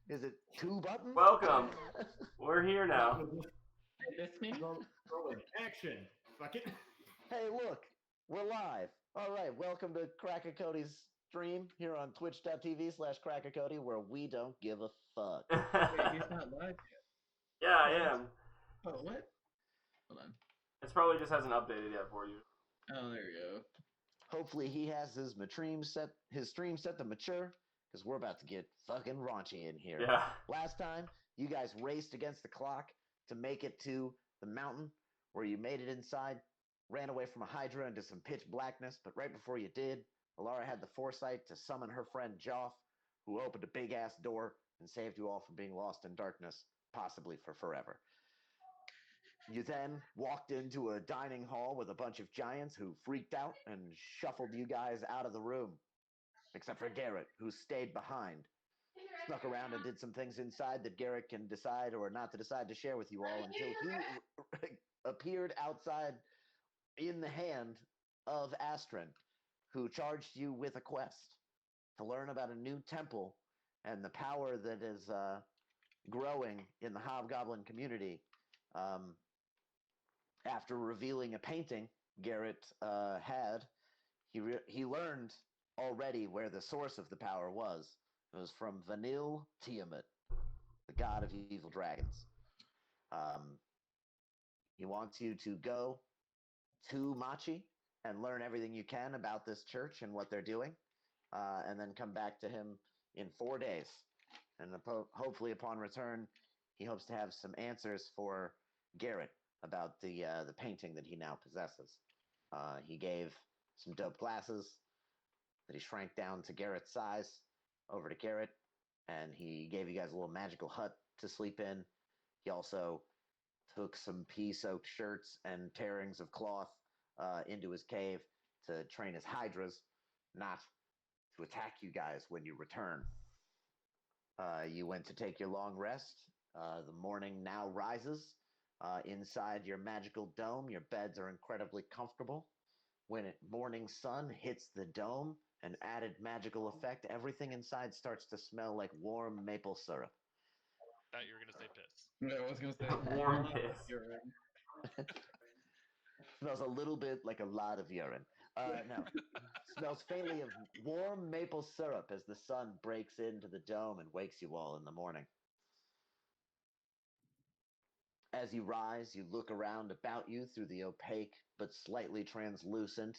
Is it 2 buttons? Welcome. We're here now. This me? Rolling action. Fuck it. Hey, look, we're live. All right, welcome to Cracker Cody's stream here on twitch.tv/CrackerCody, where we don't give a fuck. Wait, he's not live yet. Yeah, I am. Oh, what? Hold on. It probably just hasn't updated yet for you. Oh, there we go. Hopefully he has his stream set to mature, because we're about to get fucking raunchy in here. Yeah. Last time, you guys raced against the clock to make it to the mountain, where you made it inside, ran away from a Hydra into some pitch blackness, but right before you did, Alara had the foresight to summon her friend Joff, who opened a big-ass door and saved you all from being lost in darkness, possibly for forever. You then walked into a dining hall with a bunch of giants who freaked out and shuffled you guys out of the room, except for Garrett, who stayed behind. Snuck around and did some things inside that Garrett can decide or not to decide to share with you all until he appeared outside in the hand of Astrin, who charged you with a quest to learn about a new temple and the power that is growing in the Hobgoblin community. After revealing a painting Garrett had, he learned already where the source of the power was. It was from Vanil Tiamat, the god of evil dragons. He wants you to go to Machi and learn everything you can about this church and what they're doing, and then come back to him in 4 days. And hopefully upon return, he hopes to have some answers for Garrett about the painting that he now possesses. He gave some dope glasses that he shrank down to Garrett's size over to Garrett, and he gave you guys a little magical hut to sleep in. He also took some pea-soaked shirts and tearings of cloth into his cave to train his hydras, not to attack you guys when you return. You went to take your long rest. The morning now rises. Inside your magical dome, your beds are incredibly comfortable. When morning sun hits the dome, an added magical effect, everything inside starts to smell like warm maple syrup. Thought you were gonna say piss. Yeah, I was gonna say Warm piss. You're right. Smells a little bit like a lot of urine. No. Smells faintly of warm maple syrup as the sun breaks into the dome and wakes you all in the morning. As you rise, you look around about you through the opaque but slightly translucent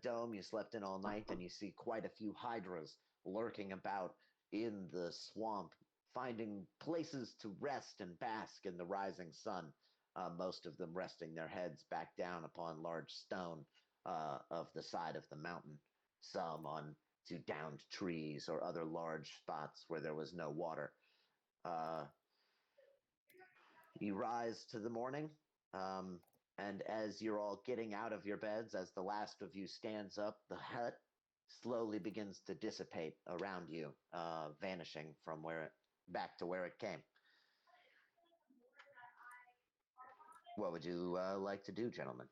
dome you slept in all night, and you see quite a few hydras lurking about in the swamp, finding places to rest and bask in the rising sun, most of them resting their heads back down upon large stone of the side of the mountain, some on to downed trees or other large spots where there was no water. You rise to the morning, and as you're all getting out of your beds, as the last of you stands up, the hut slowly begins to dissipate around you, vanishing from back to where it came. What would you like to do, gentlemen?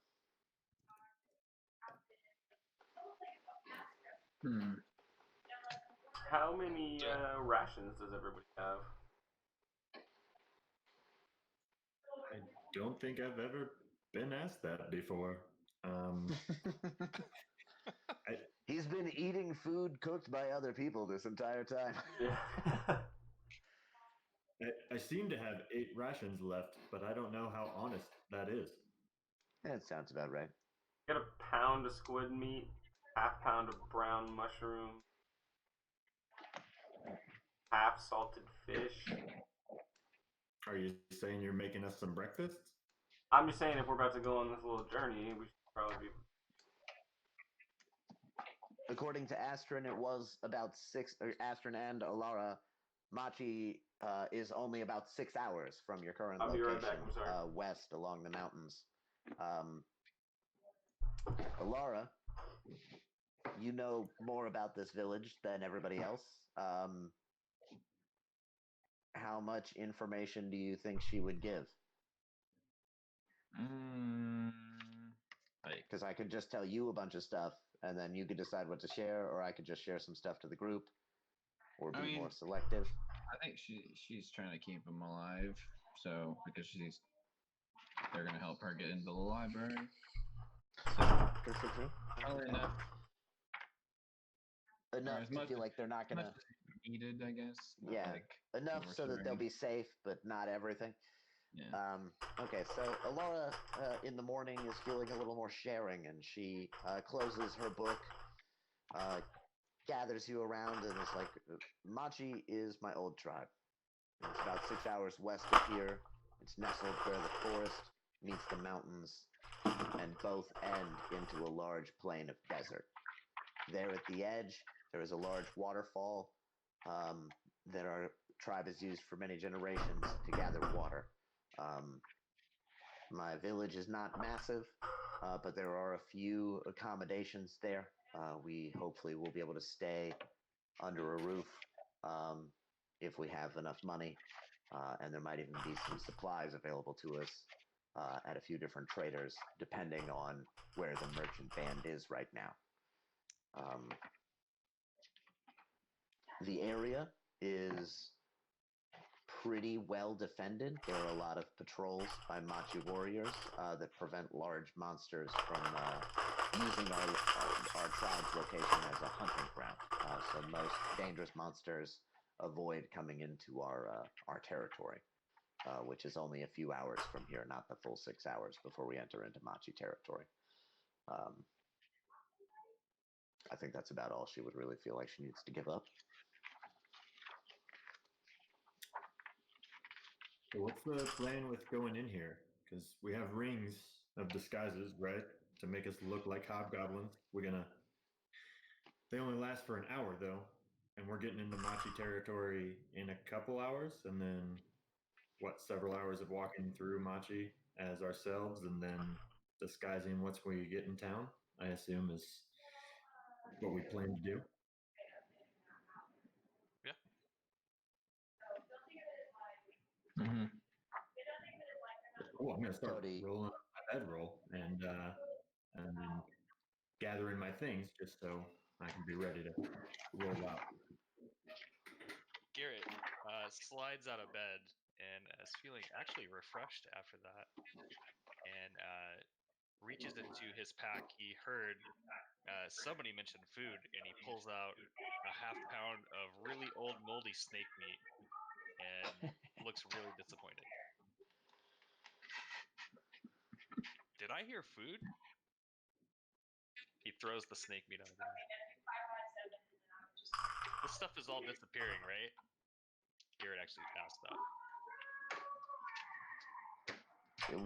How many rations does everybody have? I don't think I've ever been asked that before. He's been eating food cooked by other people this entire time. Yeah. I seem to have 8 rations left, but I don't know how honest that is. That sounds about right. Get a pound of squid meat, half pound of brown mushroom, half salted fish. Are you saying you're making us some breakfast? I'm just saying if we're about to go on this little journey, we should probably be. According to Astrin, it was about 6. Astrin and Alara, Machi is only about 6 hours from your current I'll be location, right back, I'm sorry. west along the mountains. Alara, you know more about this village than everybody else. How much information do you think she would give? Because I could just tell you a bunch of stuff, and then you could decide what to share, or I could just share some stuff to the group, or be more selective. I think she's trying to keep him alive. So because they're gonna help her get into the library. So True, true, true. probably enough. Enough as to much feel as- like they're not Much gonna. as needed, I guess. Not Yeah, like enough so that they'll oversharing. be safe, but not everything. Yeah. Okay, so Alora in the morning is feeling a little more sharing, and she closes her book, gathers you around, and is like, Machi is my old tribe. It's about 6 hours west of here. It's nestled where the forest meets the mountains, and both end into a large plain of desert. There at the edge, there is a large waterfall that our tribe has used for many generations to gather water. My village is not massive, but there are a few accommodations there. We hopefully will be able to stay under a roof if we have enough money, and there might even be some supplies available to us at a few different traders, depending on where the merchant band is right now. The area is pretty well defended. There are a lot of patrols by Machi warriors that prevent large monsters from using our tribe's location as a hunting ground. So most dangerous monsters avoid coming into our territory, which is only a few hours from here, not the full 6 hours before we enter into Machi territory. I think that's about all she would really feel like she needs to give up. So what's the plan with going in here? Because we have rings of disguises, right? To make us look like hobgoblins. They only last for an hour though. And we're getting into Machi territory in a couple hours, and then several hours of walking through Machi as ourselves, and then disguising once we get in town, I assume is what we plan to do. Mm-hmm. Cool. I'm gonna start Cody. rolling my bedroll and then gathering my things just so I can be ready to roll out. Garrett slides out of bed and is feeling actually refreshed after that, and reaches into his pack. He heard somebody mention food, and he pulls out a half pound of really old moldy snake meat and looks really disappointed. Did I hear food? He throws the snake meat on the ground. This stuff is all disappearing, right? Garrett actually asked that.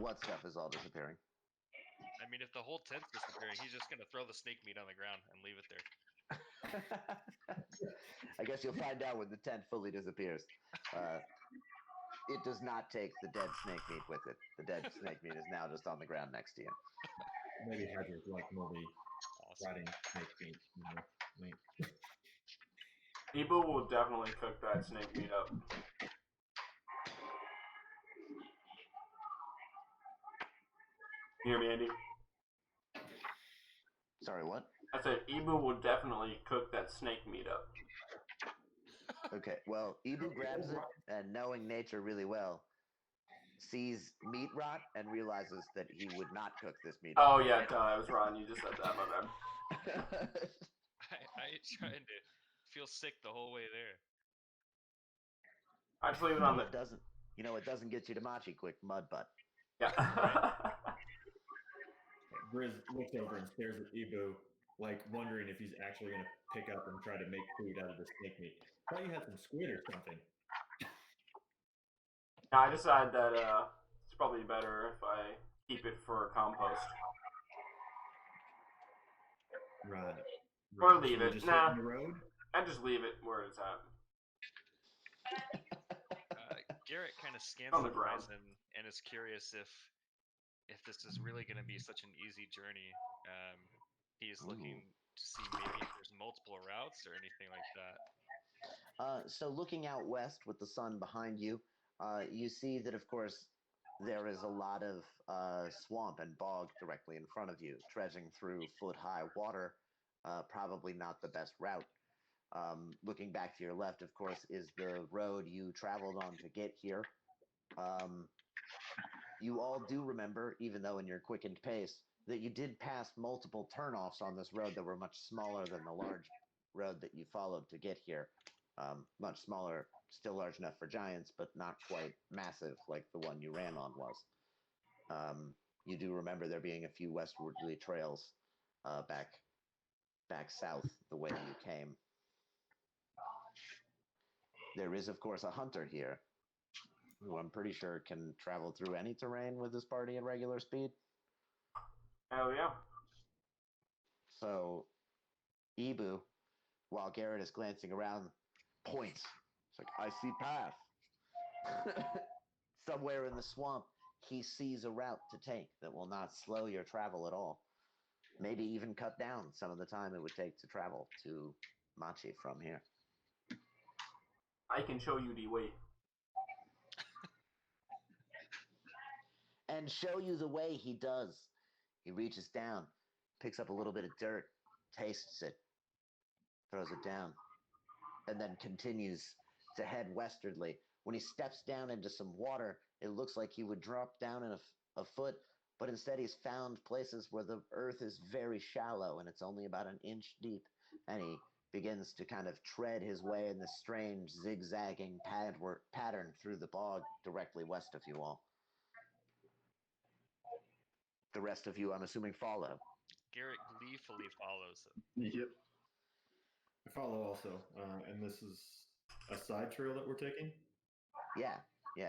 What stuff is all disappearing? I mean, if the whole tent's disappearing, he's just gonna throw the snake meat on the ground and leave it there. I guess you'll find out when the tent fully disappears. It does not take the dead snake meat with it. The dead snake meat is now just on the ground next to you. Maybe Hedrick like moldy Awesome. rotting snake meat. Wait. Ebo will definitely cook that snake meat up. You hear me, Andy? Sorry, what? I said Ebo will definitely cook that snake meat up. Okay, well, Ibu grabs it, and knowing nature really well, sees meat rot and realizes that he would not cook this meat. Oh yeah, duh, I was wrong. You just said that, my bad. I ain't trying to feel sick the whole way there. I just leave it on the. It doesn't. It doesn't get you to Machi quick, mud butt. Yeah. Grizz looks over and stares at Ebo, like wondering if he's actually going to pick up and try to make food out of the snake meat. I thought you had some squid or something. I decide that it's probably better if I keep it for compost. Right. Or leave So you it. just Nah. hit the road? I just leave it where it's at. Garrett kind of scans On the the ground. horizon and is curious if this is really going to be such an easy journey. He is looking to see maybe if there's multiple routes or anything like that. So looking out west with the sun behind you, you see that, of course, there is a lot of swamp and bog directly in front of you, trudging through foot-high water. Probably not the best route. Looking back to your left, of course, is the road you traveled on to get here. You all do remember, even though in your quickened pace, that you did pass multiple turnoffs on this road that were much smaller than the large road that you followed to get here. Much smaller, still large enough for giants, but not quite massive like the one you ran on was. You do remember there being a few westwardly trails back south the way you came. There is, of course, a hunter here, who I'm pretty sure can travel through any terrain with his party at regular speed. Hell yeah. So, Ibu, while Garrett is glancing around, points. It's like, I see path. Somewhere in the swamp, he sees a route to take that will not slow your travel at all. Maybe even cut down some of the time it would take to travel to Machi from here. I can show you the way. And show you the way he does. He reaches down, picks up a little bit of dirt, tastes it, throws it down, and then continues to head westwardly. When he steps down into some water, it looks like he would drop down in a foot, but instead he's found places where the earth is very shallow and it's only about an inch deep, and he begins to kind of tread his way in this strange zigzagging pattern through the bog directly west of you all. The rest of you, I'm assuming, follow. Garrett gleefully follows him. Yep. I follow also, and this is a side trail that we're taking. Yeah,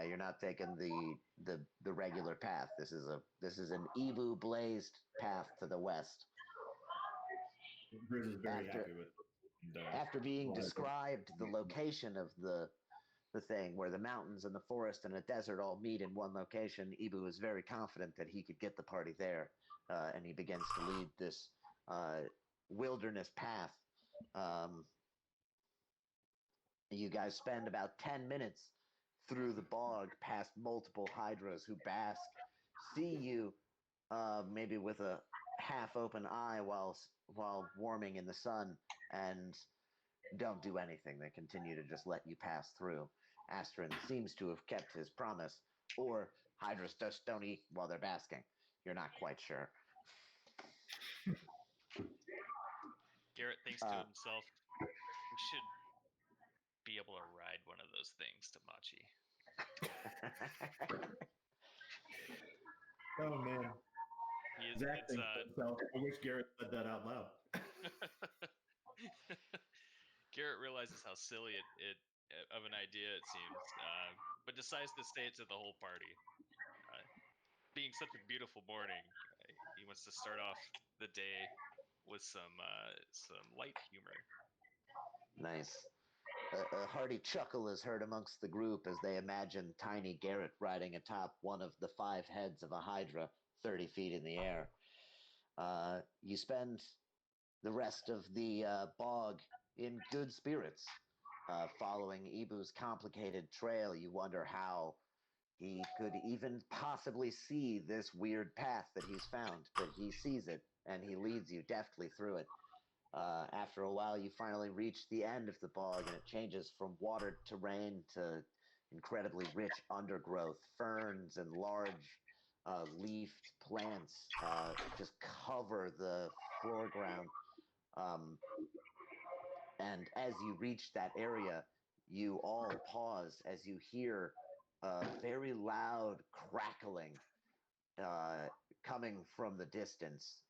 you're not taking the regular path. This is an Ibu blazed path to the west. Grizz is very happy with it. And, after being described the location of the thing, where the mountains and the forest and a desert all meet in one location, Ibu is very confident that he could get the party there, and he begins to lead this wilderness path. You guys spend about 10 minutes through the bog, past multiple hydras who bask, see you maybe with a half-open eye while warming in the sun, and don't do anything. They continue to just let you pass through. Astrid seems to have kept his promise, or hydras just don't eat while they're basking. You're not quite sure. Garrett thinks to himself, we should be able to ride one of those things to Machi. Oh man. Zach thinks himself, I wish Garrett said that out loud. Garrett realizes how silly it of an idea it seems, but decides to say it to the whole party. Being such a beautiful morning, he wants to start off the day with some light humor. Nice. A hearty chuckle is heard amongst the group as they imagine tiny Garrett riding atop one of the 5 heads of a hydra 30 feet in the air. You spend the rest of the bog in good spirits. Following Ibu's complicated trail, you wonder how he could even possibly see this weird path that he's found, but he sees it, and he leads you deftly through it. After a while, you finally reach the end of the bog, and it changes from watered terrain to incredibly rich undergrowth, ferns and large leafed plants just cover the foreground. And as you reach that area, you all pause as you hear a very loud crackling coming from the distance.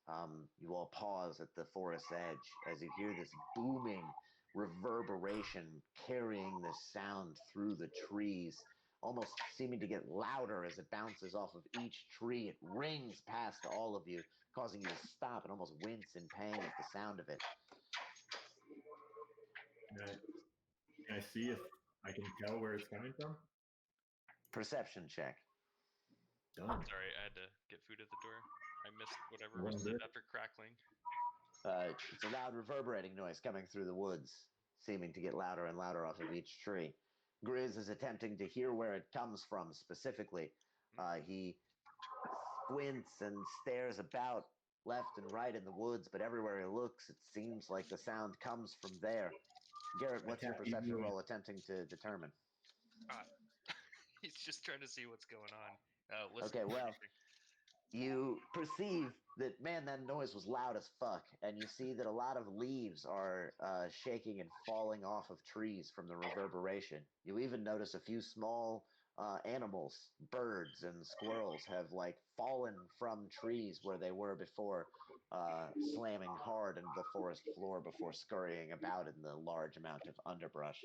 You all pause at the forest edge as you hear this booming reverberation carrying this sound through the trees, almost seeming to get louder as it bounces off of each tree. It rings past all of you, causing you to stop and almost wince in pain at the sound of it. Can I see if I can tell where it's coming from? Perception check. Done. Sorry, I had to get food at the door. I missed whatever was said after crackling. It's a loud reverberating noise coming through the woods, seeming to get louder and louder off of each tree. Grizz is attempting to hear where it comes from specifically. He squints and stares about left and right in the woods, but everywhere he looks, it seems like the sound comes from there. Garrett, what's your Attack perception easily. roll attempting to determine? He's just trying to see what's going on. Listen Okay, for well, anything. you perceive that, man, that noise was loud as fuck, and you see that a lot of leaves are shaking and falling off of trees from the reverberation. You even notice a few small animals, birds and squirrels, have like fallen from trees where they were before, slamming hard into the forest floor before scurrying about in the large amount of underbrush.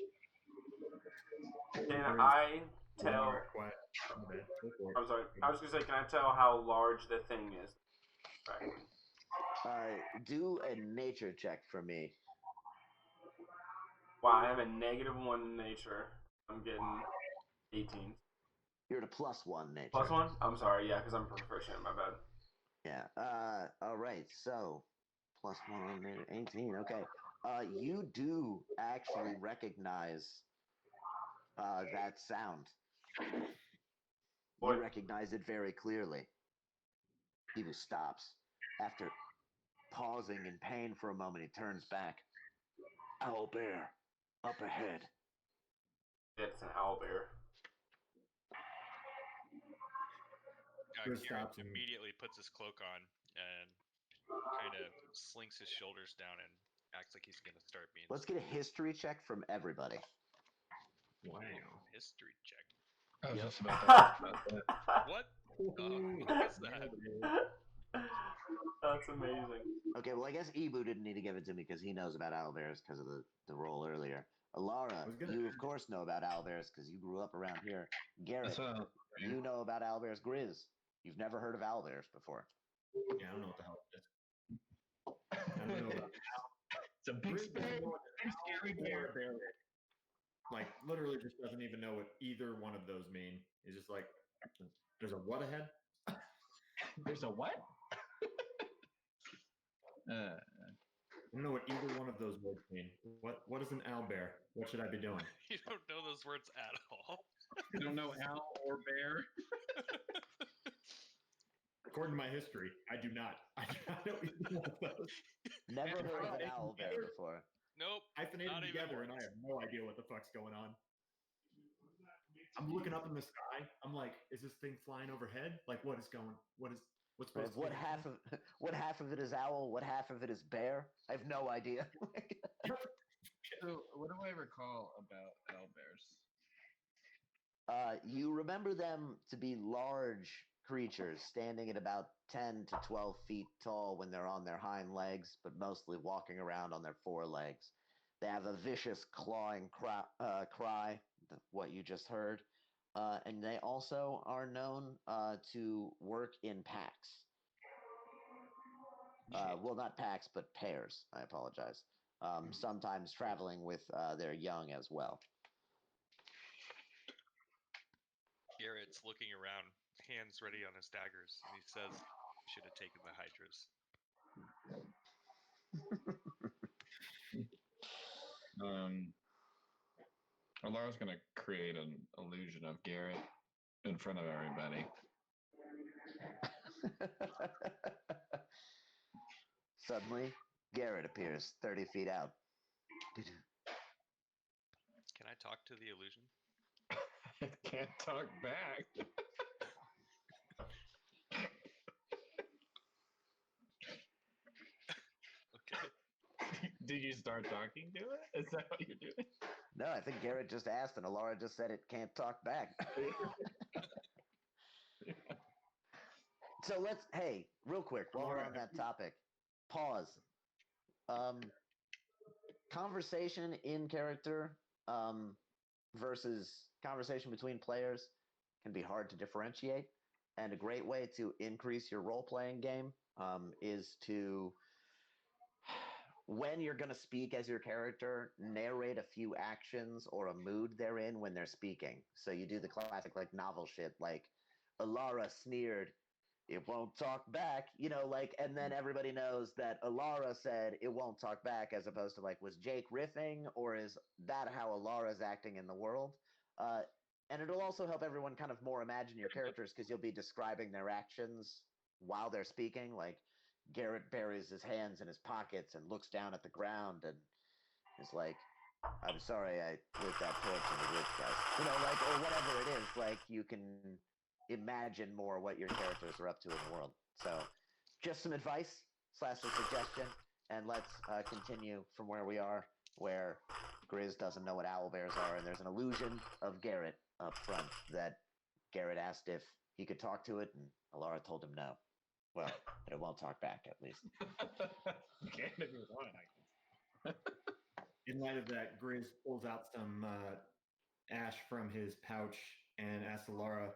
Can There is I tell? Laura quiet. My bad. Go for it. I'm sorry. I was gonna say, can I tell how large the thing is? Right. Do a nature check for me. Wow, I have a -1 in nature. I'm getting 18. You're at a +1 nature. +1? I'm sorry, yeah, because I'm proficient. My bad. Yeah. All right. So, +1 on nature, 18. Okay. You do actually recognize that sound. What? You recognize it very clearly. Ibu stops. After pausing in pain for a moment, he turns back. Owlbear, up ahead. It's an owlbear. Garrett stops and- immediately puts his cloak on and kind of slinks his shoulders down and acts like he's going to start being. Let's get a history check from everybody. Wow. History check. I was Yep. just about to ask about that. What? What is that? That's amazing. Okay, well, I guess Ibu didn't need to give it to me because he knows about owlbears because of the roll earlier. Alara, was gonna- you of course know about owlbears because you grew up around here. Garrett, you know about owlbears. Grizz, you've never heard of owlbears before. Yeah, I don't know what the hell it is. I don't know about It's a big Grizz doesn't scary, know what big scary bear. bear. Like literally just doesn't even know what either one of those mean. He's just like, there's a what ahead? There's a what? I don't know what either one of those words mean. What is an owlbear? What should I be doing? You don't know those words at all. I don't know owl or bear. According to my history, I do not. I do not know either one of those. Never And heard of an hyphenated owlbear together- before. Nope. Hyphenated Not even together, and I once. have no idea what the fuck's going on. I'm looking up in the sky. I'm like, is this thing flying overhead? Like, what's supposed to What be? what half of it is owl? What half of it is bear? I have no idea. So, what do I recall about owlbears? You remember them to be large creatures, standing at about 10 to 12 feet tall when they're on their hind legs, but mostly walking around on their forelegs. They have a vicious clawing cry, what you just heard, and they also are known to work in packs. Well, not packs, but pairs. I apologize. Sometimes traveling with their young as well. Garrett's looking around, hands ready on his daggers, and he says, "Should have taken the hydras." Alara's gonna create an illusion of Garrett in front of everybody. Suddenly, Garrett appears 30 feet out. Can I talk to the illusion? It can't talk back. Okay. Did you start talking to it? Is that what you're doing? No, I think Garrett just asked, and Alara just said it can't talk back. So hey, real quick, while we're on that topic, pause. Conversation in character versus conversation between players can be hard to differentiate. And a great way to increase your role-playing game is to, when you're going to speak as your character, narrate a few actions or a mood they're in when they're speaking. So you do the classic like novel shit, like Alara sneered, "It won't talk back," and then everybody knows that Alara said it won't talk back, as opposed to like, was Jake riffing, or is that how Alara's acting in the world? And it'll also help everyone kind of more imagine your characters, because you'll be describing their actions while they're speaking. Like Garrett buries his hands in his pockets and looks down at the ground and is like, I'm sorry I lit that torch in the woods, guys. You know, like, or whatever it is, like, you can imagine more what your characters are up to in the world. So, just some advice / a suggestion, and let's continue from where we are, where Grizz doesn't know what owlbears are, and there's an illusion of Garrett up front that Garrett asked if he could talk to it, and Alara told him no. Well, that it won't talk back, at least. Can't if you want, I guess. In light of that, Grizz pulls out some ash from his pouch and asks Alara,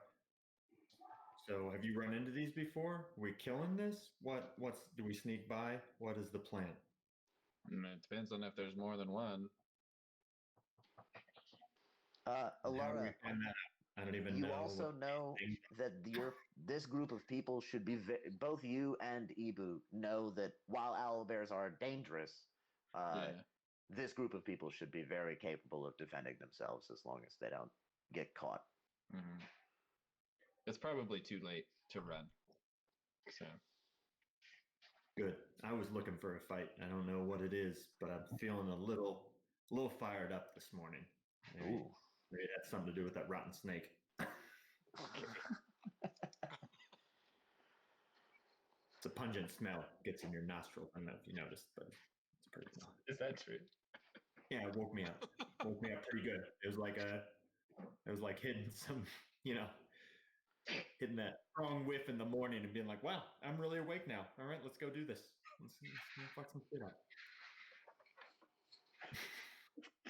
so have you run into these before? We killing this? What's do we sneak by? What is the plan? It depends on if there's more than one. How do we Alara, find that out? I don't even you know. also know that this group of people should be both you and Ibu know that while owlbears are dangerous, this group of people should be very capable of defending themselves as long as they don't get caught. Mm-hmm. It's probably too late to run. So Good. I was looking for a fight. I don't know what it is, but I'm feeling a little fired up this morning. Maybe it had something to do with that rotten snake. It's a pungent smell. Gets in your nostril. I don't know if you noticed, but it's pretty cool. is that true? Yeah, it woke me up. Woke me up pretty good. It was like hitting some, hitting that strong whiff in the morning and being like, wow, I'm really awake now. All right, let's go do this. Let's fuck some shit up.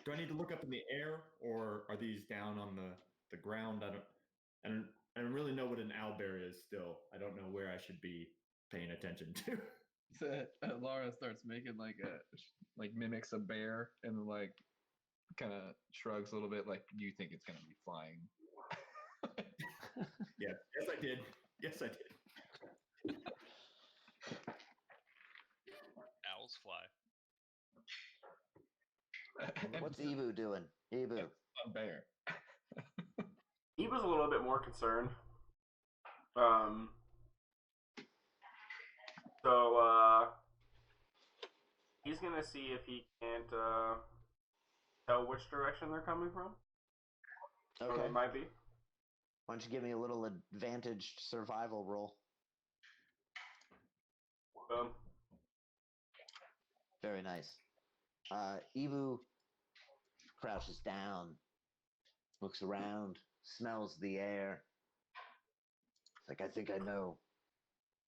Do I need to look up in the air, or are these down on the ground? I don't really know what an owlbear is still. I don't know where I should be paying attention to. So Laura starts making like mimics a bear and like kind of shrugs a little bit, like, do you think it's gonna be flying? Yes, I did. Yes, I did. Owls fly. What's Ibu doing? Ibu. A bear. He was a little bit more concerned. So he's gonna see if he can't tell which direction they're coming from. Or Okay. they might be. Why don't you give me a little advantaged survival roll? Boom. Very nice. Ibu crouches down, looks around, smells the air. It's like, I think I know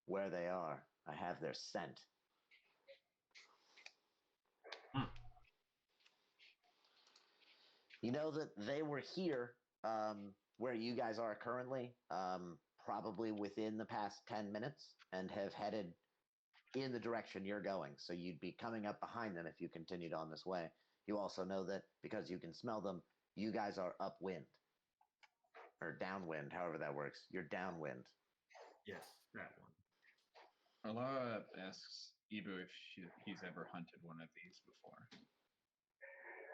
where they are. I have their scent. You know that they were here, where you guys are currently, probably within the past 10 minutes, and have headed in the direction you're going. So you'd be coming up behind them if you continued on this way. You also know that because you can smell them, you guys are upwind. Or downwind, however that works. You're downwind. Yes, that one. Alara asks Ibu if he's ever hunted one of these before.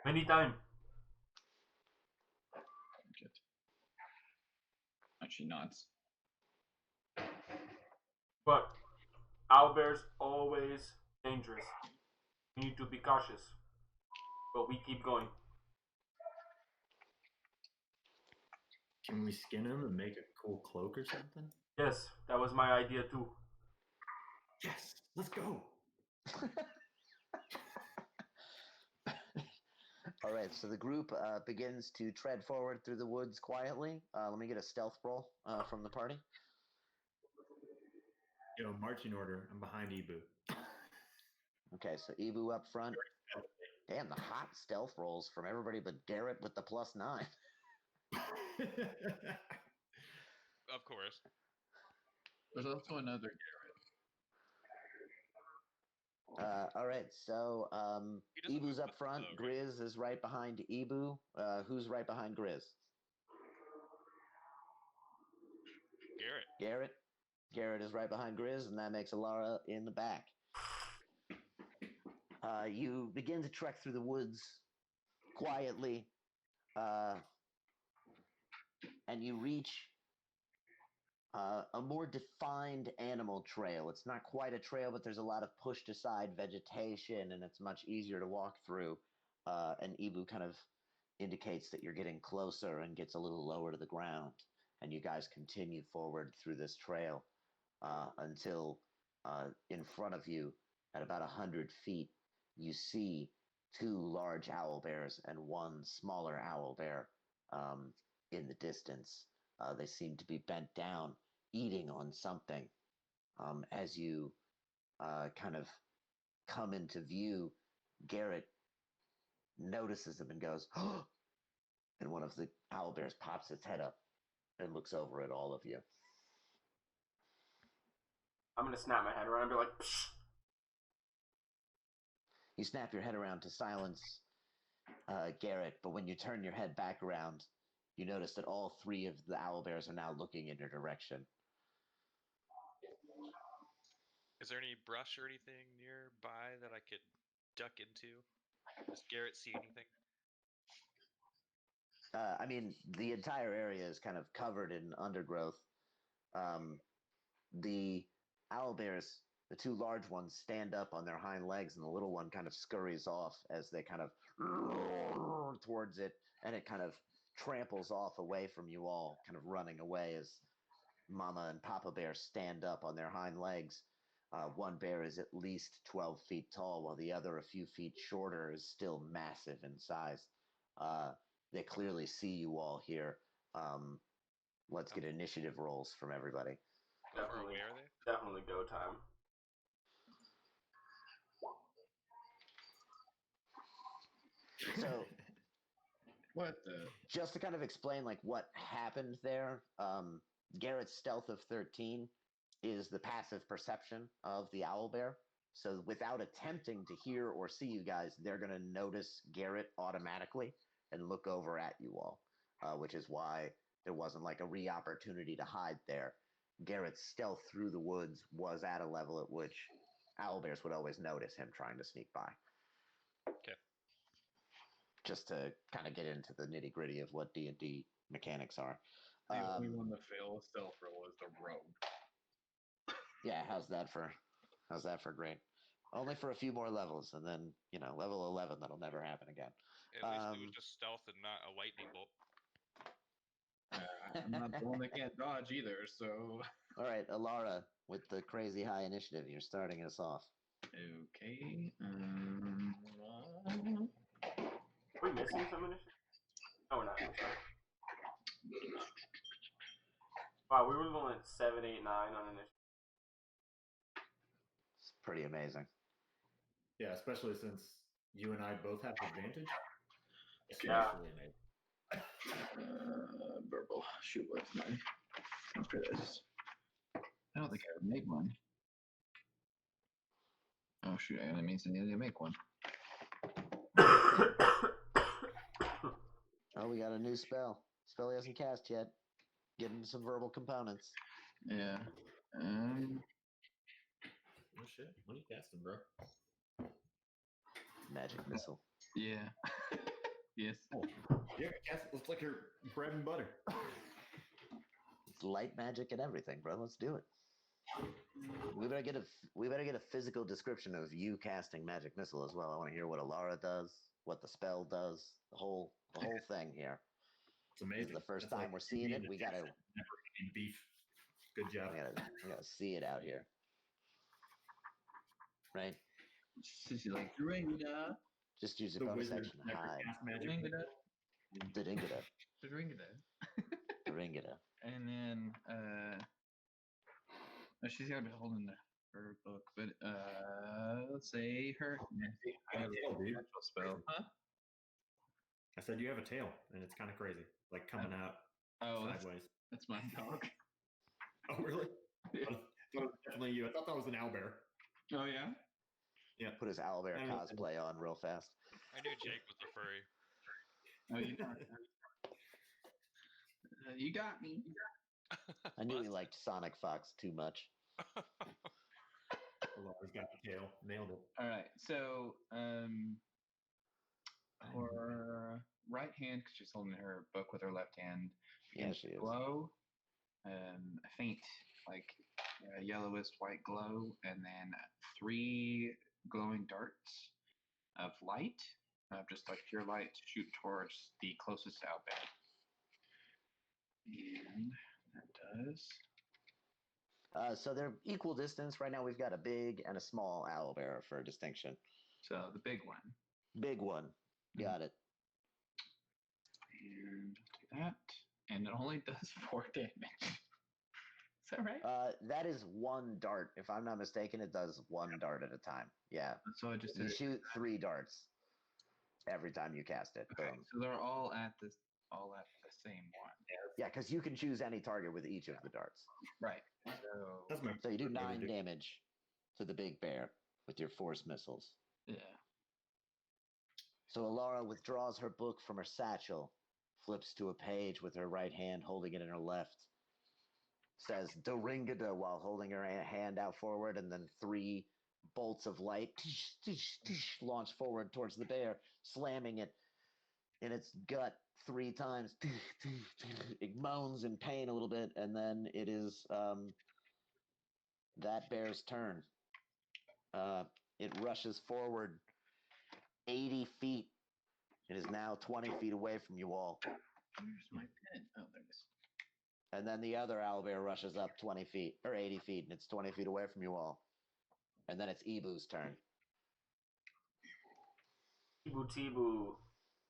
Anytime. Good. And she nods. But owlbears always dangerous. We need to be cautious. But we keep going. Can we skin him and make a cool cloak or something? Yes, that was my idea too. Yes, let's go. All right, so the group begins to tread forward through the woods quietly. Let me get a stealth roll from the party. Yo, marching order. I'm behind Ibu. Okay, so Ibu up front. Damn, the hot stealth rolls from everybody but Garrett with the +9. Of course. There's also another All right, so He doesn't Ibu's move up with front. them, though, right? Grizz is right behind Ibu. Who's right behind Grizz? Garrett. Garrett is right behind Grizz, and that makes Alara in the back. You begin to trek through the woods quietly, and you reach a more defined animal trail. It's not quite a trail, but there's a lot of pushed aside vegetation, and it's much easier to walk through. and Ibu kind of indicates that you're getting closer and gets a little lower to the ground, and you guys continue forward through this trail until in front of you, at about 100 feet, you see two large owl bears and one smaller owl bear in the distance. They seem to be bent down, eating on something. As you kind of come into view, Garrett notices them and goes, "Oh!" And one of the owl bears pops its head up and looks over at all of you. I'm gonna snap my head around and be like, psh. You snap your head around to silence Garrett, but when you turn your head back around, you notice that all three of the owl bears are now looking in your direction. Is there any brush or anything nearby that I could duck into? Does Garrett see anything? I mean, the entire area is kind of covered in undergrowth. The owl bears, the two large ones, stand up on their hind legs, and the little one kind of scurries off as they kind of towards it, and it kind of tramples off away from you all, kind of running away as Mama and Papa Bear stand up on their hind legs. One bear is at least 12 feet tall, while the other, a few feet shorter, is still massive in size. They clearly see you all here. Let's get initiative rolls from everybody. How far away are they? Definitely go time. So, What the? just to kind of explain like what happened there, Garrett's stealth of 13 is the passive perception of the owl bear. So without attempting to hear or see you guys, they're going to notice Garrett automatically and look over at you all, which is why there wasn't like a opportunity to hide there. Garrett's stealth through the woods was at a level at which owlbears would always notice him trying to sneak by. Okay. Just to kind of get into the nitty gritty of what D&D mechanics are. The only one to fail a stealth roll was the rogue. Yeah, how's that for great? Only for a few more levels, and then level 11, that'll never happen again. At least it was just stealth and not a lightning bolt. I'm not the one that can't dodge either, so. All right, Alara, with the crazy high initiative, you're starting us off. Okay. Are we missing some initiative? Oh, we're not. I'm sorry. Wow, we were going at 7, 8, 9 on initiative. It's pretty amazing. Yeah, especially since you and I both have advantage. Yeah. Especially amazing. Verbal. Shoot, what's mine? After this. I don't think I would make one. Oh, shoot, I didn't mean to need to make one. Oh, we got a new spell. Spell he hasn't cast yet. Getting some verbal components. Yeah. Oh shit! What are you casting, bro? Magic missile. Yeah. Yes. Oh, yeah, cast. Looks like your bread and butter. It's light magic and everything, bro. Let's do it. We better get a physical description of you casting magic missile as well. I want to hear what Alara does, what the spell does, the whole thing here. It's amazing. This is the first That's time we're seeing it. We gotta beef. Good job. we gotta see it out here, right? She's like, Dringada. Just use your The bonus wizard action to never hide. cast magic. Dringada. Dringada. Dringada. And then, she's got to be holding her book, but, let's say her. I have a tail, dude. Natural spell. Huh? I said you have a tail, and it's kind of crazy, like coming out sideways. That's my dog. Oh, really? I thought it was definitely you. I thought that was an owlbear. Oh, yeah? Yeah. Put his owlbear cosplay on real fast. I knew Jake was the furry. Oh, you got it. You got me. I knew he liked Sonic Fox too much. Laura's got the tail. Nailed it. All right. So, her right hand, because she's holding her book with her left hand, Yeah, begins she to is. glow, a faint, like yellowish white glow, and then 3 glowing darts of light have just like pure light to shoot towards the closest owlbear. And that does. So they're equal distance. Right now we've got a big and a small owlbear for distinction. So the big one. Big one. Got it. And do that. And it only does 4 damage. Is that right? That is one dart. If I'm not mistaken, it does one dart at a time. Yeah. So I just You did it. shoot 3 darts every time you cast it. Okay, Boom. so they're all at the same one. Yeah, because you can choose any target with each of the darts. Right. So That's my So you do favorite thing 9 to do. damage to the big bear with your force missiles. yeah. So Alara withdraws her book from her satchel, flips to a page with her right hand, holding it in her left. Says Doringada while holding her hand out forward, and then 3 bolts of light launch forward towards the bear, slamming it in its gut 3 times. It moans in pain a little bit, and then it is that bear's turn. It rushes forward 80 feet. It is now 20 feet away from you all. Where's my pen? Oh, there it is. And then the other owlbear rushes up 20 feet, or 80 feet, and it's 20 feet away from you all. And then it's Ibu's turn. Ibu Tibu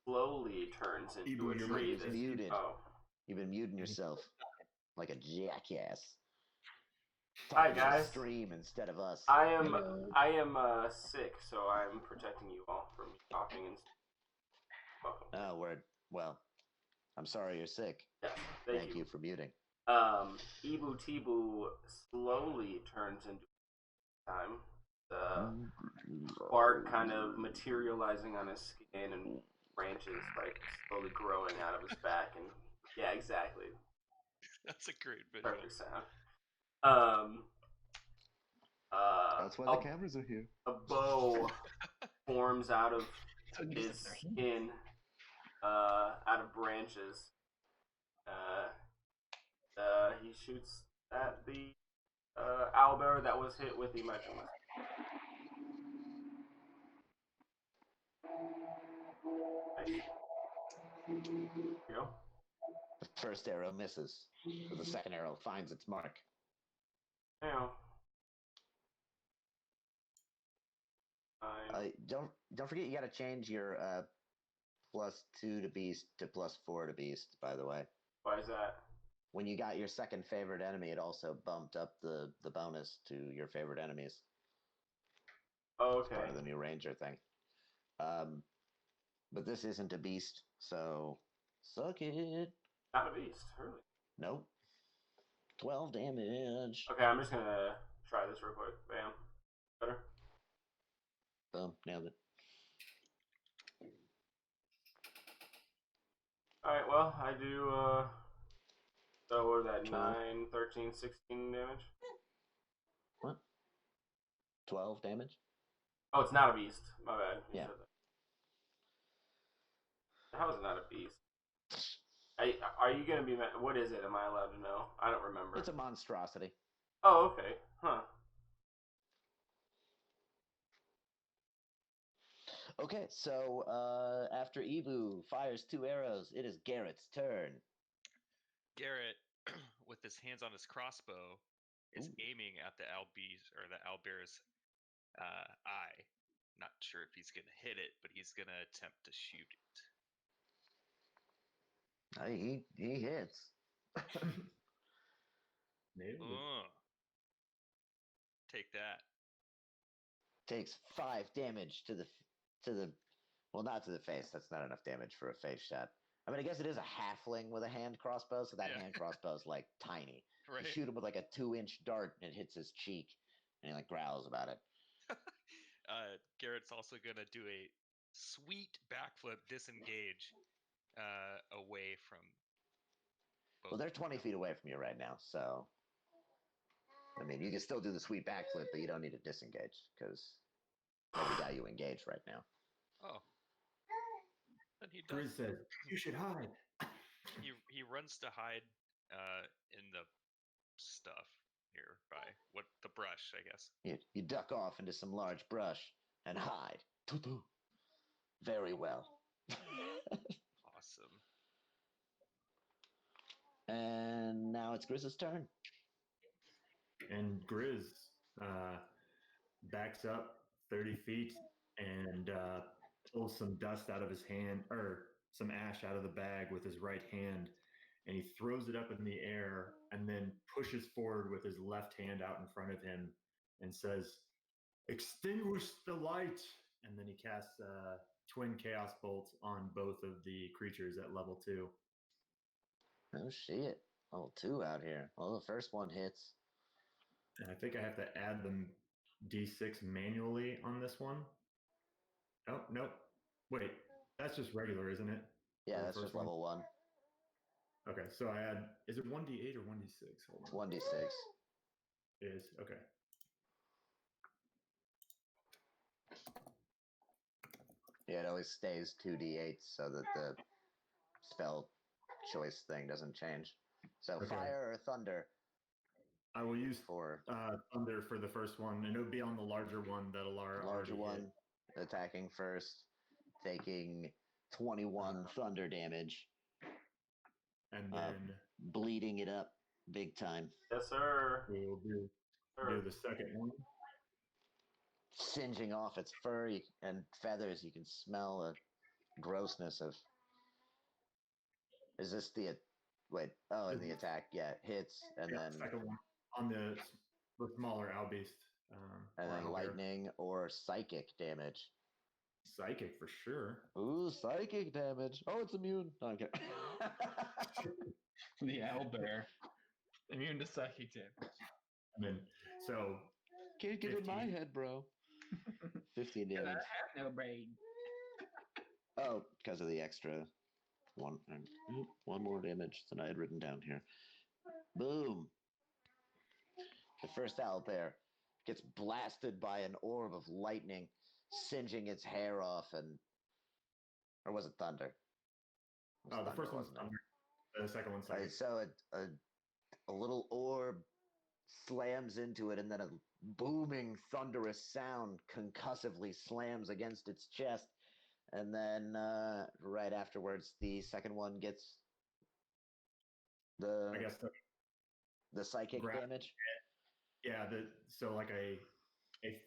slowly turns into Ibu, a your tree. mic is muted. Oh. You've been muting yourself like a jackass. Hi, Talking to the guys. stream instead of us. I am sick, so I'm protecting you all from coughing and welcome. Oh, word. Well, I'm sorry you're sick. Yeah, Thank you for muting. Ibu Tibu slowly turns into time. The bark kind of materializing on his skin and branches like slowly growing out of his back, and yeah, exactly. That's a great visual. Perfect sound. That's why the cameras are here. A bow forms out of So you his said they're here. skin, out of branches. He shoots at the owlbear that was hit with the magic missile. Nice. Here you go. The first arrow misses, but the second arrow finds its mark. Now, Don't forget you got to change your +2 to beast to +4 to beast. By the way, why is that? when you got your second favorite enemy, it also bumped up the bonus to your favorite enemies. Oh, It's okay. part of the new ranger thing. But this isn't a beast, so suck it. Not a beast, really. Nope. 12 damage. Okay, I'm just gonna try this real quick. Bam. Better. Boom, nailed it. Alright, well, I do, so what was that, 12. 9, 13, 16 damage? What? 12 damage? Oh, it's not a beast. My bad. You Yeah. said that. How is it not a beast? Are you gonna be, what is it? Am I allowed to know? I don't remember. It's a monstrosity. Oh, okay. Huh. Okay, so after Ibu fires 2 arrows, it is Garrett's turn. Garrett, with his hands on his crossbow, is Ooh. aiming at the owlbear's eye. Not sure if he's gonna hit it, but he's gonna attempt to shoot it. He hits. Nailed it. Take that. Takes 5 damage to the well, not to the face. That's not enough damage for a face shot. I mean, I guess it is a halfling with a hand crossbow, so that Yeah. hand crossbow is like tiny. Right. You shoot him with like a 2-inch dart, and it hits his cheek, and he like growls about it. Garrett's also gonna do a sweet backflip disengage away from both. Well, they're 20 feet away from you right now, so I mean, you can still do the sweet backflip, but you don't need to disengage because nobody got you engaged right now. Oh. Then he does. Grizz says, "You should hide." He runs to hide in the stuff nearby. What the brush, I guess. You duck off into some large brush and hide. Tutu. very well. Awesome. And now it's Grizz's turn. And Grizz backs up 30 feet and pulls some dust out of his hand, or some ash out of the bag with his right hand, and he throws it up in the air and then pushes forward with his left hand out in front of him and says, "Extinguish the light!" And then he casts twin chaos bolts on both of the creatures at level 2. Oh shit. Level 2 out here. Well, the first one hits. And I think I have to add them d6 manually on this one. Oh, nope. Wait, that's just regular, isn't it? Yeah, For the that's first just one? level 1. Okay, so I add, is it 1d8 or 1d6? Hold on. 1d6. It is, okay. Yeah, it always stays 2d8 so that the spell choice thing doesn't change. So Okay. fire or thunder I will use for thunder for the first one, and it would be on the larger one that Alara larger already one attacking first, taking 21 thunder damage, hit. And then bleeding it up big time, Yes, sir. we will do Sir. the second one. singeing off its fur and feathers. You can smell the grossness of. Is this the wait? Oh, and the attack, yeah, hits, and Yeah, then second one on the smaller Owlbeast. and or then owlbear. lightning or psychic damage. Psychic for sure. Ooh, psychic damage. Oh, it's immune. No, I'm kidding. The owlbear. Immune to psychic damage. And then, so Can't get in my 15. head, bro. 15 And I damage. have no brain. Oh, because of the extra one. One more damage than I had written down here. Boom. The first owlbear gets blasted by an orb of lightning, singeing its hair off, and or was it thunder? It was the thunder, first one's wasn't it? thunder. The second one's Right, psychic. so a little orb slams into it, and then a booming, thunderous sound concussively slams against its chest. And then right afterwards, the second one gets I guess the psychic grab- damage. yeah, so like a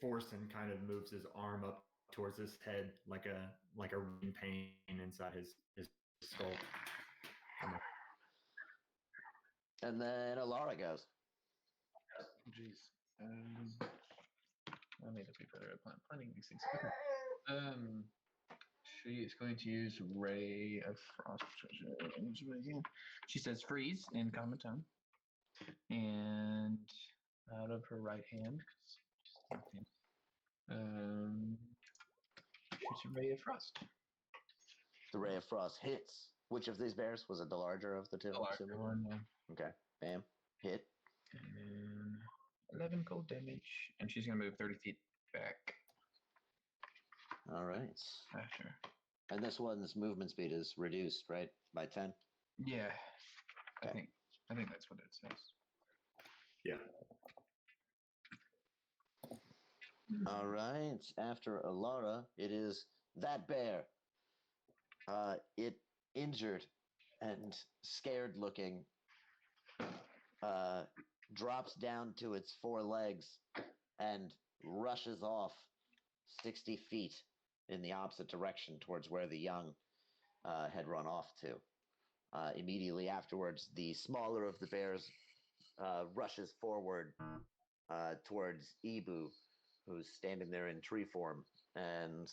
force and kind of moves his arm up towards his head like a ring pain inside his skull. And then Alara goes. Jeez. I need to be better at planning these things. She is going to use Ray of Frost. She says freeze in common tongue. And out of her right hand, shoots a Ray of Frost. The ray of frost hits. Which of these bears? Was it the larger of the two? The larger assuming? one, yeah. Okay. Bam. Hit. And 11 cold damage. And she's going to move 30 feet back All right. after. And this one's movement speed is reduced, right? By 10? Yeah. Okay. I think that's what it says. Yeah. All right. After Alara, it is that bear. It injured and scared looking drops down to its four legs and rushes off 60 feet in the opposite direction towards where the young had run off to. Immediately afterwards, the smaller of the bears rushes forward towards Ibu, who's standing there in tree form. And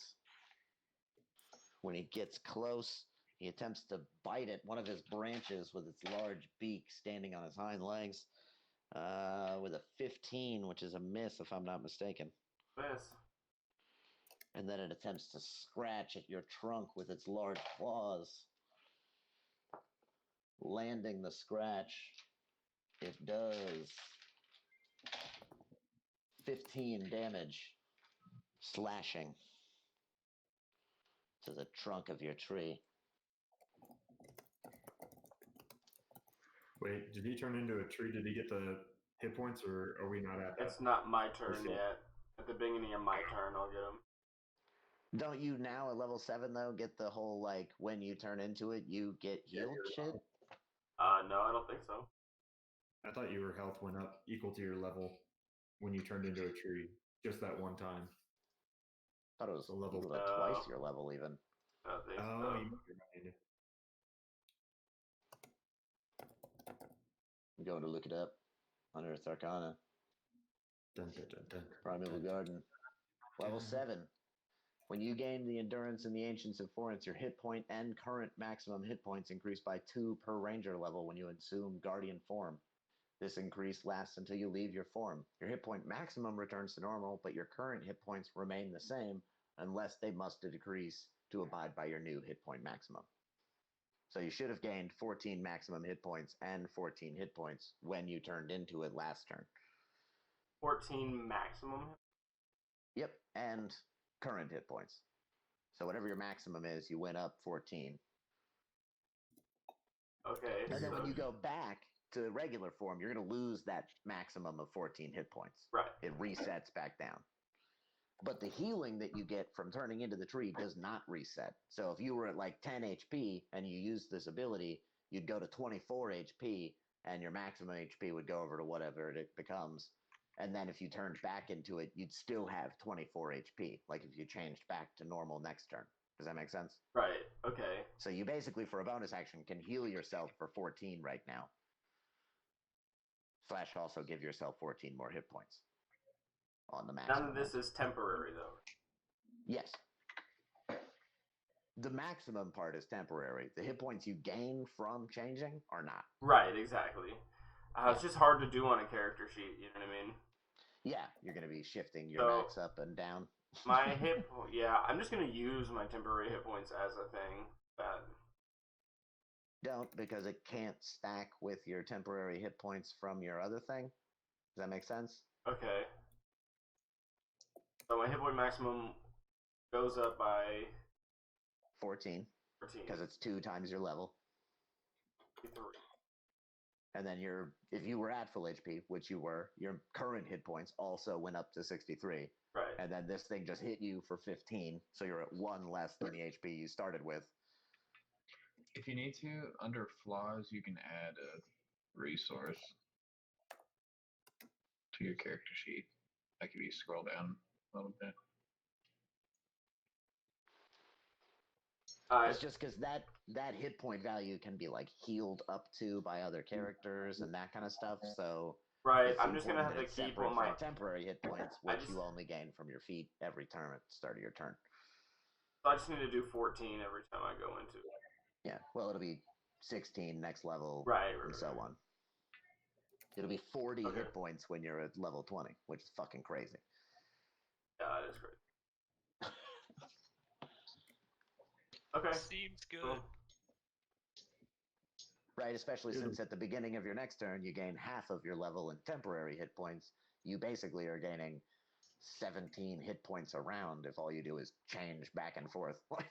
when he gets close, he attempts to bite at one of his branches with its large beak standing on his hind legs with a 15, which is a miss if I'm not mistaken. Miss. And then it attempts to scratch at your trunk with its large claws. Landing the scratch, it does 15 damage, slashing to the trunk of your tree. Wait, did he turn into a tree? Did he get the hit points, or are we not at that? It's not my turn What's that? yet. At the beginning of my turn, I'll get him. Don't you now at level 7 though get the whole like when you turn into it you get healed shit? No, I don't think so. I thought your health went up equal to your level when you turned into a tree, just that one time. Thought it was So level- equal to twice your level even. I don't think Oh, so. you might be right. I'm going to look it up. Unearthed Arcana. Dun, dun, dun, dun, Primeval dun, Garden. Level 7. When you gain the Endurance and the Ancients of Florence, your hit point and current maximum hit points increase by 2 per ranger level when you assume Guardian form. This increase lasts until you leave your form. Your hit point maximum returns to normal, but your current hit points remain the same unless they must decrease to abide by your new hit point maximum. So you should have gained 14 maximum hit points and 14 hit points when you turned into it last turn. 14 maximum? Yep, and current hit points. So whatever your maximum is, you went up 14. Okay. And then so, when you go back to regular form, you're going to lose that maximum of 14 hit points. Right. It resets back down. But the healing that you get from turning into the tree does not reset. So if you were at like 10 HP and you used this ability, you'd go to 24 HP and your maximum HP would go over to whatever it becomes. And then if you turned back into it, you'd still have 24 HP, like if you changed back to normal next turn. Does that make sense? Right. Okay. So you basically, for a bonus action, can heal yourself for 14 right now. Slash also give yourself 14 more hit points on the maximum. None of this is temporary, though. Yes. The maximum part is temporary. The hit points you gain from changing are not. Right, exactly. It's just hard to do on a character sheet, you know what I mean? Yeah, you're going to be shifting your max up and down. My yeah, I'm just going to use my temporary hit points as a thing. But Don't, because it can't stack with your temporary hit points from your other thing. Does that make sense? okay. So my hit point maximum goes up by 14. 14. Because it's 2 times your level. 3. And then if you were at full HP, which you were, your current hit points also went up to 63. Right. And then this thing just hit you for 15, so you're at 1 less than the HP you started with. If you need to, under flaws, you can add a resource to your character sheet. Like if you scroll down a little bit. It's just because that hit point value can be like healed up to by other characters and that kind of stuff. So right, I'm just gonna have to keep on my temporary hit points, which you only gain from your feet every turn at the start of your turn. So I just need to do 14 every time I go into it. Yeah, well, it'll be 16 next level, right, and so on. It'll be 40 hit points when you're at level 20, which is fucking crazy. Yeah, that is crazy. Okay. Seems good. Cool. Right, especially since at the beginning of your next turn, you gain half of your level in temporary hit points. You basically are gaining 17 hit points a round if all you do is change back and forth. Right.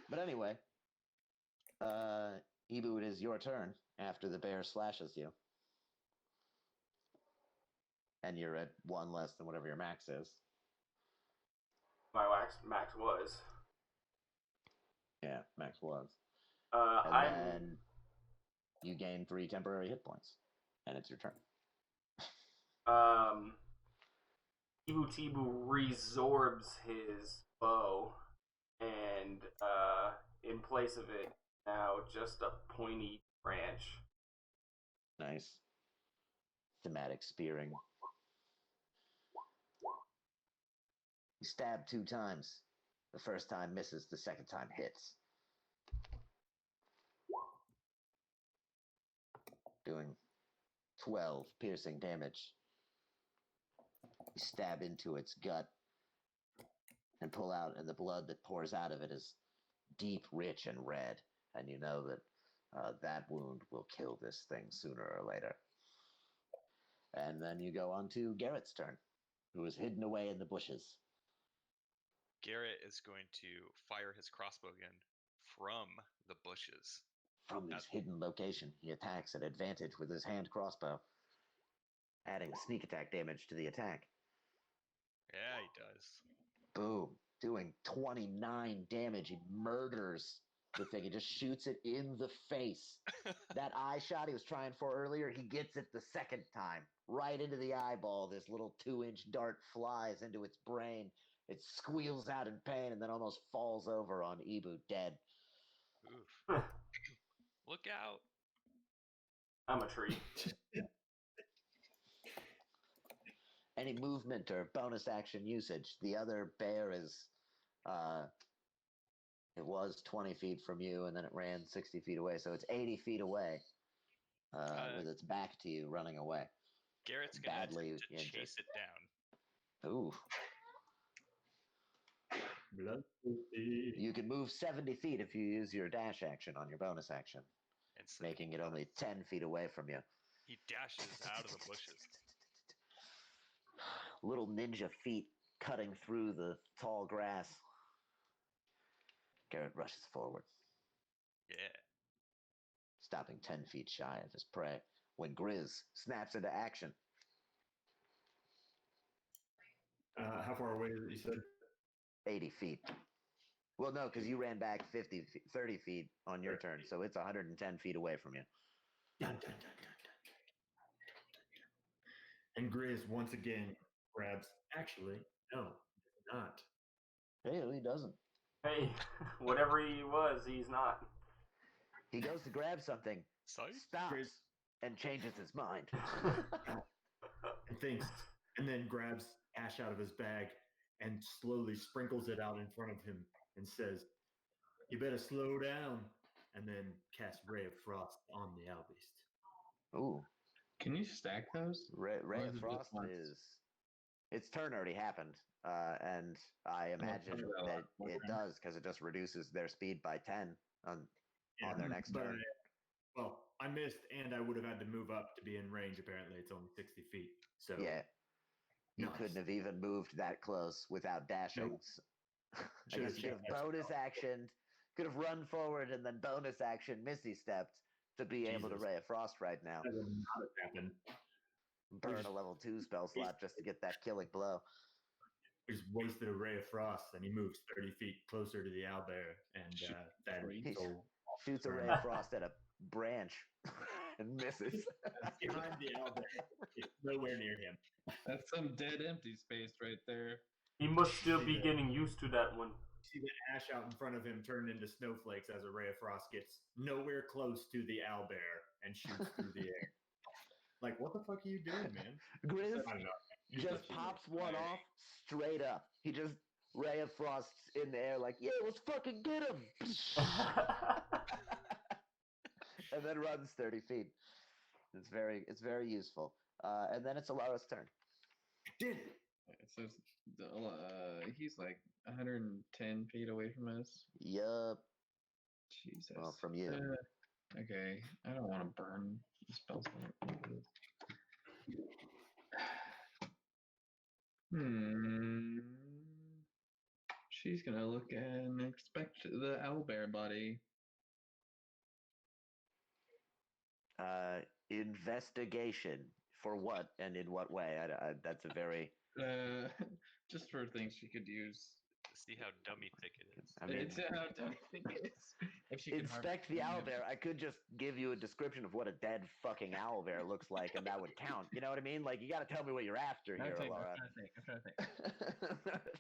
But anyway, Ibu, it is your turn after the bear slashes you. And you're at 1 less than whatever your max is. My max was. Yeah, max was. And then you gain 3 temporary hit points. And it's your turn. Ibu Tibu resorbs his bow, and in place of it, now just a pointy branch. Nice. Thematic spearing. You stab 2 times. The first time misses, the second time hits. Doing 12 piercing damage. You stab into its gut and pull out, and the blood that pours out of it is deep, rich, and red. And you know that that wound will kill this thing sooner or later. And then you go on to Garrett's turn, who is hidden away in the bushes. Garrett is going to fire his crossbow again from the bushes. From his hidden location, he attacks at advantage with his hand crossbow. adding sneak attack damage to the attack. Yeah, he does. Boom. Doing 29 damage. He murders the thing. He just shoots it in the face. That eye shot he was trying for earlier, he gets it the second time. Right into the eyeball. This little 2-inch dart flies into its brain. It squeals out in pain and then almost falls over on Ibu, dead. Oof. Look out. I'm a tree. Any movement or bonus action usage. The other bear is, it was 20 feet from you, and then it ran 60 feet away, so it's 80 feet away with its back to you, running away. Garrett's gonna Badly attempt to injured. chase it down. Ooh. Bloodthirsty. You can move 70 feet if you use your dash action on your bonus action, And so making it only 10 feet away from you. he dashes out of the bushes. Little ninja feet cutting through the tall grass. Garrett rushes forward, Yeah. stopping 10 feet shy of his prey when Grizz snaps into action. How far away is it, you said? 80 feet. Well, no, because you ran back 30 feet on your turn, so it's 110 feet away from you. Dun, dun, dun, dun, dun, dun. And Grizz once again grabs. Actually, no, not. Hey, he doesn't. Hey, whatever he was, he's not. He goes to grab something, Sorry? stops, Grizz. and changes his mind. And thinks, and then grabs ash out of his bag and slowly sprinkles it out in front of him and says, "You better slow down." And then casts Ray of Frost on the Owlbeast. Ooh, Can you stack those? Ray Or of is it just Frost once? is. Its turn already happened, and I imagine part of that that last one, it right? does because it just reduces their speed by 10 on their next but turn. I missed, and I would have had to move up to be in range. Apparently, it's only 60 feet. So Yeah, you Nice. couldn't have even moved that close without dashing. Nope. I Should've guess you could have checked that bonus actioned, could have run forward and then bonus action Misty stepped to be able to Jesus. Ray of Frost right now. that would not have happened. Burn just- a level 2 spell slot just to get that killing blow. We just wasted a Ray of Frost, and he moves 30 feet closer to the owlbear, and Shoot, that freeze. He soul shoots a Ray of Frost at a branch and misses. behind the owlbear. It's nowhere near him. That's some dead empty space right there. He must still See be that? getting used to that one. See the ash out in front of him turn into snowflakes as a Ray of Frost gets nowhere close to the owlbear and shoots through the air. Like, what the fuck are you doing, man? Grizz I don't know. just pops one off straight up. He just Ray of Frost's in the air like, yeah, let's fucking get him. And then runs 30 feet. It's very useful. And then it's Alara's turn. Did it? So he's like 110 feet away from us. Yup. Jesus. Well, from you. Okay, I don't want to burn the spells. She's gonna look and expect the owlbear body. Investigation for what and in what way? That's a very. Just for things she could use. See how dummy thick it is. I mean, It's how dumb it is. If she can inspect the owlbear. I could just give you a description of what a dead fucking owlbear looks like, and that would count. You know what I mean? Like, you got to tell me what you're after here, I'm Alara. trying to think.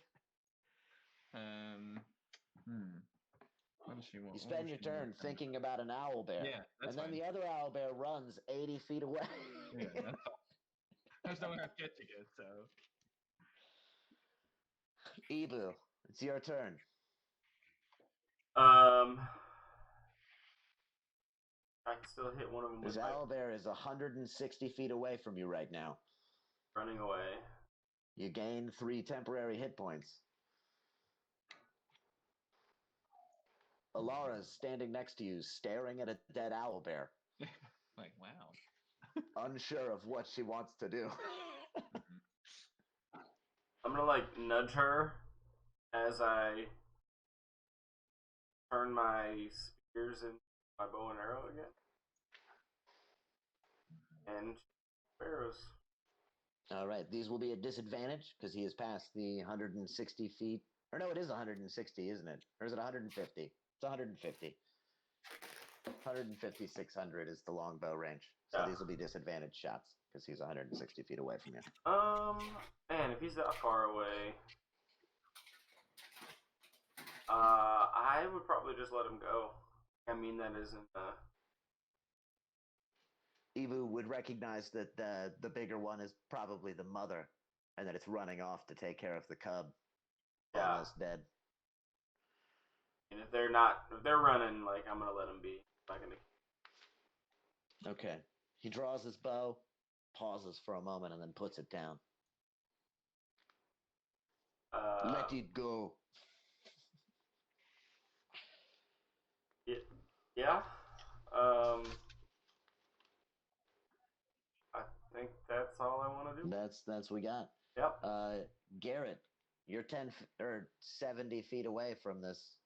What does she want? You spend your turn thinking about an owlbear. Yeah, that's and then fine. the other owlbear runs 80 feet away. Yeah, that's fine. There's nowhere I'm catching it, so. Ibu, it's your turn. I can still hit one of them This with my owlbear is 160 feet away from you right now. running away. You gain 3 temporary hit points. Alara's standing next to you, staring at a dead owlbear, Like, wow. unsure of what she wants to do. I'm gonna like nudge her as I turn my spears into my bow and arrow again. And arrows. All right, these will be a disadvantage because he has passed the 160 feet. Or no, it is 160, isn't it? Or is it 150? It's 150. 150, 600 is the longbow range. So Yeah. these will be disadvantage shots because he's 160 feet away from you. Man, if he's that far away, I would probably just let him go. I mean, that isn't. Ivu would recognize that the bigger one is probably the mother, and that it's running off to take care of the cub, Yeah. almost dead. And if they're running, like, I'm gonna let them be. I'm not gonna. Okay. He draws his bow, pauses for a moment, and then puts it down. Let it go. Yeah. I think that's all I want to do. That's we got. Yep. Garrett, you're 70 feet away from this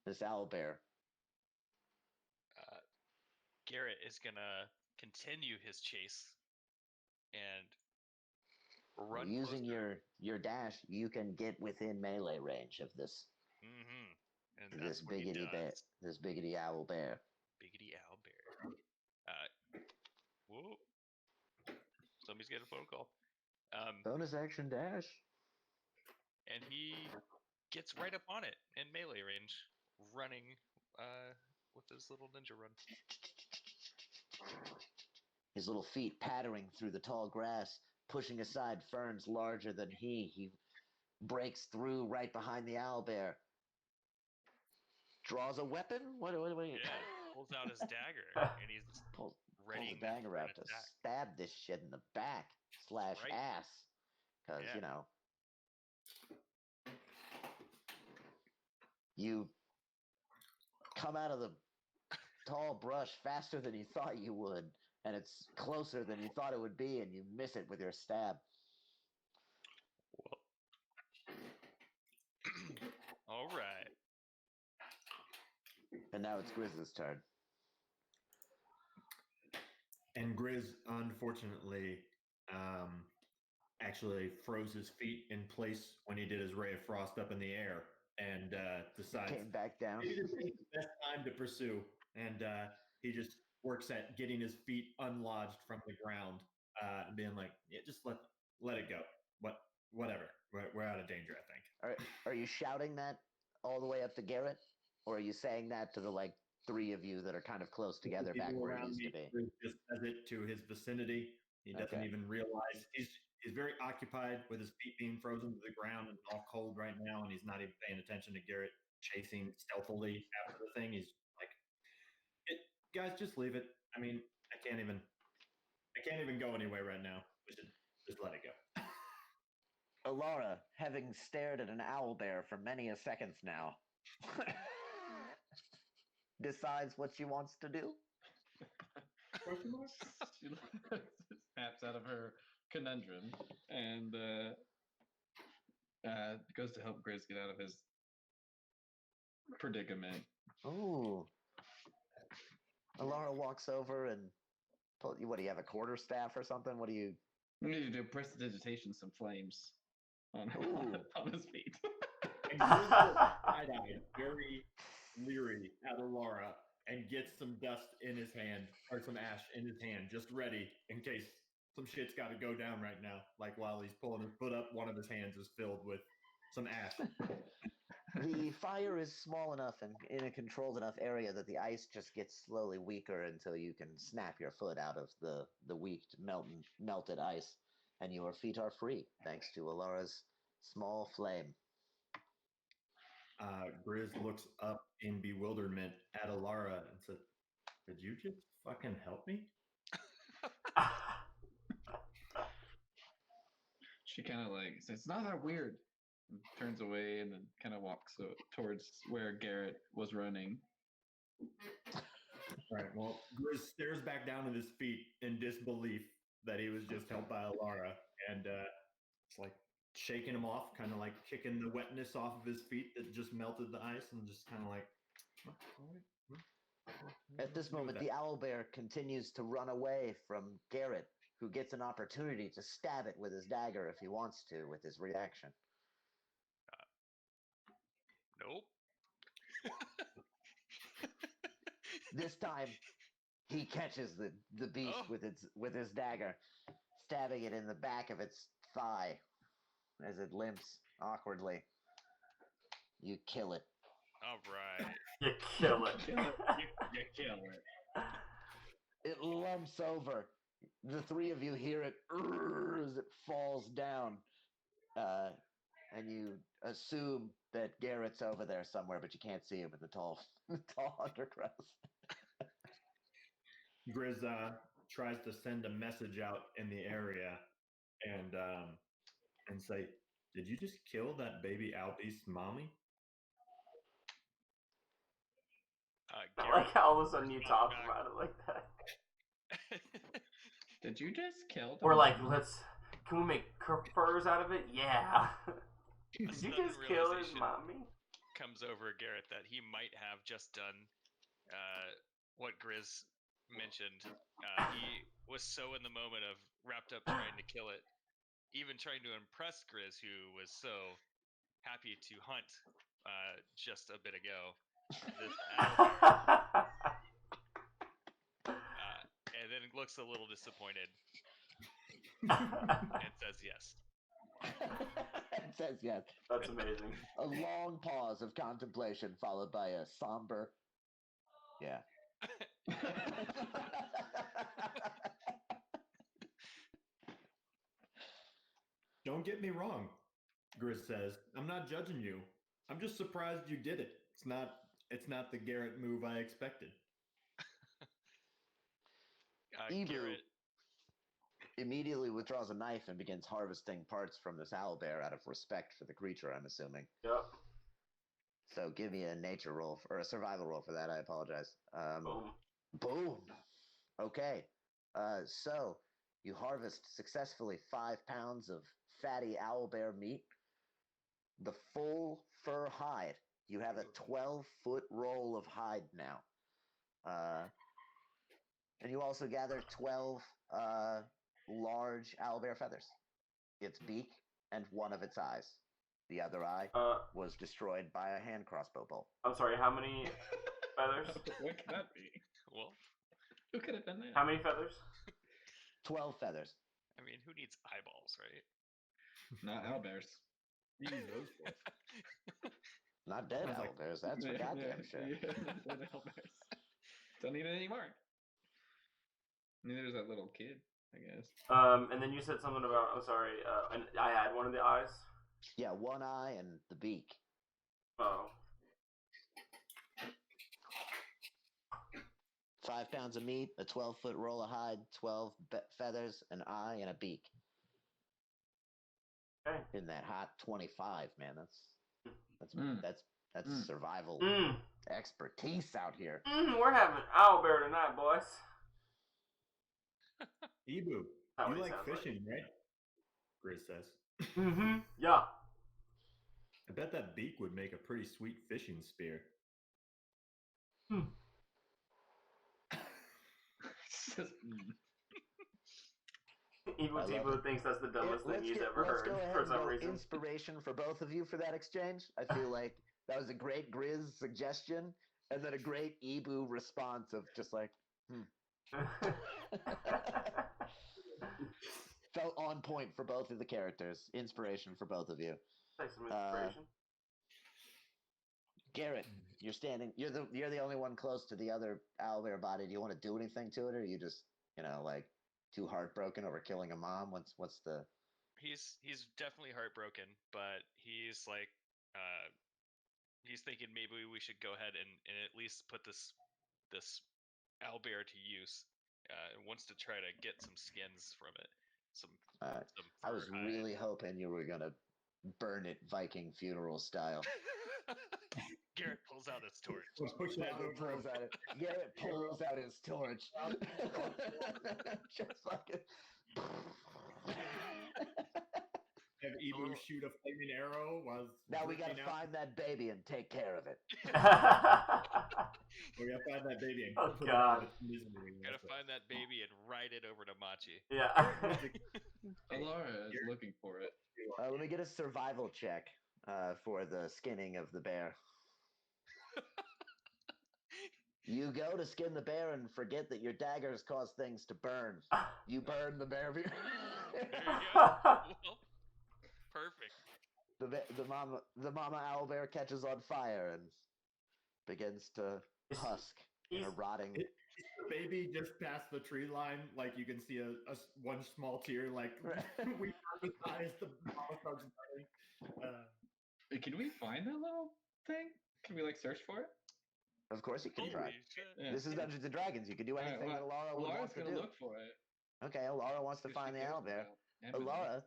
owlbear. Garrett is gonna continue his chase and run Using closer. your dash, you can get within melee range of this And that's what he biggity bear, does. this biggity owl bear. Biggity Owlbear. Whoa! Somebody's getting a phone call. Bonus action dash. And he gets right up on it in melee range, running with his little ninja run. His little feet pattering through the tall grass, pushing aside ferns larger than he. He breaks through right behind the owlbear. Draws a weapon? What Yeah, pulls out his dagger, and he's pulls readying the dagger for an out to attack. stab this shit in the back / Right. ass. Because, Yeah. You come out of the tall brush faster than you thought you would, and it's closer than you thought it would be, and you miss it with your stab. Well. All right. And now it's Grizz's turn. And Grizz, unfortunately, actually froze his feet in place when he did his Ray of Frost up in the air, and decides Came back down. maybe this ain't the best time to pursue. And he just works at getting his feet unlodged from the ground, and being like, "Yeah, just let it go. Whatever. We're out of danger, I think." Are you shouting that all the way up to Garrett? Or are you saying that to the, three of you that are kind of close together The back people where it around used me, to be? Grizz just says it to his vicinity. He doesn't Okay. even realize he's very occupied with his feet being frozen to the ground and all cold right now, and he's not even paying attention to Garrett chasing stealthily after the thing. He's like, "Guys, just leave it. I mean, I can't even go anywhere right now. We should just let it go." Alara, having stared at an owlbear for many a seconds now, decides what she wants to do. She snaps out of her conundrum and goes to help Grizz get out of his predicament. Ooh. Alara walks over and what do you have, a quarterstaff or something? What do you? We need to do prestidigitation, some flames on on his feet. And Grizz looks side-eyed, very leery at Alara, and gets some dust in his hand, or some ash in his hand, just ready in case some shit's got to go down right now. Like while he's pulling his foot up, one of his hands is filled with some ash. The fire is small enough and in a controlled enough area that the ice just gets slowly weaker until you can snap your foot out of the weak melted ice, and your feet are free thanks to Alara's small flame. Grizz looks up in bewilderment at Alara and says, "Did you just fucking help me?" She kind of says, "It's not that weird," and turns away and then kind of walks towards where Garrett was running. All right. Well, Grizz stares back down at his feet in disbelief that he was just helped by Alara, and it's like shaking him off, kind of like kicking the wetness off of his feet that just melted the ice, and just kind of like. At this moment, the owlbear continues to run away from Garrett, who gets an opportunity to stab it with his dagger if he wants to with his reaction. Nope. This time, he catches the beast with his dagger, stabbing it in the back of its thigh as it limps awkwardly. You kill it. All right. You kill it. You kill it. It lumps over. The three of you hear it as it falls down. And you assume that Garrett's over there somewhere, but you can't see him in the tall undergrowth. Grizz tries to send a message out in the area and say, "Did you just kill that baby Owlbeast mommy?" I Garrett, like how all of a sudden you respond talk back. about it like that. Did you just kill the We're like, mom? can we make furs out of it? Yeah. A Did you sudden just kill his realization mommy? comes over Garrett that he might have just done what Grizz mentioned. He was so in the moment of wrapped up trying to kill it, even trying to impress Grizz, who was so happy to hunt just a bit ago. This and then looks a little disappointed and says yes. It says yes. That's amazing. A long pause of contemplation followed by a somber, yeah. "Don't get me wrong," Grizz says. "I'm not judging you. I'm just surprised you did it. It's not the Garrett move I expected." Ebu Garrett, immediately withdraws a knife and begins harvesting parts from this owlbear out of respect for the creature, I'm assuming. Yep. So give me a nature roll, or a survival roll for that, I apologize. Boom. Boom. Okay. So you harvest successfully 5 pounds of fatty owlbear meat. The full fur hide. You have a 12-foot roll of hide now. And you also gather 12 large owlbear feathers. Its beak and one of its eyes. The other eye was destroyed by a hand crossbow bolt. I'm sorry, how many feathers? What could that be? well, Who could have done that? How many feathers? 12 feathers. I mean, who needs eyeballs, right? Not owlbears. You use those for. Not dead Sounds like- owlbears, that's for goddamn sure. Yeah, not dead owlbears. Don't need it anymore. I mean, there's that little kid, I guess. And then you said something about, I'm sorry, and I had one of the eyes. Yeah, one eye and the beak. Oh. 5 pounds of meat, a 12-foot roll of hide, 12 feathers, an eye, and a beak. Okay. In that hot 25, man, that's Mm. survival Mm. expertise out here. We're having owlbear tonight, boys. "Ebu, That's what you he like sounds like. fishing, right?" Grizz says. Mm-hmm. Yeah. "I bet that beak would make a pretty sweet fishing spear." It's just, Evil I love Tibu it. thinks that's the dumbest thing he's ever let's heard go ahead for and some go reason. inspiration for both of you for that exchange. I feel like that was a great Grizz suggestion, and then a great Ebu response of just like, felt on point for both of the characters. Inspiration for both of you. Take some inspiration. Garrett, you're standing. You're the only one close to the other owlbear body. Do you want to do anything to it, or are you just like too heartbroken over killing a mom? What's the? He's definitely heartbroken, but he's like, he's thinking maybe we should go ahead and at least put this owlbear to use. Wants to try to get some skins from it. Some I was fur hide. really hoping you were gonna burn it Viking funeral style. Garrett pulls out his torch. Garrett pulls out his torch. Just fucking. have Ibu little- shoot a flaming arrow while Now we gotta drifting out. find that baby and take care of it. We gotta find that baby and Oh, put God. it out of its misery. Gotta That's find that baby and ride it over to Machi. Yeah. Alara is looking for it. Let me get a survival check for the skinning of the bear. You go to skin the bear and forget that your daggers cause things to burn. You burn the bear. There you go. Well, perfect. The mama owlbear catches on fire and begins to husk in a he's- rotting. The baby just past the tree line, like you can see one small tear, like we advertise the mama starts burning. Can we find that little thing? Can we like search for it? Of course, you can Holy try. shit. Yeah. This is Dungeons and Dragons. You can do anything that Alara would Alara's want to gonna do. look for it. Okay, Alara wants to 'cause she find the cares owlbear. about empathy. Alara,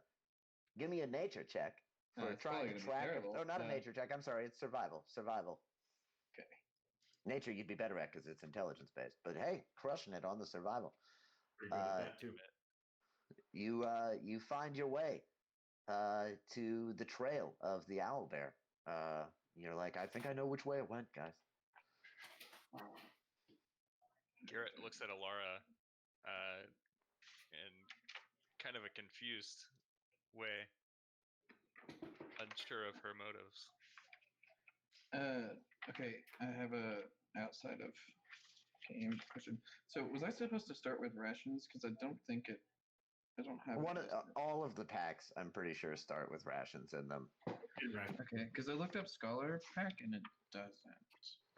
give me a nature check for it's probably trying to gonna be track. terrible. Oh, not a nature check. I'm sorry. It's survival. Survival. Okay. Nature you'd be better at because it's intelligence based. But hey, crushing it on the survival. Pretty good at that too. You find your way to the trail of the owlbear. You're like, I think I know which way it went, guys. Garrett looks at Alara in kind of a confused way, unsure of her motives. Okay, I have a outside of game question. So was I supposed to start with rations? Because I don't think it. I don't have One it of, listed. all of the packs, I'm pretty sure, start with rations in them. Okay, because I looked up scholar pack and it doesn't.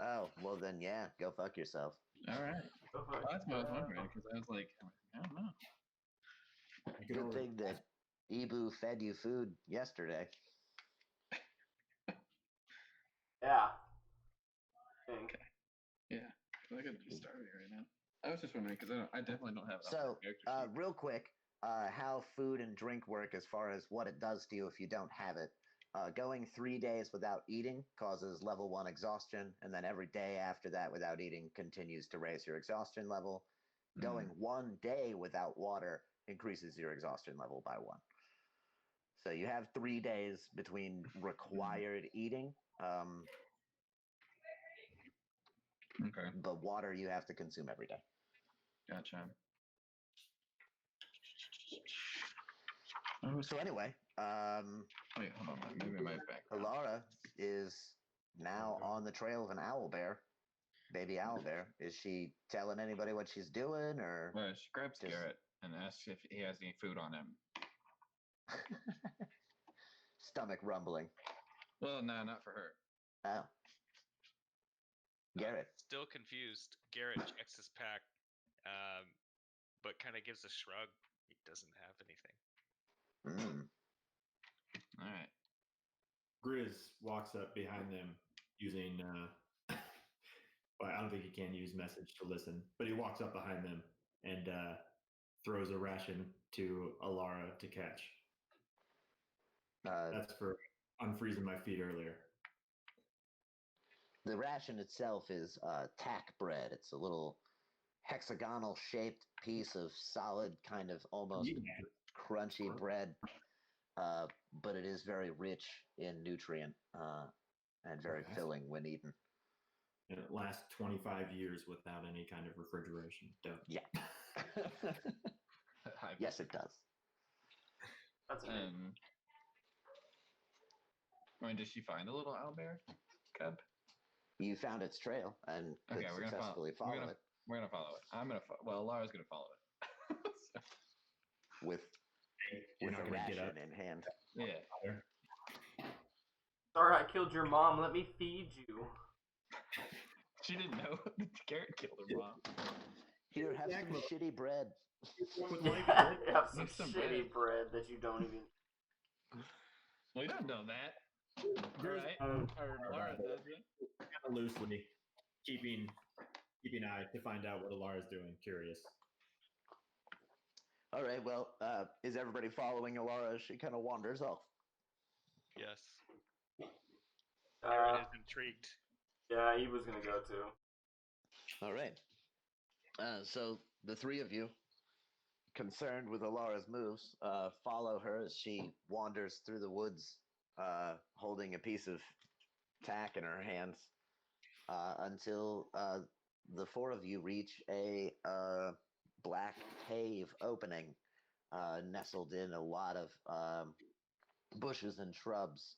Oh, well then, yeah, go fuck yourself. All right, Go for it. well, that's what I was wondering because I was like, I don't know. You could Good always- thing that Ibu fed you food yesterday. Yeah. Think. Yeah, 'cause I could just start here right now. I was just wondering because I definitely don't have it on So, my character sheet. real quick, how food and drink work as far as what it does to you if you don't have it. Going 3 days without eating causes level 1 exhaustion, and then every day after that without eating continues to raise your exhaustion level. Going 1 day without water increases your exhaustion level by 1. So you have 3 days between required eating, Okay, but water you have to consume every day. gotcha. Oh, So anyway, wait, hold on, I'm moving my back. Alara is now on the trail of an owlbear, baby owlbear. Is she telling anybody what she's doing, or She grabs Just- Garrett and asks if he has any food on him. stomach rumbling? Well, no, not for her. Oh, Garrett. Still confused, Garrett checks his pack, but kind of gives a shrug. He doesn't have anything. All right. Grizz walks up behind them using. Well, I don't think he can use message to listen, but he walks up behind them and throws a ration to Alara to catch. That's for unfreezing my feet earlier. The ration itself is tack bread. It's a little hexagonal shaped piece of solid, kind of almost crunchy bread, but it is very rich in nutrient and very Okay. filling when eaten. And it lasts 25 years without any kind of refrigeration. Dope. Yeah. Yes, it does. That's amazing. I mean, did she find a little owlbear cub? You found its trail and could Okay, we're gonna successfully follow. follow it We're gonna follow it. I'm gonna. Well, Lara's gonna follow it. So, with You're with not a gonna get ration up. in hand. yeah. Sorry, I killed your mom. Let me feed you. She didn't know that Garrett killed her mom. Here, have some Exactly. shitty bread. With Yeah, life, you have some Make some shitty bread that you don't even. Well, you don't know that. Grizz, Right? Or Lara does it. kind of loosely keeping eye to find out what Alara's doing. Curious. All right. Well, is everybody following Alara as she kind of wanders off? Yes. Garrett Uh, is intrigued. yeah, he was gonna go too. All right. So the three of you concerned with Alara's moves, follow her as she wanders through the woods, holding a piece of tack in her hands, until the four of you reach a black cave opening, nestled in a lot of bushes and shrubs,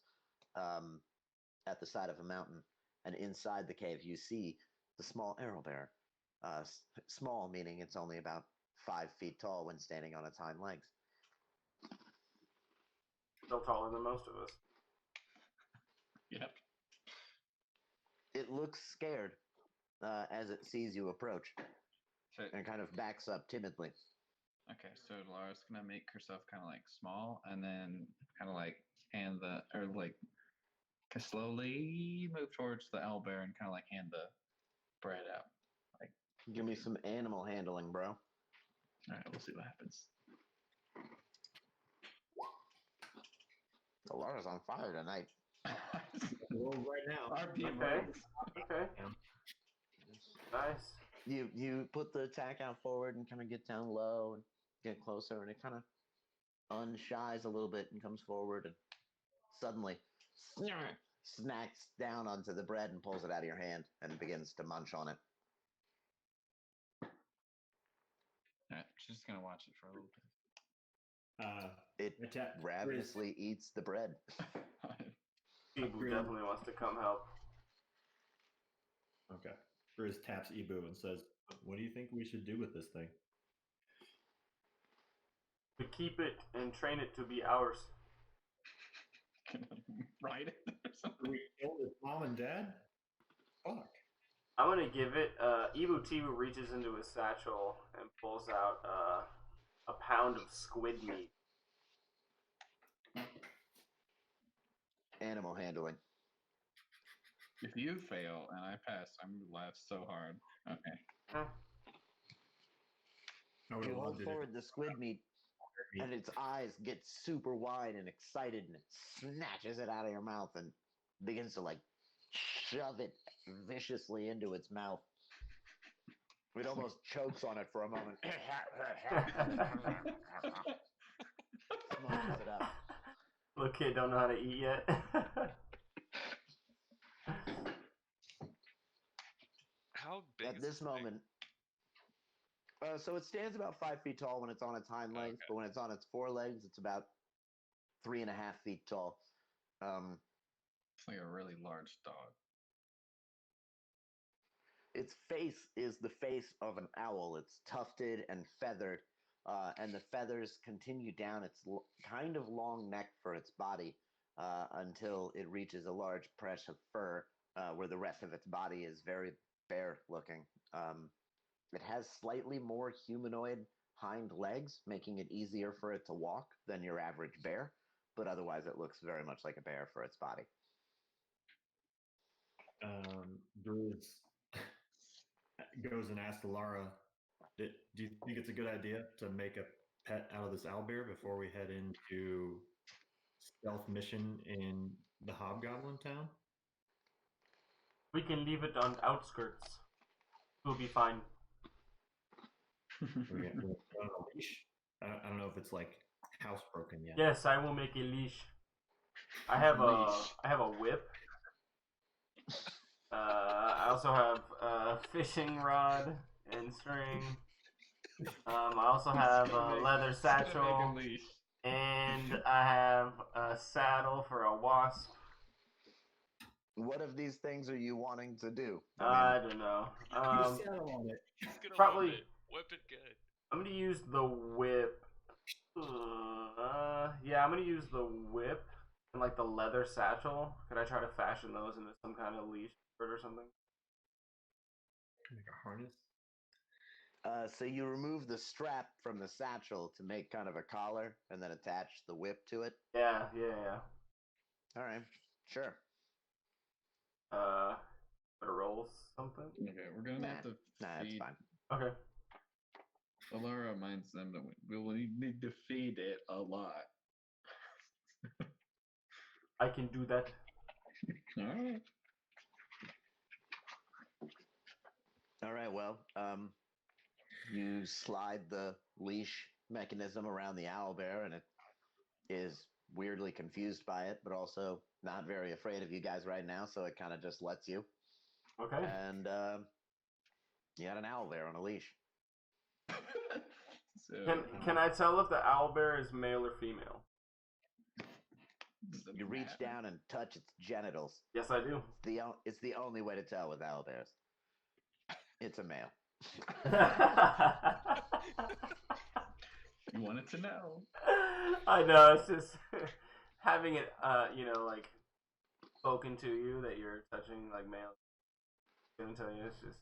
at the side of a mountain. And inside the cave, you see the small owlbear. Small meaning it's only about 5 feet tall when standing on its hind legs. Still taller than most of us. Yep. It looks scared as it sees you approach So, and kind of backs up timidly. okay, so Lara's gonna make herself kind of like small, and then kind of like hand the or like slowly move towards the owlbear and kind of like hand the bread out. Like, Give me some animal handling, bro. all right, we'll see what happens. Alara's on fire tonight. Well, right now. RP Okay. rolls. Okay. Nice. You put the tack out forward and kind of get down low and get closer, and it kind of unshies a little bit and comes forward and suddenly snacks down onto the bread and pulls it out of your hand and begins to munch on it. All right, she's just gonna watch it for a little bit. It ravenously eats the bread. Ibu definitely wants to come help. Okay. Grizz taps Ibu and says, "What do you think we should do with this thing?" To keep it and train it to be ours. Ride it or Do something. we kill its mom and dad? Fuck. I'm gonna give it. Ibu Tibu reaches into his satchel and pulls out a pound of squid meat. Animal handling. If you fail and I pass, I'm gonna laugh so hard. Okay. Huh. I would You have hold loved it. forward the squid meat, and its eyes get super wide and excited, and it snatches it out of your mouth and begins to like shove it viciously into its mouth. It almost chokes on it for a moment. Munches it up. Little kid don't know how to eat yet. How big At is this thing? moment, so it stands about 5 feet tall when it's on its hind legs, Okay. but when it's on its forelegs, it's about 3.5 feet tall. It's like a really large dog. Its face is the face of an owl. It's tufted and feathered, and the feathers continue down its kind of long neck for its body until it reaches a large press of fur where the rest of its body is very bare looking. It has slightly more humanoid hind legs, making it easier for it to walk than your average bear, but otherwise it looks very much like a bear for its body. Grizz goes and asks Lara, "Do you think it's a good idea to make a pet out of this owlbear before we head into stealth mission in the Hobgoblin town?" We can leave it on outskirts. We'll be fine. We're gonna put it on a leash. I don't know if it's like housebroken yet. Yes, I will make a leash. I have a whip. I also have a fishing rod and string. I also have a leather satchel, and I have a saddle for a wasp. What of these things are you wanting to do? I don't know. Put a saddle on it. He's gonna Probably- whip it. Whip it good. I'm gonna use the whip. Yeah, I'm gonna use the whip and like the leather satchel. Could I try to fashion those into some kind of leash or something? Make a harness. So you remove the strap from the satchel to make kind of a collar and then attach the whip to it? Yeah. All right, sure. Better roll something. Okay, we're gonna have to Nah, it's feed. fine. Okay. Alara reminds them that we will need to feed it a lot. I can do that. Alright. All right, well, you slide the leash mechanism around the owlbear, and it is weirdly confused by it, but also not very afraid of you guys right now, so it kind of just lets you. Okay. And you got an owlbear on a leash. So Can I tell if the owlbear is male or female? You reach down and touch its genitals. Yes, I do. It's the only way to tell with owlbears. It's a male. You wanted to know. I know, it's just having it, like spoken to you that you're touching like male. Gonna tell you, it's just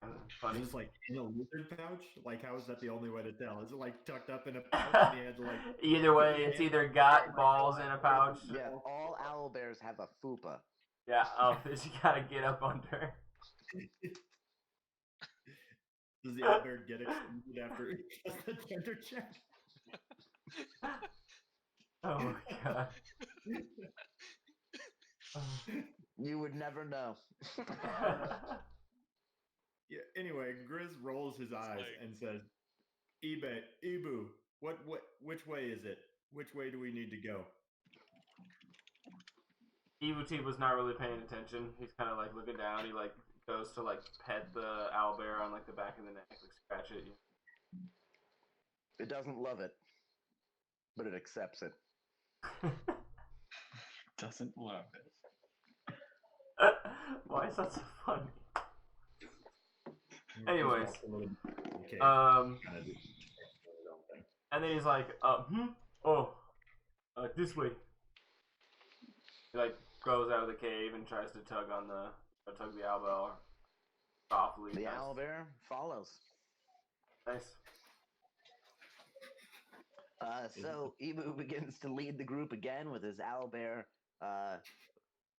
kind of funny. Is this like in a lizard pouch? Like, how is that the only way to tell? Is it like tucked up in a pouch and he had to like? Either way, it's either got balls in a pouch. Yeah, all owlbears have a fupa. Yeah. Oh, you gotta get up under. Does the owlbear get extended after it does the gender check? Oh my god. You would never know. Yeah. Anyway, Grizz rolls his eyes like- and says, Ibu, which way is it? Which way do we need to go?" Ibuti was not really paying attention. He's kind of like looking down. He like goes to like pet the owlbear on like the back of the neck, like scratch it. It doesn't love it, but it accepts it. Doesn't love it. Why is that so funny? Just Anyways, walks a little bit, okay, Um, kinda do his own thing. and then he's like, this way. He like goes out of the cave and tries to tug the owlbear softly. The Nice. owlbear follows. Nice. So Ibu begins to lead the group again with his owlbear,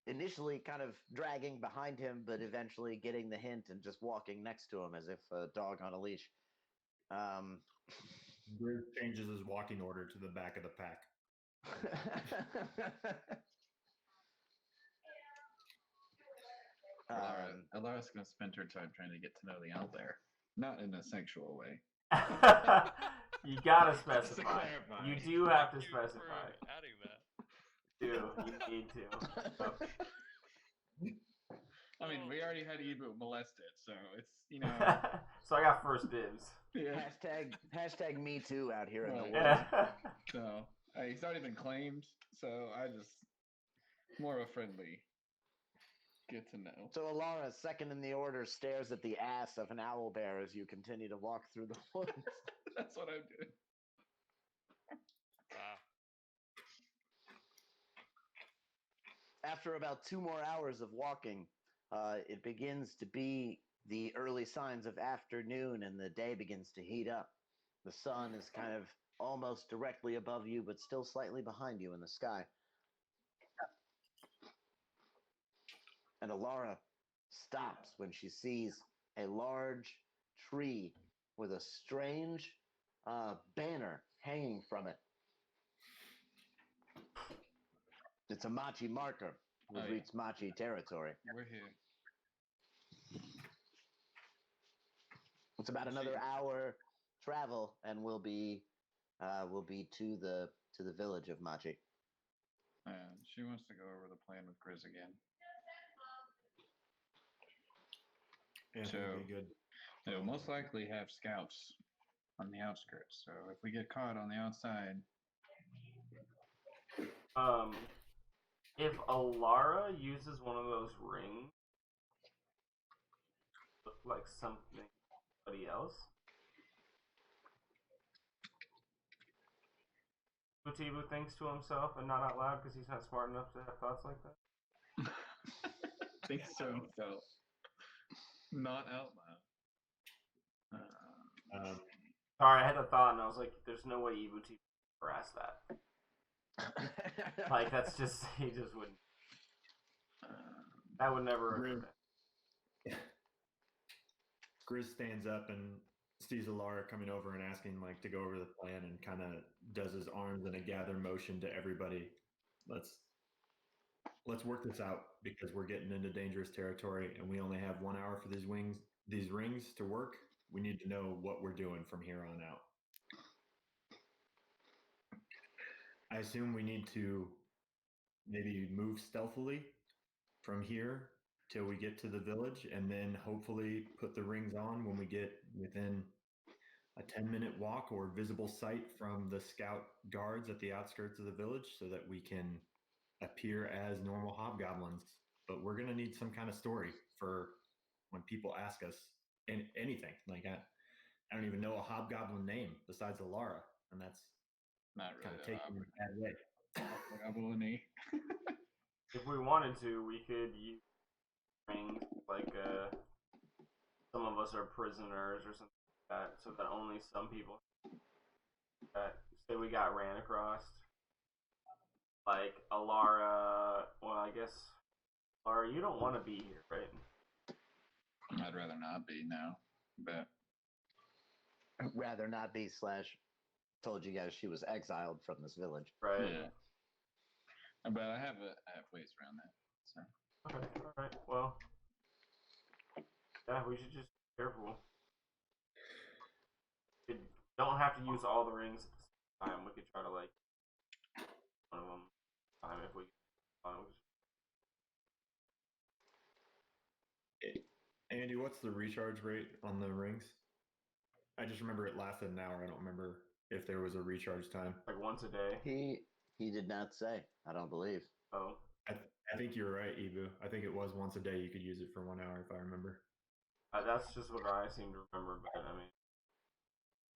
initially kind of dragging behind him, but eventually getting the hint and just walking next to him as if a dog on a leash. Grizz changes his walking order to the back of the pack. Alara's going to spend her time trying to get to know the owlbear. Not in a sexual way. You gotta Just to specify. clarify. You do have to Thank you for specify. adding that. You need to. I mean, we already had Ibu molested, so it's, you know. So I got first dibs. Yeah. hashtag me too out here in the Right. woods. So he's already been claimed, so I just more of a friendly get to know. So Alara, second in the order, stares at the ass of an owlbear as you continue to walk through the woods. That's what I'm doing. Wow. After about 2 more hours of walking, it begins to be the early signs of afternoon and the day begins to heat up. The sun is kind of almost directly above you, but still slightly behind you in the sky. And Alara stops when she sees a large tree with a strange banner hanging from it. It's a Machi marker. We've Oh, yeah. reached Machi territory. We're here. It's about another hour travel, and we'll be to the village of Machi. She wants to go over the plan with Grizz again. Yeah, So- that'd be good. They'll most likely have scouts on the outskirts, so if we get caught on the outside, If Alara uses one of those rings, look like somebody else. Butibu thinks to himself and not out loud because he's not smart enough to have thoughts like that. think so himself. Not out loud. Sorry, I had a thought and I was like, "There's no way Butibu ever asked that." Like that's just he just wouldn't. That would never occur. to him. Grizz stands up and sees Alara coming over and asking Mike to go over the plan and kind of does his arms in a gather motion to everybody. Let's work this out because we're getting into dangerous territory and we only have 1 hour for these rings to work. We need to know what we're doing from here on out. I assume we need to maybe move stealthily from here till we get to the village, and then hopefully put the rings on when we get within a 10-minute walk or visible sight from the scout guards at the outskirts of the village so that we can appear as normal hobgoblins. But we're going to need some kind of story for when people ask us anything. Like, I don't even know a hobgoblin name besides Alara, and that's Not kind really of taking it a bad way. hobgoblin-y. If we wanted to, we could use rings like some of us are prisoners or something like that, so that only some people that say we got ran across. Like Alara, well, I guess Alara, you don't want to be here, right? I'd rather not be now, but Rather not be / told you guys she was exiled from this village. Right. yeah. But I have ways around that. So Okay. All right. Well, yeah, we should just be careful. We don't have to use all the rings at the same time. We could try to like one of them time if we. Andy, what's the recharge rate on the rings? I just remember it lasted an hour. I don't remember if there was a recharge time. Like once a day. He did not say. I don't believe. Oh. I think you're right, Ibu. I think it was once a day. You could use it for 1 hour, if I remember. That's just what I seem to remember, but I mean.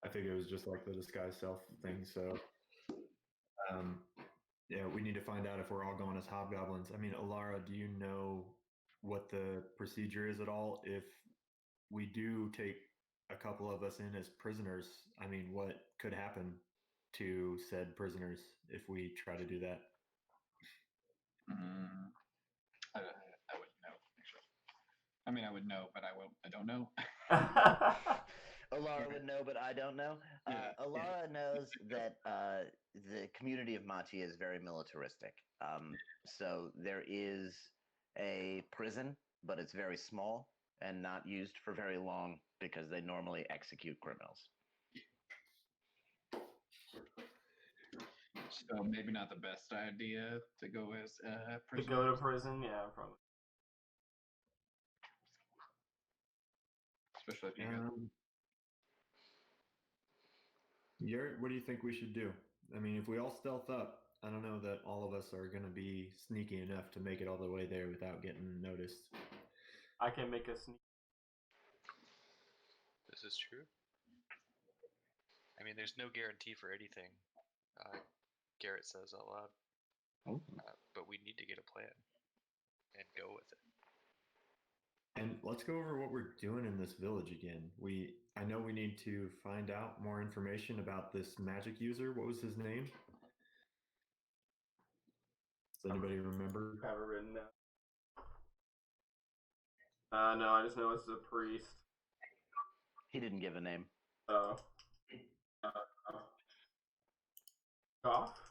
I think it was just like the disguise self thing. So, yeah, we need to find out if we're all going as hobgoblins. I mean, Alara, do you know what the procedure is at all? If we do take a couple of us in as prisoners, I mean, what could happen to said prisoners if we try to do that? I wouldn't know, actually. I mean, I would know, but I don't know. Alara would know, but I don't know. Yeah, Alara knows that the community of Machi is very militaristic. So there is a prison, but it's very small and not used for very long because they normally execute criminals. So maybe not the best idea to go as To prisoners. go to prison, yeah, probably. Especially if you got Garrett, what do you think we should do? I mean, if we all stealth up, I don't know that all of us are going to be sneaky enough to make it all the way there without getting noticed. I can make a sneak. This is true. I mean, there's no guarantee for anything. Garrett says out loud. Oh. But we need to get a plan and go with it. And let's go over what we're doing in this village again. I know we need to find out more information about this magic user. What was his name? Does anybody remember? Have it written down. No, I just know it's a priest. He didn't give a name. Oh. Goff?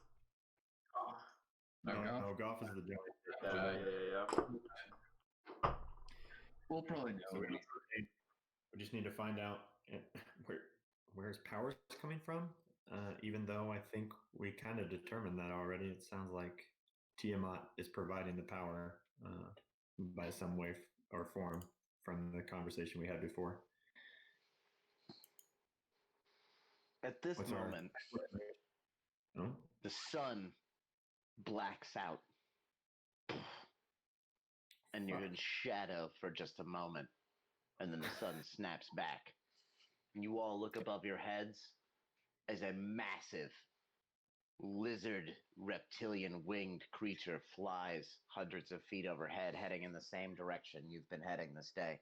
no, go. No, Goff is the giant. Yeah. We'll probably know. So we just need to find out where his power's coming from. Even though I think we kind of determined that already. It sounds like Tiamat is providing the power by some way or form from the conversation we had before. At this What's our- moment, No? the sun blacks out. And you're in shadow for just a moment. And then the sun snaps back. And you all look above your heads as a massive lizard reptilian winged creature flies hundreds of feet overhead, heading in the same direction you've been heading this day.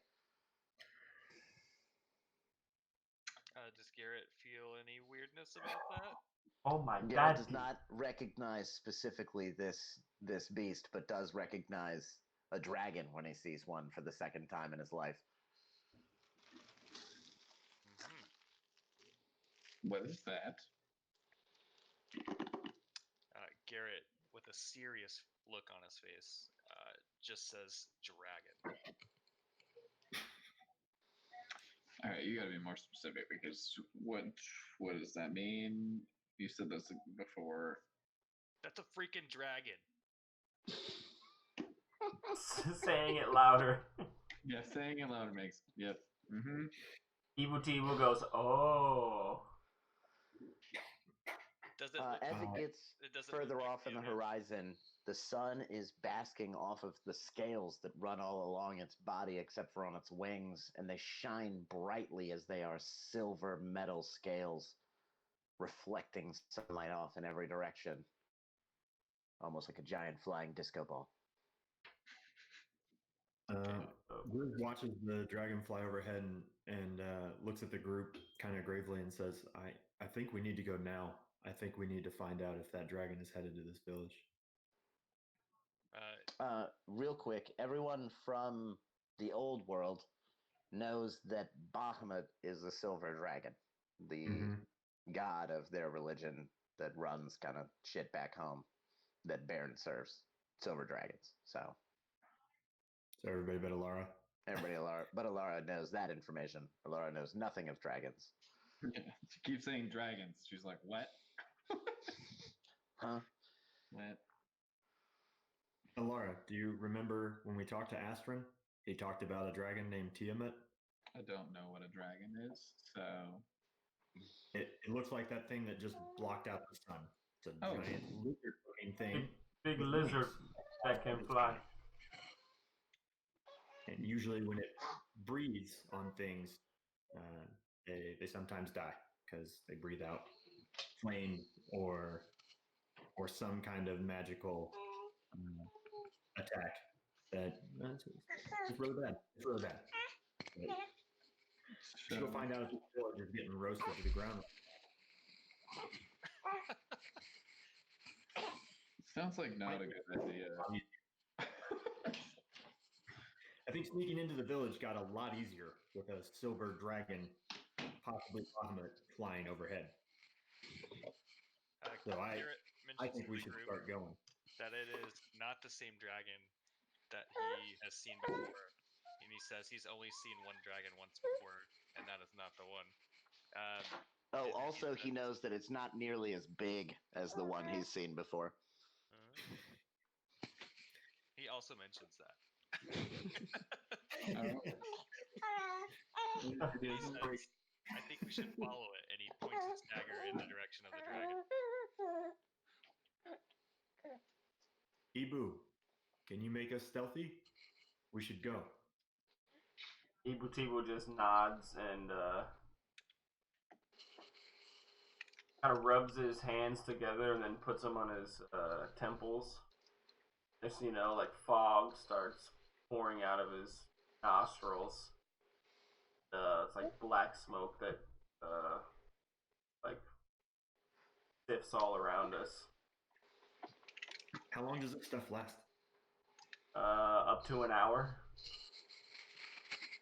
Does Garrett feel any weirdness about that? Oh my Garrett god. does not recognize specifically this beast, but does recognize a dragon when he sees one for the second time in his life. What is that? Garrett, with a serious look on his face, just says dragon. All right, you got to be more specific because what does that mean? You said this before. That's a freaking dragon. Saying it louder. Yeah, saying it louder makes. Yep. Mm-hmm. Evil Teeble goes, oh. Does it look As like it gets it doesn't further look like off in the human? horizon, the sun is basking off of the scales that run all along its body except for on its wings, and they shine brightly as they are silver metal scales reflecting sunlight off in every direction. Almost like a giant flying disco ball. Group watches the dragon fly overhead and looks at the group kind of gravely and says, I think we need to go now. I think we need to find out if that dragon is headed to this village. Real quick, everyone from the old world knows that Bahamut is the silver dragon, the god of their religion that runs kind of shit back home that Baron serves. Silver dragons. So everybody but Alara. Everybody, but Alara knows that information. Alara knows nothing of dragons. She keeps saying dragons. She's like, what? Huh? What? Alara, do you remember when we talked to Astron? He talked about a dragon named Tiamat. I don't know what a dragon is, so. It looks like that thing that just blocked out the sun. It's a giant lizard-looking thing. Big lizard that can fly. And usually when it breathes on things, they sometimes die because they breathe out flame or some kind of magical attack. It's really bad. It's really bad. So, go find out if the village is getting roasted to the ground. Sounds like not a good idea. I think sneaking into the village got a lot easier with a silver dragon, possibly Bahamut, flying overhead. So I think we should start going. That it is not the same dragon that he has seen before. And he says he's only seen one dragon once before, and that is not the one. Also, he knows that it's not nearly as big as the one he's seen before. He also mentions that. He says, I think we should follow it, and he points his dagger in the direction of the dragon. Ibu, can you make us stealthy? We should go. Ibu Tibu just nods and kind of rubs his hands together and then puts them on his temples. Just, like fog starts pouring out of his nostrils. It's like black smoke that like sifts all around us. How long does this stuff last? Up to an hour.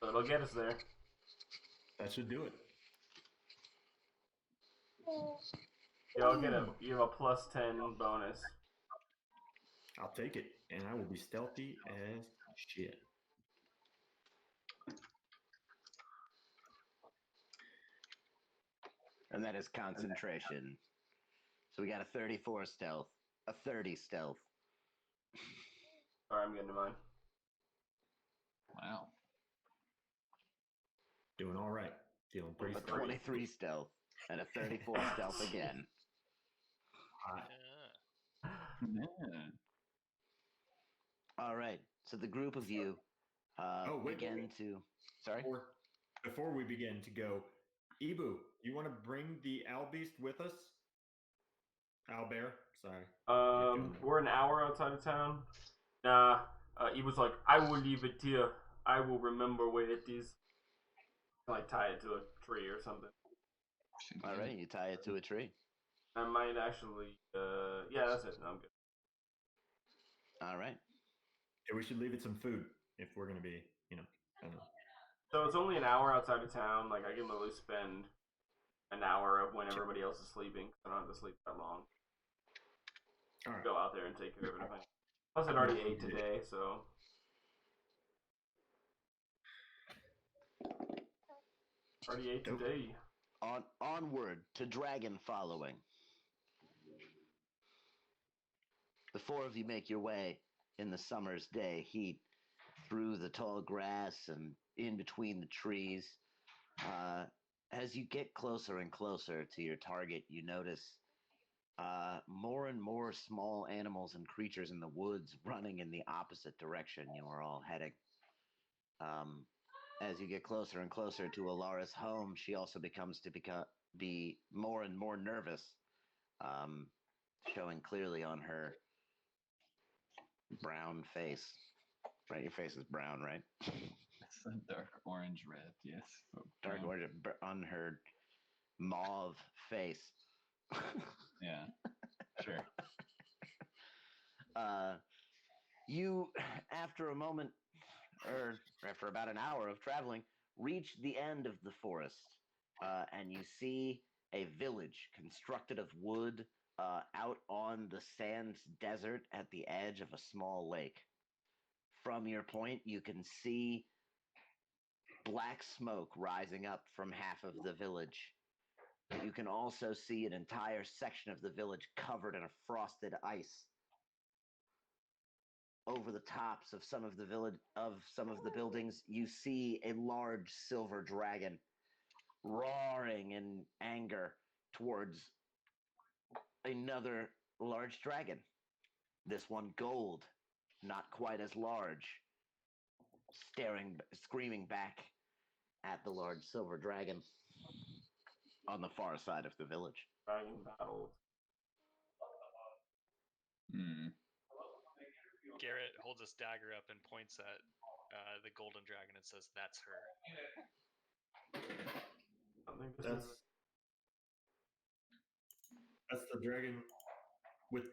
So it'll get us there. That should do it. You have a plus 10 bonus. I'll take it, and I will be stealthy as shit. And that is concentration. So we got a 34 stealth, a 30 stealth. Sorry, I'm getting to mine. Wow. Doing all right. Feeling pretty A 23 stealth and a 34 stealth again. All right. So the group of you begin to... Sorry? Before we begin to go, Ibu, you want to bring the Owlbeast with us? Owlbear, sorry. We're an hour outside of town. Nah, Ibu's like, I will leave it here. I will remember where it is. Like tie it to a tree or something. All right, you tie it to a tree. I might actually, yeah, that's it. No, I'm good. All right. Yeah, we should leave it some food if we're gonna be, I don't know. So it's only an hour outside of town. Like I can literally spend an hour of when everybody else is sleeping. I don't have to sleep that long. All right. Go out there and take care of it. Plus, I'd already ate today, so. Already ate today. Onward to dragon following. the four of you make your way in the summer's day heat through the tall grass and in between the trees. As you get closer and closer to your target, you notice more and more small animals and creatures in the woods running in the opposite direction you are all heading. As you get closer and closer to Alara's home, she also becomes to be more and more nervous, showing clearly on her brown face. Right, your face is brown, right? It's a dark orange red, yes. Dark orange on her mauve face. Yeah, sure. You, after a moment, or after about an hour of traveling, reach the end of the forest, and you see a village constructed of wood out on the sand desert at the edge of a small lake. From your point, you can see black smoke rising up from half of the village. You can also see an entire section of the village covered in a frosted ice. Over the tops of some of the buildings, you see a large silver dragon roaring in anger towards another large dragon. This one gold, not quite as large, screaming back at the large silver dragon on the far side of the village. Dragon battle. Hmm. Garrett holds his dagger up and points at the golden dragon and says, "That's her." I think this That's is that's the dragon with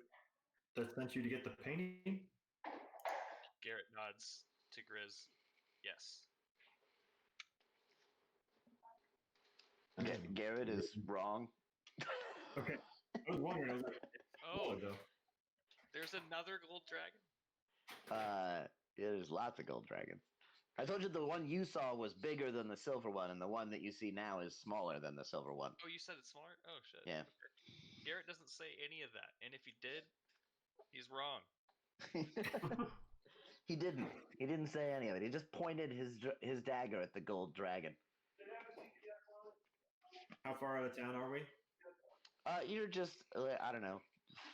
that sent you to get the painting. Garrett nods to Grizz. Yes. Garrett is wrong. Okay, I was wondering. I was like, Oh, though. there's another gold dragon? Yeah, there's lots of gold dragons. I told you the one you saw was bigger than the silver one, and the one that you see now is smaller than the silver one. Oh, you said it's smaller? Oh, shit. Yeah. Okay. Garrett doesn't say any of that, and if he did, he's wrong. He didn't. He didn't say any of it. He just pointed his dagger at the gold dragon. How far out of town are we? You're just I don't know,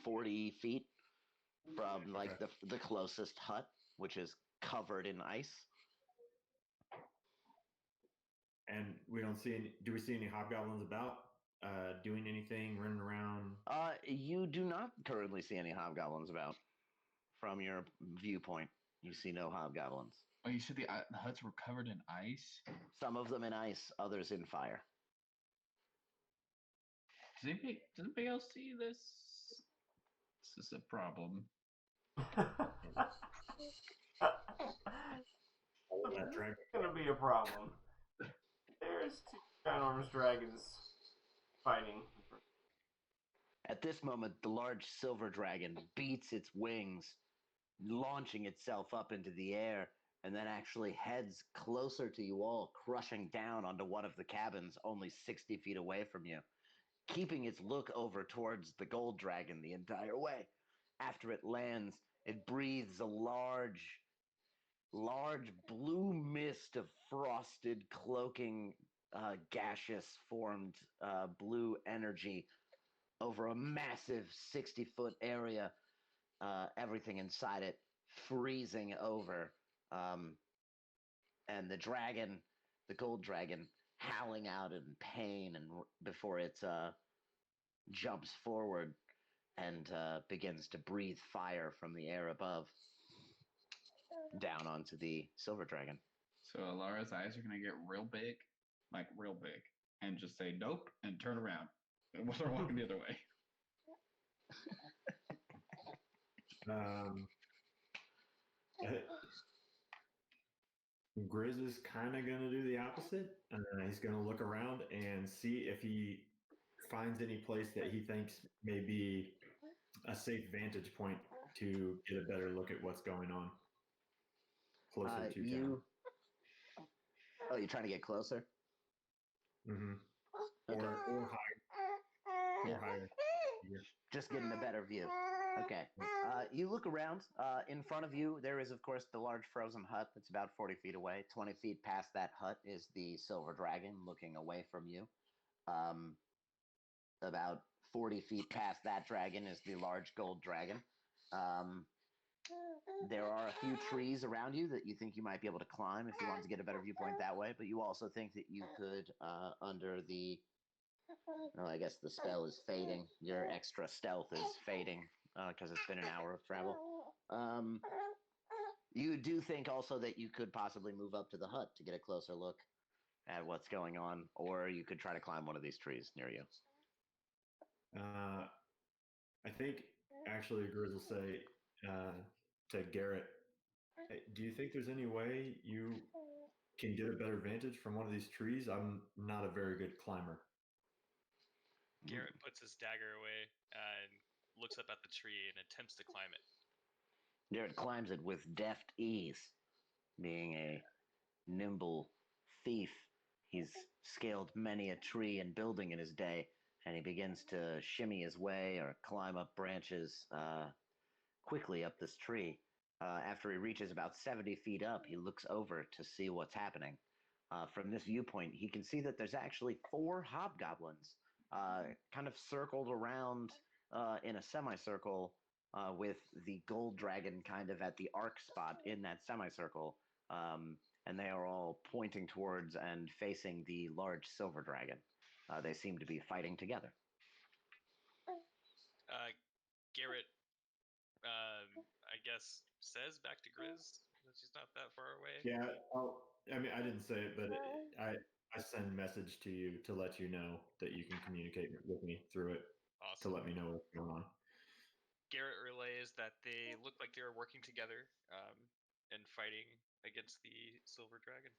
40 feet from like Okay. the closest hut, which is covered in ice. And we don't see any. Do we see any hobgoblins about? Doing anything, running around? You do not currently see any hobgoblins about. From your viewpoint, you see no hobgoblins. Oh, you said the huts were covered in ice? Some of them in ice, others in fire. Does anybody else see this? This is a problem. That dragon. It's gonna be a problem. There's two ginormous dragons fighting. At this moment, the large silver dragon beats its wings, launching itself up into the air, and then actually heads closer to you all, crushing down onto one of the cabins only 60 feet away from you, keeping its look over towards the gold dragon the entire way. After it lands, it breathes a large blue mist of frosted, cloaking, gaseous formed blue energy over a massive 60-foot area, everything inside it freezing over, and the dragon, the gold dragon, howling out in pain and before it jumps forward and begins to breathe fire from the air above down onto the silver dragon. So Alara's eyes are gonna get real big, like real big, and just say nope and turn around. And we'll start walking the other way. Grizz is kind of going to do the opposite. He's going to look around and see if he finds any place that he thinks may be a safe vantage point to get a better look at what's going on closer to town. Oh, you're trying to get closer? Mm-hmm. Okay. Or higher. Yeah. Or higher. Just getting a better view. Okay. You look around. In front of you, there is, of course, the large frozen hut that's about 40 feet away. 20 feet past that hut is the silver dragon looking away from you. Um, about 40 feet past that dragon is the large gold dragon. Um, there are a few trees around you that you think you might be able to climb if you want to get a better viewpoint that way, but you also think that you could, under the. Oh, I guess the spell is fading. Your extra stealth is fading because it's been an hour of travel. You do think also that you could possibly move up to the hut to get a closer look at what's going on, or you could try to climb one of these trees near you. I think actually Grizz will say to Garrett, "Hey, do you think there's any way you can get a better vantage from one of these trees? I'm not a very good climber." Garrett puts his dagger away and looks up at the tree and attempts to climb it. Garrett climbs it with deft ease. Being a nimble thief, he's scaled many a tree and building in his day, and he begins to shimmy his way or climb up branches quickly up this tree. After he reaches about 70 feet up, he looks over to see what's happening. From this viewpoint, he can see that there's actually 4 hobgoblins kind of circled around in a semicircle with the gold dragon kind of at the arc spot in that semicircle. And they are all pointing towards and facing the large silver dragon. They seem to be fighting together. Garrett, I guess, says back to Grizz that she's not that far away. Yeah, I mean, I didn't say it, but I send message to you to let you know that you can communicate with me through it to Awesome. let me know what's going on. Garrett relays that they look like they were working together and fighting against the silver dragon.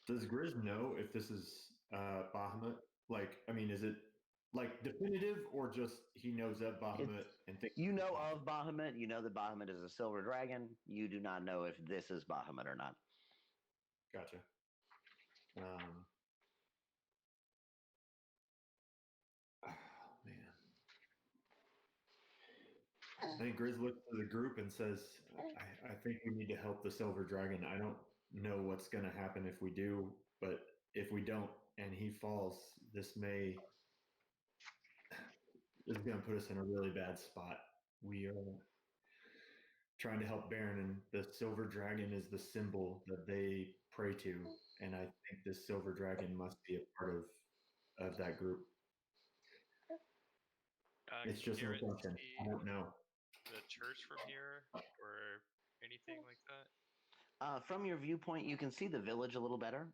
Does Grizz know if this is Bahamut? Like, I mean, is it like definitive or just he knows of Bahamut and thinks You know of Bahamut. You know that Bahamut is a silver dragon. You do not know if this is Bahamut or not. Gotcha. Oh, man. I think Grizz looks to the group and says, I think we need to help the silver dragon. I don't know what's going to happen if we do, but if we don't and he falls, this is going to put us in a really bad spot. We are trying to help Baron, and the silver dragon is the symbol that they pray to, and I think this silver dragon must be a part of that group. It's just an assumption. I don't know. The church from here or anything like that? From your viewpoint, you can see the village a little better.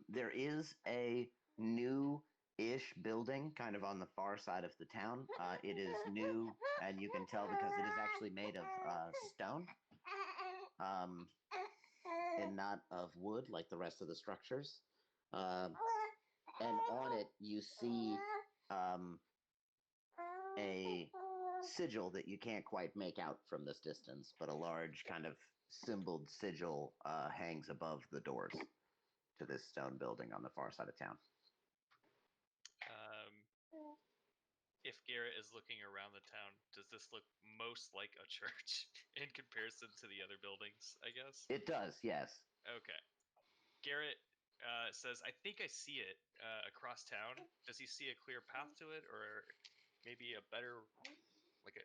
There is a new-ish building kind of on the far side of the town. It is new, and you can tell because it is actually made of stone and not of wood like the rest of the structures. And on it, you see a sigil that you can't quite make out from this distance, but a large kind of symboled sigil hangs above the doors to this stone building on the far side of town. If Garrett is looking around the town, does this look most like a church in comparison to the other buildings, I guess? It does, yes. Okay. Garrett says, I think I see it across town. Does he see a clear path to it, or maybe a better,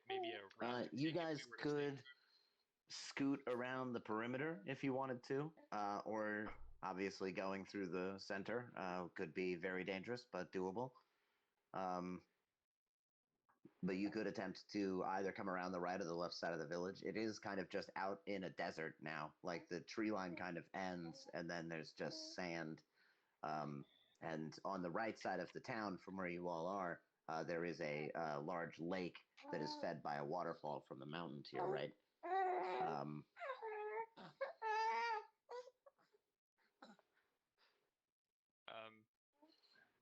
maybe a route? You guys could scoot around the perimeter if you wanted to, or obviously going through the center could be very dangerous, but doable. But you could attempt to either come around the right or the left side of the village. It is kind of just out in a desert now. Like the tree line kind of ends, and then there's just sand. And on the right side of the town, from where you all are, there is a large lake that is fed by a waterfall from the mountain to your right.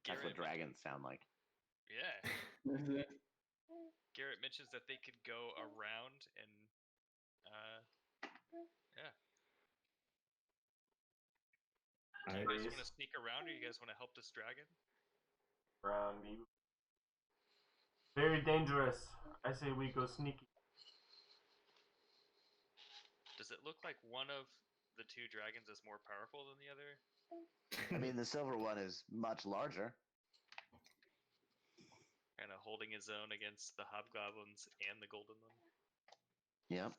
That's what dragons sound like. Yeah. Garrett mentions that they could go around and, yeah. Do you guys want to sneak around, or you guys want to help this dragon? Around you. Very dangerous. I say we go sneaky. does it look like one of the two dragons is more powerful than the other? I mean, the silver one is much larger. Kind of holding his own against the hobgoblins and the golden one. Yep.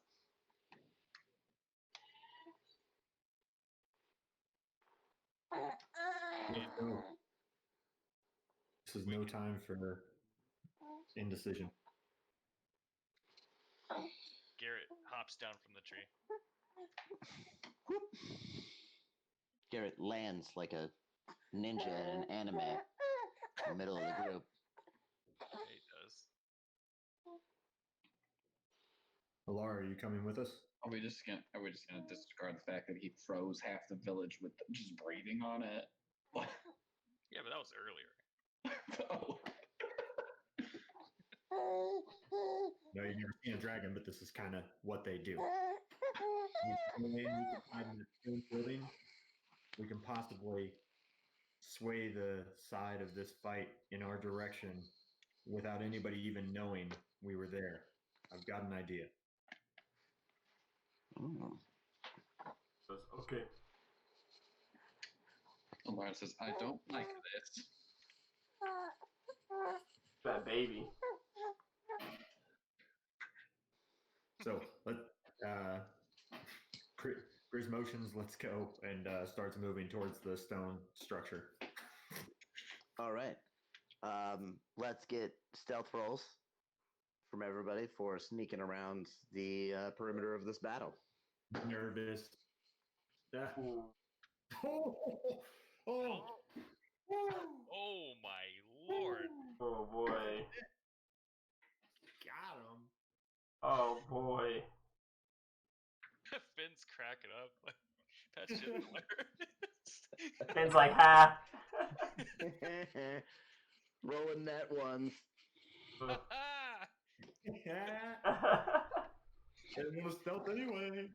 This is no time for indecision. Garrett hops down from the tree. Whoop. Garrett lands like a ninja in an anime in the middle of the group. Yeah, he does. Alara, are you coming with us? Are we just gonna disregard the fact that he froze half the village with just breathing on it? Yeah, but that was earlier. Oh. No, you've never seen a dragon, but this is kind of what they do. We can hide in the stone building. We can possibly sway the side of this fight in our direction without anybody even knowing we were there. I've got an idea. Ooh. Okay. Laura says, I don't like this. That baby. So Grizz motions, let's go, and starts moving towards the stone structure. All right. Let's get stealth rolls from everybody for sneaking around the perimeter of this battle. Nervous. Ooh. Oh. Oh my lord! Oh boy. Got him. Oh boy. Finn's cracking up. Like, that's just hilarious. Finn's like, ha. Rolling net ones. It was stealth anyway.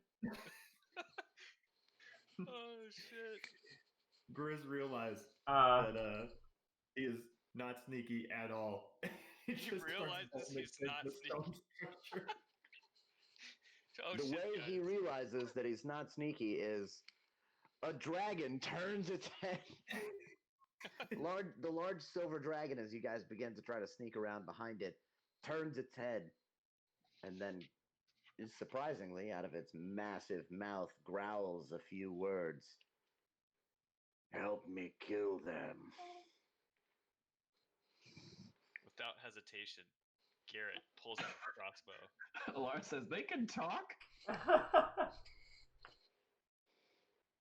Oh shit! Grizz realized Uh, that he is not sneaky at all. He just starts realizes bolting he's into not the stone structure. Oh The shit, way he guys. realizes that he's not sneaky is a dragon turns its head. The large silver dragon, as you guys begin to try to sneak around behind it, turns its head and then, surprisingly, out of its massive mouth, growls a few words. Help me kill them. Without hesitation, Garrett pulls out a crossbow. Laura says, they can talk?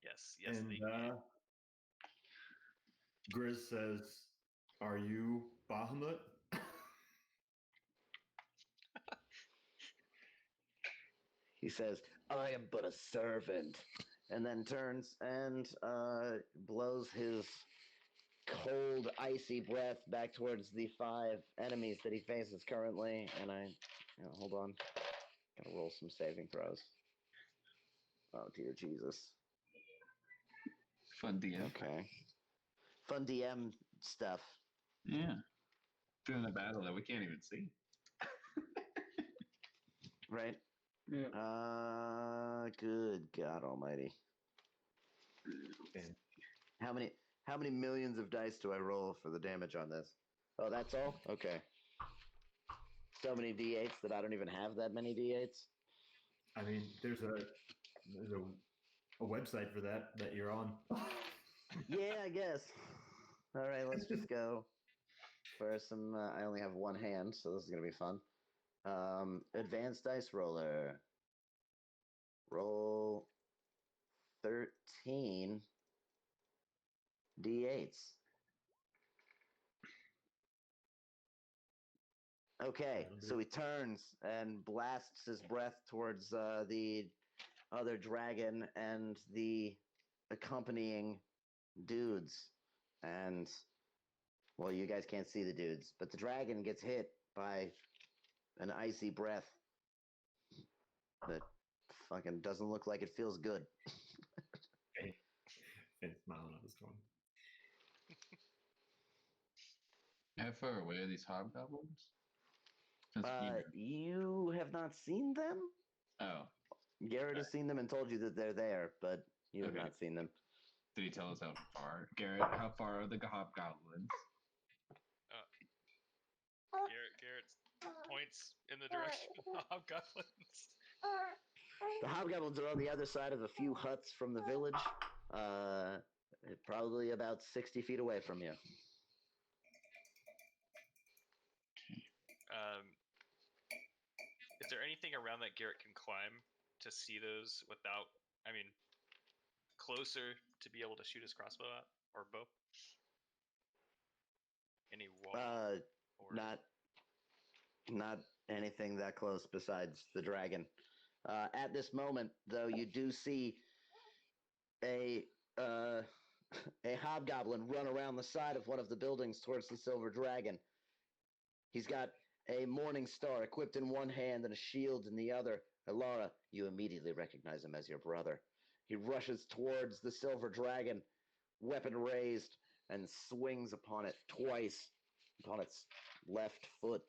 Yes, And they can. Grizz says, "Are you Bahamut?" He says, I am but a servant. And then turns and blows his cold, icy breath back towards the 5 enemies that he faces currently. And hold on. Gotta roll some saving throws. Oh, dear Jesus. Fun DM. Okay. Fun DM stuff. Yeah. Doing a battle that we can't even see. Right? Yeah. Good God Almighty. And How many millions of dice do I roll for the damage on this? Oh, that's all? Okay. So many d8s that I don't even have that many d8s. I mean, there's a website for that you're on. Yeah, I guess. All right, let's just go for some. I only have one hand, so this is gonna be fun. Advanced dice roller. Roll 13 d8s. Okay, so he turns and blasts his breath towards the other dragon and the accompanying dudes. And, well, you guys can't see the dudes, but the dragon gets hit by an icy breath that fucking doesn't look like it feels good. And smiling at this one. How far away are these hobgoblins? You have not seen them? Oh. Garrett has seen them and told you that they're there, but you have Okay. not seen them. Did he tell us how far? Garrett, how far are the hobgoblins? Garrett points in the direction of hobgoblins. The hobgoblins are on the other side of a few huts from the village, probably about 60 feet away from you. Is there anything around that Garrett can climb to see those without? I mean, closer to be able to shoot his crossbow at or bow? Any wall? Or... Not anything that close besides the dragon. At this moment, though, you do see a hobgoblin run around the side of one of the buildings towards the silver dragon. He's got a morning star equipped in one hand and a shield in the other. Alara, you immediately recognize him as your brother. He rushes towards the silver dragon, weapon raised, and swings upon it twice, upon its left foot.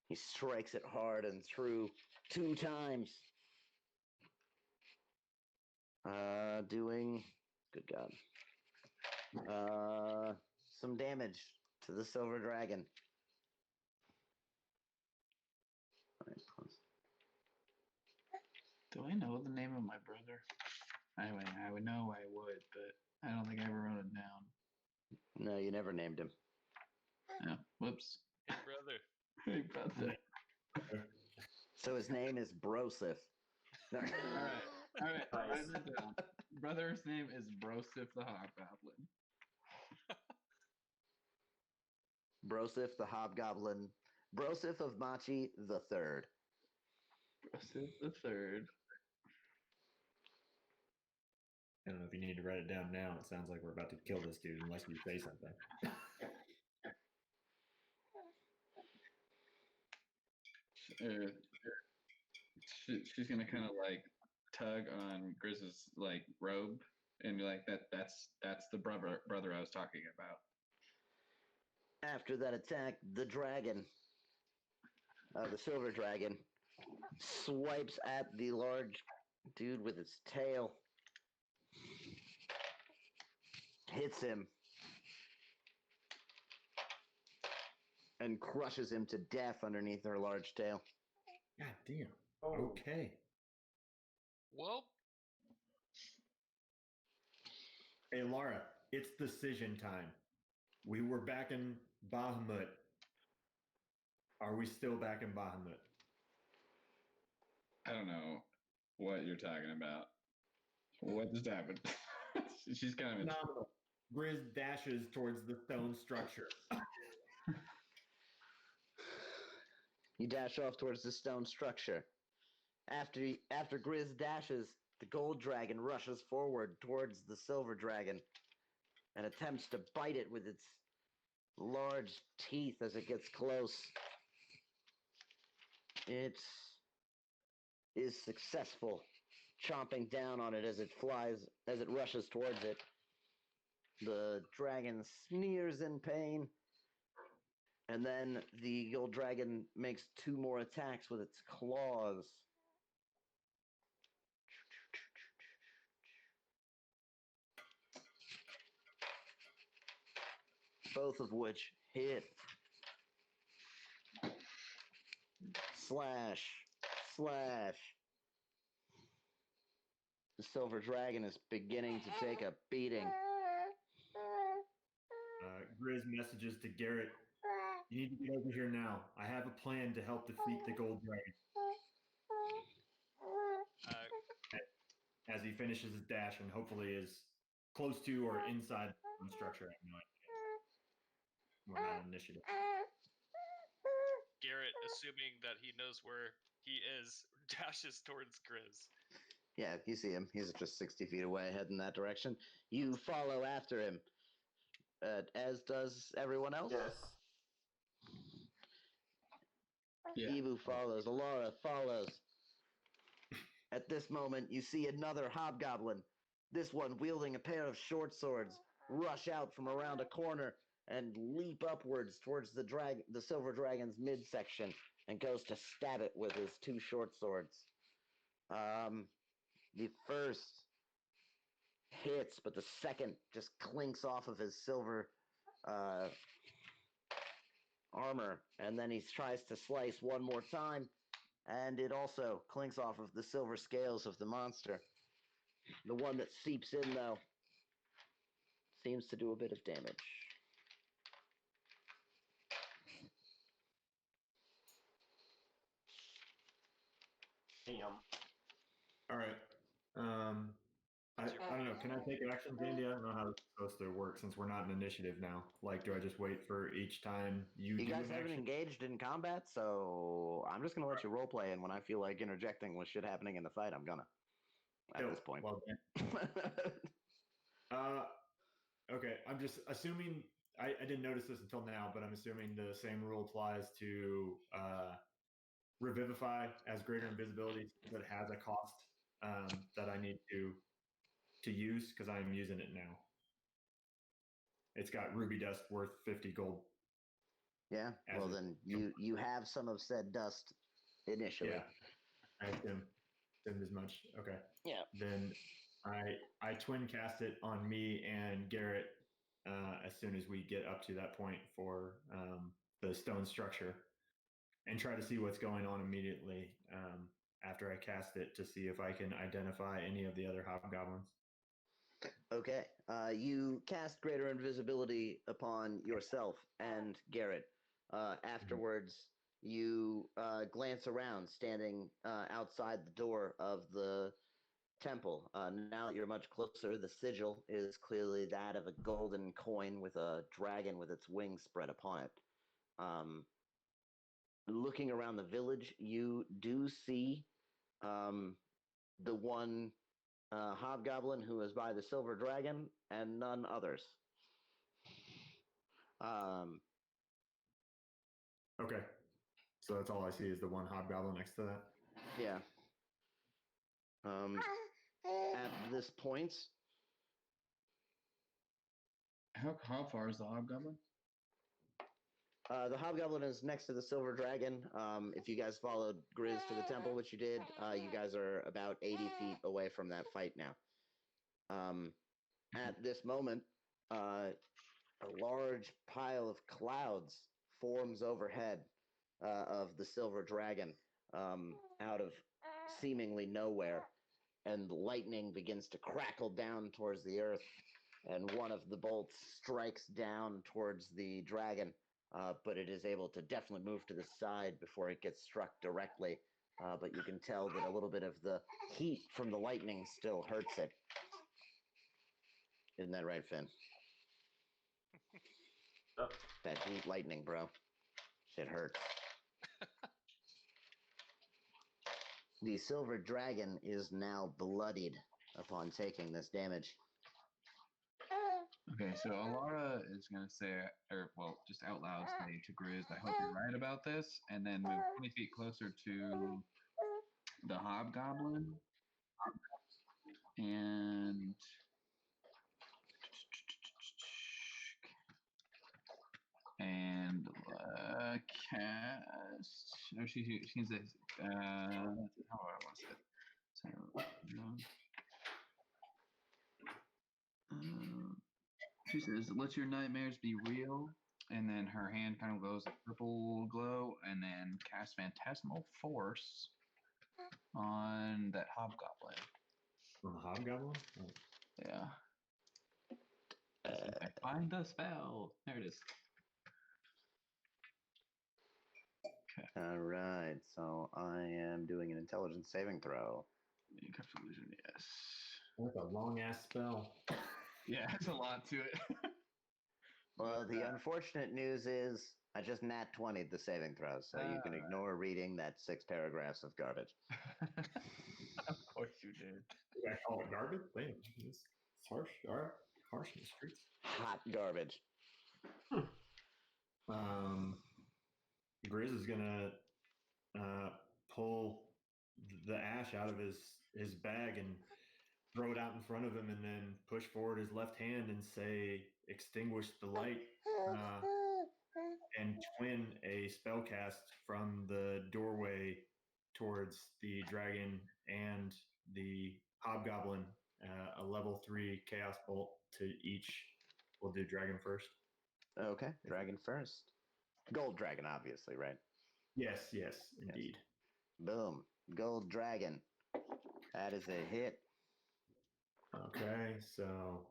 He strikes it hard and through 2 times. Doing, good God, some damage to the silver dragon. Do I know the name of my brother? I would know I would, but I don't think I ever wrote it down. No, you never named him. Oh, whoops. Hey, brother. Hey, brother. So his name is Brosif. All right. Write that down. Brother's name is Brosif the Hobgoblin. Brosif the Hobgoblin. Brosif of Machi the Third. Brosif the Third. I don't know if you need to write it down now. It sounds like we're about to kill this dude unless you say something. She's gonna kind of like tug on Grizz's like robe and be like, that's the brother I was talking about. After that attack, the dragon, the silver dragon, swipes at the large dude with its tail. Hits him. And crushes him to death underneath her large tail. God damn. Oh. Okay. Well, Hey, Laura, it's decision time. We were back in Bahamut. Are we still back in Bahamut? I don't know what you're talking about. What just happened? She's kind of Phenomenal. Grizz dashes towards the stone structure. You dash off towards the stone structure. After Grizz dashes, the gold dragon rushes forward towards the silver dragon and attempts to bite it with its large teeth as it gets close. It is successful, chomping down on it as it rushes towards it. The dragon sneers in pain, and then the gold dragon makes 2 more attacks with its claws. Both of which hit. Slash. The silver dragon is beginning to take a beating. Grizz messages to Garrett. You need to get over here now. I have a plan to help defeat the gold dragon. As he finishes his dash and hopefully is close to or inside the structure. I have no idea. We're not on initiative. Garrett, assuming that he knows where he is, dashes towards Grizz. Yeah, you see him. He's just 60 feet away, heading that direction. You follow after him, as does everyone else. Yes. Yeah. Ibu follows. Alara follows. At this moment, you see another hobgoblin, this one wielding a pair of short swords, rush out from around a corner and leap upwards towards the silver dragon's midsection and goes to stab it with his two short swords. The first hits, but the second just clinks off of his silver armor, and then he tries to slice one more time, and it also clinks off of the silver scales of the monster. The one that seeps in, though, seems to do a bit of damage. Damn. All right. I don't know. Can I take action, Dandy? I don't know how it's supposed to work since we're not in initiative now. Like, do I just wait for each time you You do guys an haven't action? engaged in combat, so I'm just gonna let you roleplay, and when I feel like interjecting with shit happening in the fight, I'm gonna. At Cool. this point. Well, okay. I'm just assuming. I didn't notice this until now, but I'm assuming the same rule applies to Revivify as greater invisibility that has a cost that I need to use because I'm using it now. It's got ruby dust worth 50 gold. Yeah. Well, then you have some of said dust initially. Yeah, I assumed as much. Okay. Yeah. Then I twin cast it on me and Garrett as soon as we get up to that point for the stone structure, and try to see what's going on immediately after I cast it to see if I can identify any of the other hobgoblins. Okay. You cast greater invisibility upon yourself and Garrett. Afterwards, you glance around, standing outside the door of the temple. Now that you're much closer, the sigil is clearly that of a golden coin with a dragon with its wings spread upon it. Looking around the village, you do see the one hobgoblin who is by the silver dragon and none others. Okay. So that's all I see is the one hobgoblin next to that? Yeah. At this point, How far is the hobgoblin? the hobgoblin is next to the silver dragon. If you guys followed Grizz to the temple, which you did, you guys are about 80 feet away from that fight now. At this moment, a large pile of clouds forms overhead of the silver dragon out of seemingly nowhere, and lightning begins to crackle down towards the earth, and one of the bolts strikes down towards the dragon, but it is able to definitely move to the side before it gets struck directly. But you can tell that a little bit of the heat from the lightning still hurts it. Isn't that right, Finn? That heat lightning, bro. Shit hurts. The silver dragon is now bloodied upon taking this damage. Okay, so Alara is going to say, or well, just out loud say to Grizz, I hope you're right about this, and then move 20 feet closer to the hobgoblin. And cast. Oh, she can say, how do I want to say it? So, she says, let your nightmares be real. And then her hand kind of glows a purple glow, and then cast Phantasmal Force on that hobgoblin. On the hobgoblin? Oh. Yeah. Find the spell. There it is. Okay. All right, so I am doing an intelligence saving throw. Illusion, yes. That's a long ass spell. Yeah, it's a lot to it. Well, the unfortunate news is I just nat 20'd the saving throw, so you can ignore reading that 6 paragraphs of garbage. Of course you did. Did I call it garbage? Damn, it's harsh. All right, harsh in the streets. Hot garbage. Grizz is gonna pull the ash out of his bag and throw it out in front of him, and then push forward his left hand and say, "Extinguish the light," and twin a spell cast from the doorway towards the dragon and the hobgoblin, a level 3 chaos bolt to each. We'll do dragon first. Okay, dragon first. Gold dragon, obviously, right? Yes, indeed. Boom. Gold dragon. That is a hit. Okay, so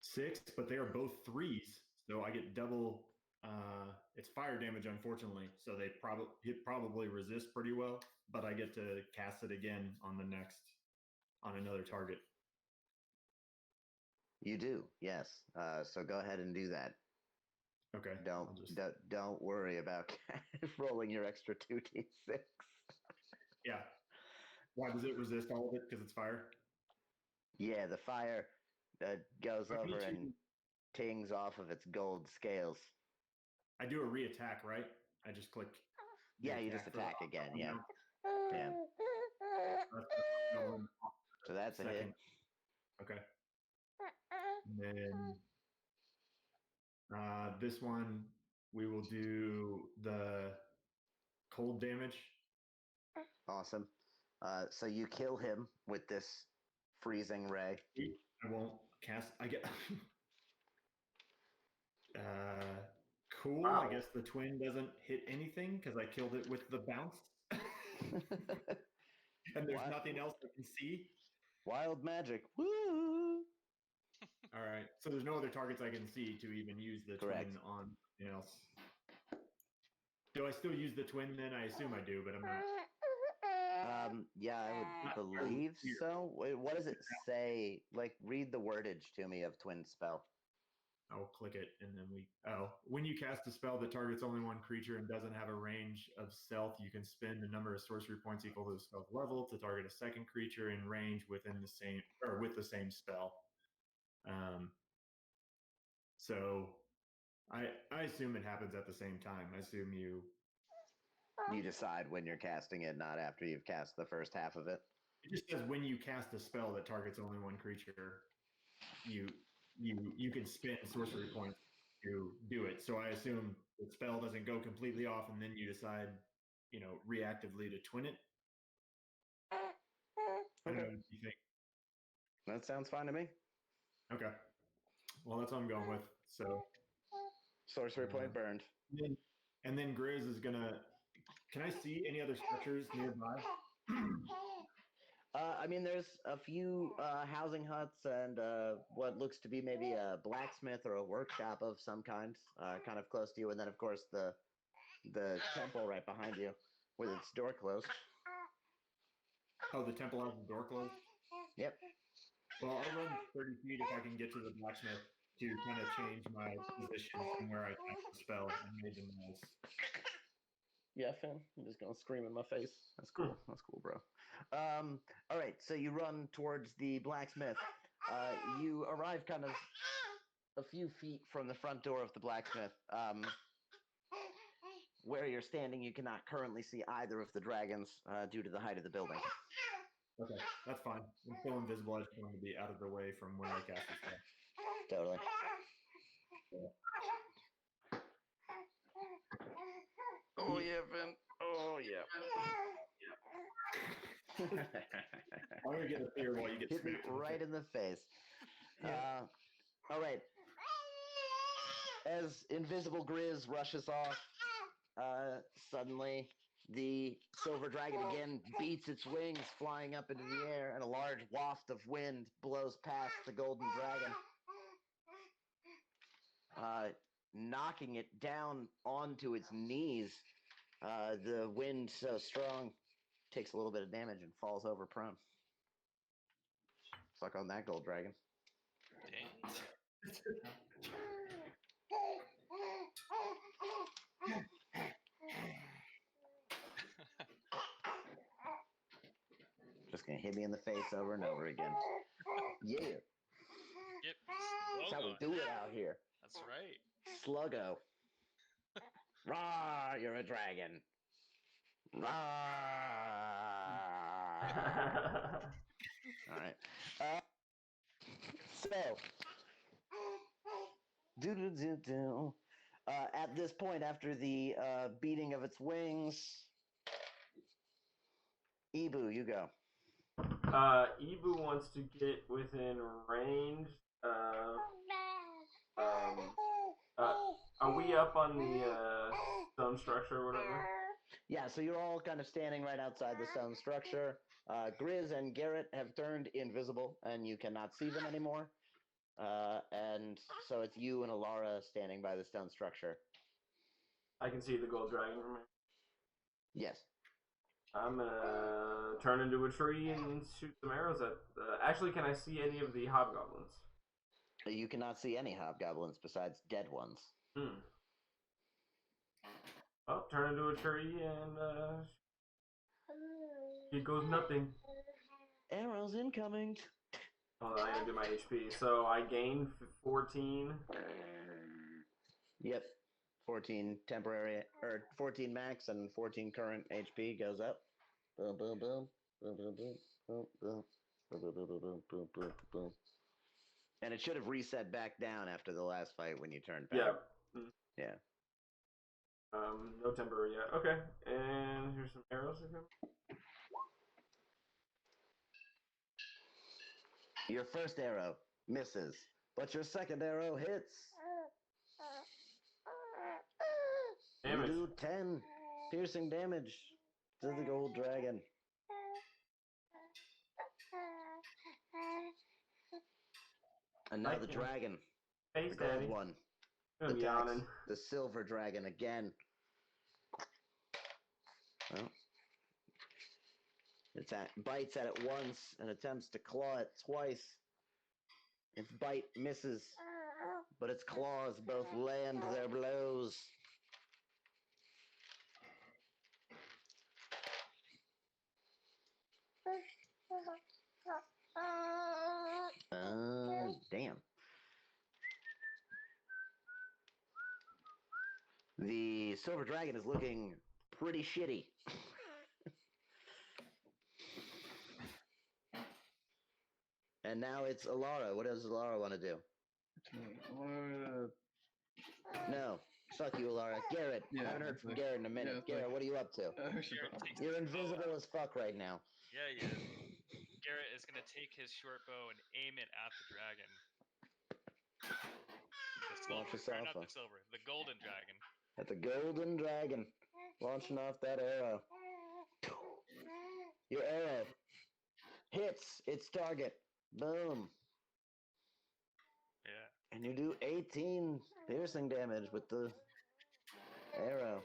6, but they are both 3s, so I get double. It's fire damage, unfortunately, so they probably resist pretty well, but I get to cast it again on another target. You do, yes. So go ahead and do that. Okay. Don't worry about rolling your extra 2d6. Yeah. Why does it resist all of it? Because it's fire? Yeah, the fire goes over and tings off of its gold scales. I do a re-attack, right? I just click. Yeah, you just attack again. Yeah. Yeah. So that's a hit. Okay. And then this one, we will do the cold damage. Awesome. So you kill him with this freezing ray. I won't cast. I get. Cool. Wow. I guess the twin doesn't hit anything because I killed it with the bounce. And there's nothing else I can see. Wild magic. Woo! All right. So there's no other targets I can see to even use the Correct. twin on anything else. Do I still use the twin then? I assume I do, but I'm not. Yeah, I would believe so. What does it say? Like, read the wordage to me of twin spell. I'll click it and then when you cast a spell that targets only one creature and doesn't have a range of stealth, you can spend a number of sorcery points equal to the spell's level to target a second creature in range with the same spell. So I assume it happens at the same time. I assume you decide when you're casting it, not after you've cast the first half of it. It just says when you cast a spell that targets only one creature, you can spend sorcery points to do it. So I assume the spell doesn't go completely off, and then you decide, reactively to twin it. I don't know what you think. That sounds fine to me. Okay. Well, that's what I'm going with. So sorcery point burned. And then Grizz is gonna. Can I see any other structures nearby? I mean, there's a few housing huts and what looks to be maybe a blacksmith or a workshop of some kind, kind of close to you, and then of course the temple right behind you with its door closed. Oh, the temple has the door closed? Yep. Well, I'll run 30 feet if I can get to the blacksmith to kind of change my position from where I cast the spell and made the noise. Yeah, Finn, I'm just gonna scream in my face. That's cool. That's cool, bro. All right, so you run towards the blacksmith. You arrive kind of a few feet from the front door of the blacksmith. Where you're standing, you cannot currently see either of the dragons due to the height of the building. Okay, that's fine. I'm still invisible. I just want to be out of the way from where I cast the spell. Totally. Oh yeah, Finn. Oh yeah. I'm gonna get a fear while you get hit me right in the face. Yeah. All right. As Invisible Grizz rushes off, suddenly the silver dragon again beats its wings, flying up into the air, and a large waft of wind blows past the golden dragon, knocking it down onto its knees. The wind so strong takes a little bit of damage and falls over prone. Suck on that, gold dragon. Dang. Just gonna hit me in the face over and over again. Yeah. Yep. That's how we do it out here. That's right. Sluggo. Rah, you're a dragon. Rah. All right. So, At this point, after the beating of its wings, Ibu, you go. Ibu wants to get within range of. Are we up on the stone structure or whatever? Yeah, so you're all kind of standing right outside the stone structure. Grizz and Garrett have turned invisible, and you cannot see them anymore. And so it's you and Alara standing by the stone structure. I can see the gold dragon from here. Yes. I'm gonna turn into a tree and shoot some arrows at. Actually, can I see any of the hobgoblins? You cannot see any hobgoblins besides dead ones. Well, turn into a tree and it goes nothing. Arrows incoming. Hold on, I gotta do my HP. So I gain 14. Yep. 14 temporary, or 14 max and 14 current HP goes up. Boom, boom, boom. Boom, boom, boom. Boom, boom. Boom, boom, boom, boom, boom, boom, boom, boom. And it should have reset back down after the last fight when you turned back. Yeah. Yeah. No temporary yet. Okay, and here's some arrows again. Your first arrow misses, but your second arrow hits. Damage. You do 10 piercing damage to the gold dragon. And now the dragon, Hey, the gold Daddy. one, I'm attacks yawning. the silver dragon again. Well, it bites at it once and attempts to claw it twice. Its bite misses, but its claws both land their blows. Damn. The silver dragon is looking pretty shitty. And now it's Alara. What does Alara want to do? No. Fuck you, Alara. Garrett. Yeah, I haven't heard from like- Garrett in a minute. yeah, it's Garrett, like- what are you up to? Garrett takes You're his bow invisible out. as fuck right now. Yeah, he is. Garrett is gonna take his short bow and aim it at the dragon. The Launch silver, yourself not off. the silver, the golden dragon. At the golden dragon. Launching off that arrow. Your arrow hits its target. Boom. Yeah. And you do 18 piercing damage with the arrow,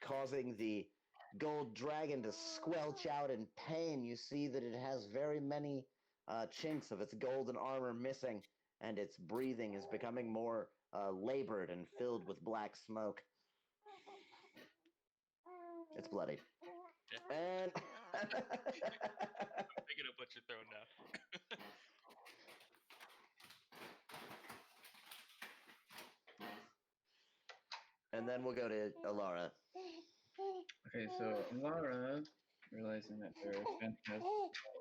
causing the gold dragon to squelch out in pain. You see that it has very many chinks of its golden armor missing, and its breathing is becoming more labored and filled with black smoke. It's bloodied. Yeah. And I'm picking up what you're throwing now. and then we'll go to Alara. Okay, so Laura, realizing that their fantastic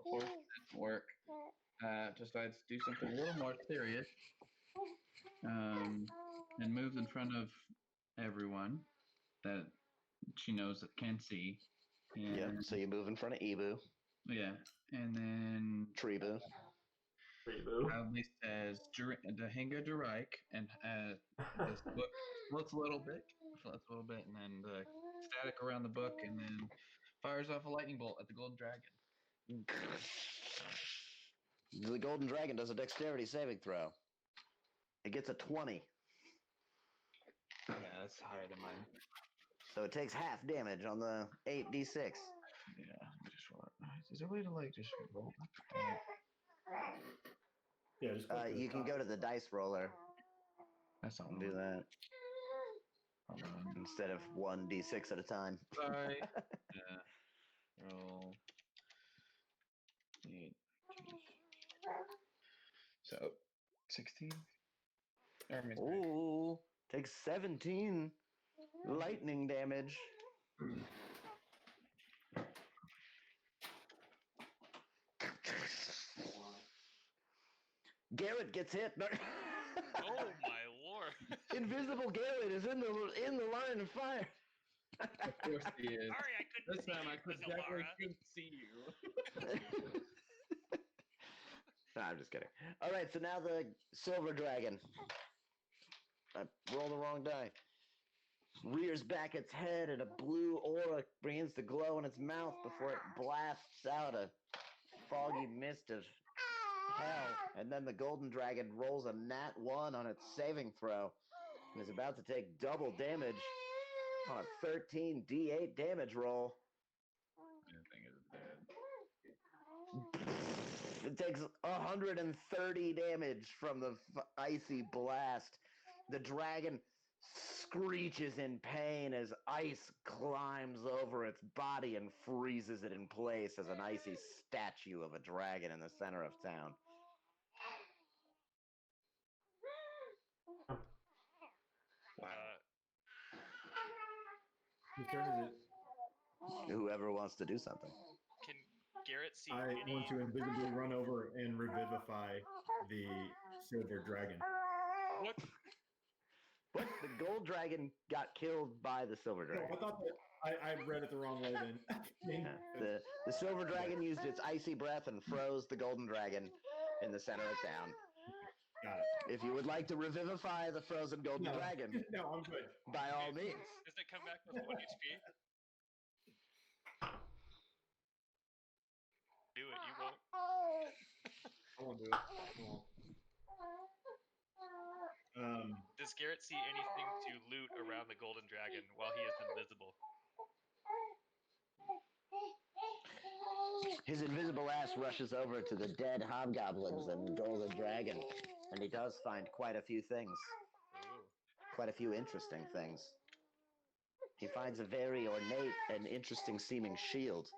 force didn't work, decides to do something a little more serious, and moves in front of everyone that she knows that can see. And, Yep. So you move in front of Ibu, yeah, and then Tribu. Reboot. proudly says Dahinga Durike, and this book floats a little bit, and then the static around the book, and then fires off a lightning bolt at the gold dragon. The golden dragon does a dexterity saving throw. It gets a 20. Yeah, that's higher than mine. So it takes half damage on the 8d6. Yeah, just roll it. Is there a way to like just roll? Yeah, just click the You can top. go to the dice roller That's not and do that Hold on. instead of 1d6 at a time. Sorry. Yeah. Roll. 8. So 16. Ooh, takes 17 lightning damage. Garrett gets hit. Oh my lord! Invisible Garrett is in the line of fire. Of course he is. Sorry, I couldn't This see time I you, could definitely Zallara. couldn't see you. No, I'm just kidding. All right, so now the silver dragon. I rolled the wrong die. Rears back its head, and a blue aura begins to glow in its mouth before it blasts out a foggy mist of hell. And then the golden dragon rolls a nat 1 on its saving throw and is about to take double damage on a 13 d8 damage roll. Everything is dead. It takes 130 damage from the icy blast. The dragon screeches in pain as ice climbs over its body and freezes it in place as an icy statue of a dragon in the center of town. Wow. Whose turn is it? Whoever wants to do something. Can Garrett see I any? want to invisibly run over and revivify the silver dragon. What? What? The gold dragon got killed by the silver No, dragon. I thought that I read it the wrong way then. Yeah. The silver dragon used its icy breath and froze the golden dragon in the center of town. Got it. If you would like to revivify the frozen golden dragon, No, I'm good. by all means. Does it come back with 1 HP? Do it, you won't. I won't do it. I won't. Does Garrett see anything to loot around the golden dragon while he is invisible? His invisible ass rushes over to the dead hobgoblins and golden dragon, and he does find quite a few things. Ooh. Quite a few interesting things. He finds a very ornate and interesting seeming shield,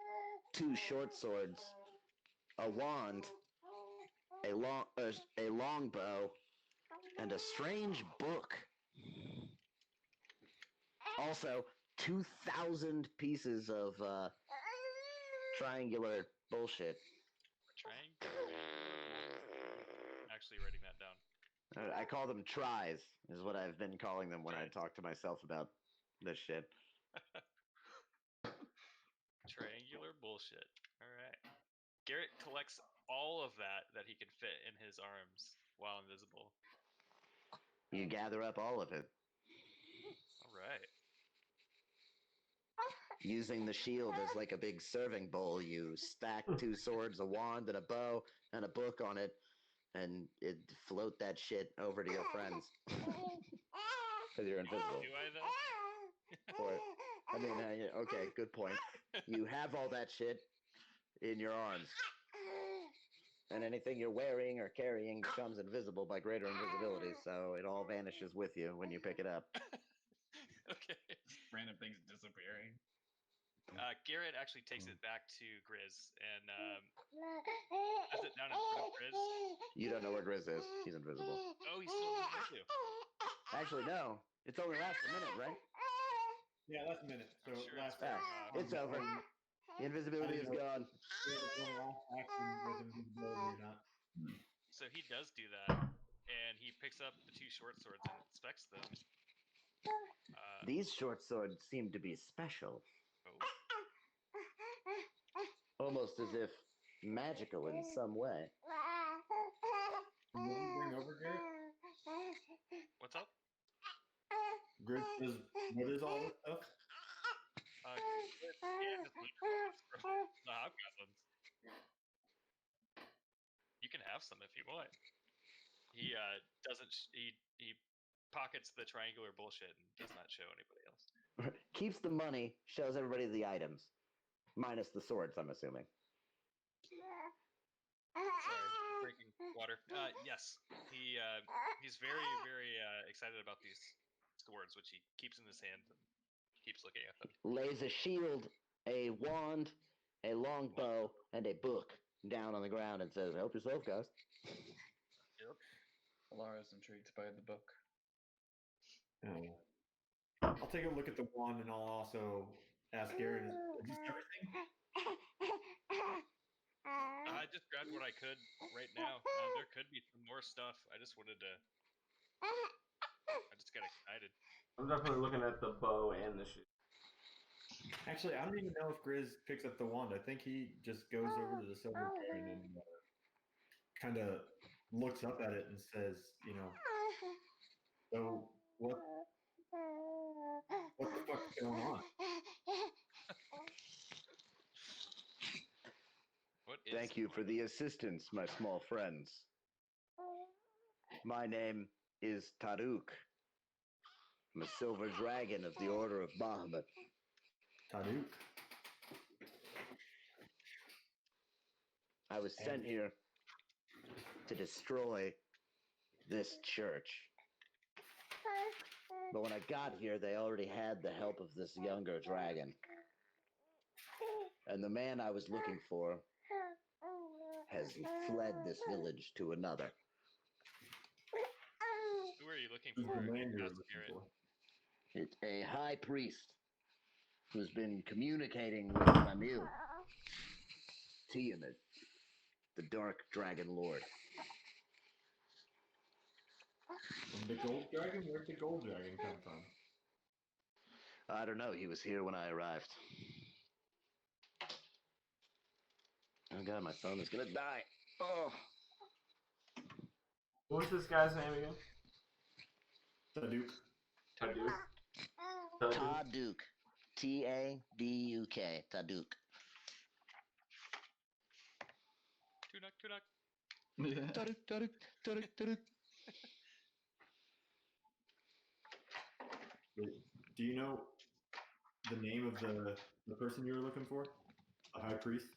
2 short swords, a wand, a longbow, and a strange book. Also, 2,000 pieces of triangular bullshit. Triangle. Actually writing that down. I call them tries, is what I've been calling them when I talk to myself about this shit. Triangular bullshit. All right. Garrett collects all of that he can fit in his arms while invisible. You gather up all of it. All right. Using the shield as like a big serving bowl, you stack 2 swords, a wand, and a bow, and a book on it, and it float that shit over to your friends. Because you're invisible. Do I though? Or, I mean, okay, good point. You have all that shit in your arms. And anything you're wearing or carrying becomes invisible by greater invisibility, so it all vanishes with you when you pick it up. Okay. Random things disappearing. Garrett actually takes it back to Grizz and has it down in front of Grizz. You don't know where Grizz is. He's invisible. Oh, he's still invisible too. Actually, no. It's only lasts a minute, right? Yeah, last minute. So I'm sure last it's Ah, it's over. The invisibility is gone. last action with invisibility or not. So he does do that, and he picks up the 2 short swords and inspects them. These short swords seem to be special. Oh, Almost as if magical in some way. What do you bring over, Garrett? what's up? Grit is, what is all this stuff? Yeah, just loot from the hobgoblins. You can have some if you want. He doesn't. He pockets the triangular bullshit and does not show anybody else. Keeps the money, shows everybody the items. Minus the swords, I'm assuming. Sorry, drinking water. Yes, he's very excited about these swords, which he keeps in his hand and keeps looking at them. Lays a shield, a wand, a longbow, and a book down on the ground and says, "Help yourself, guys." Lara's intrigued by the book. I'll take a look at the wand and I'll also ask Garrett, is this everything? I just grabbed what I could right now. There could be some more stuff. I just wanted to I just got excited. I'm definitely looking at the bow and the shield. Actually, I don't even know if Grizz picks up the wand. I think he just goes over to the silver dragon and kind of looks up at it and says, so what the fuck's going on? What is Thank you for the assistance, my small friends. My name is Taruk. I'm a silver dragon of the Order of Bahamut. Taduk. I was sent here to destroy this church. But when I got here, they already had the help of this younger dragon. And the man I was looking for has fled this village to another. Who are you looking Who's for? the man you're God looking spirit? for? It's a high priest who's been communicating with Mamil, Tiamat, the Dark Dragon Lord. And the gold dragon? Where'd the gold dragon come from? I don't know. He was here when I arrived. Oh god, my phone is gonna die. Oh. What was this guy's name again? Taduk. Taduk. Taduk. Taduk. Taduk. Tunak. Yeah. Taduk. Wait, do you know the name of the person you were looking for? The high priest?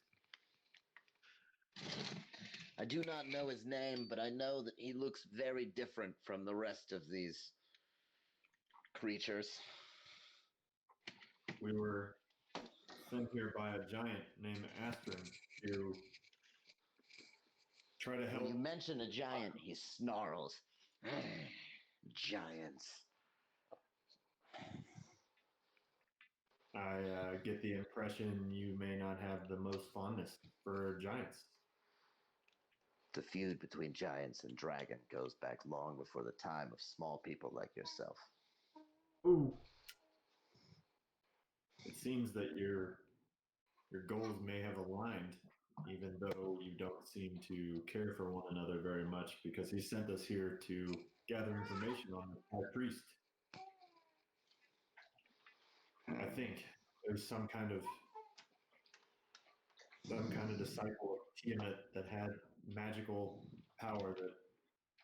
I do not know his name, but I know that he looks very different from the rest of these creatures. We were sent here by a giant named Astron to try to help. When you mention a giant, he snarls. Giants. I get the impression you may not have the most fondness for giants. The feud between giants and dragon goes back long before the time of small people like yourself. Ooh. It seems that your goals may have aligned, even though you don't seem to care for one another very much, because he sent us here to gather information on the high priest. I think there's some kind of disciple of Tiamat that had magical power that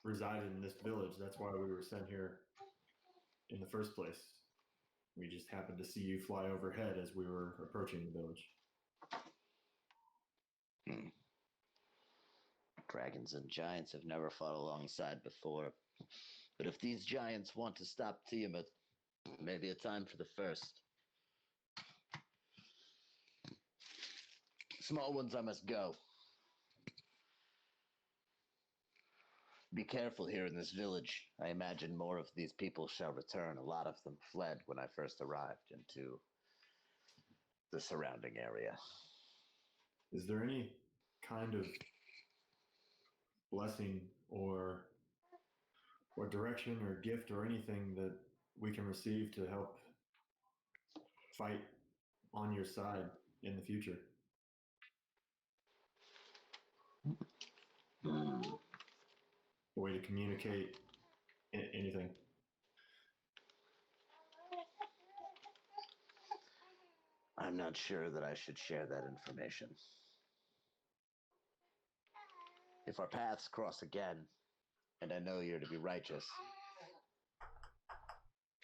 resided in this village. That's why we were sent here in the first place. We just happened to see you fly overhead as we were approaching the village. Dragons and giants have never fought alongside before. But if these giants want to stop Tiamat, it may be a time for the first. Small ones, I must go. Be careful here in this village. I imagine more of these people shall return. A lot of them fled when I first arrived into the surrounding area. Is there any kind of blessing or direction or gift or anything that we can receive to help fight on your side in the future? A way to communicate anything? I'm not sure that I should share that information. If our paths cross again, and I know you're to be righteous,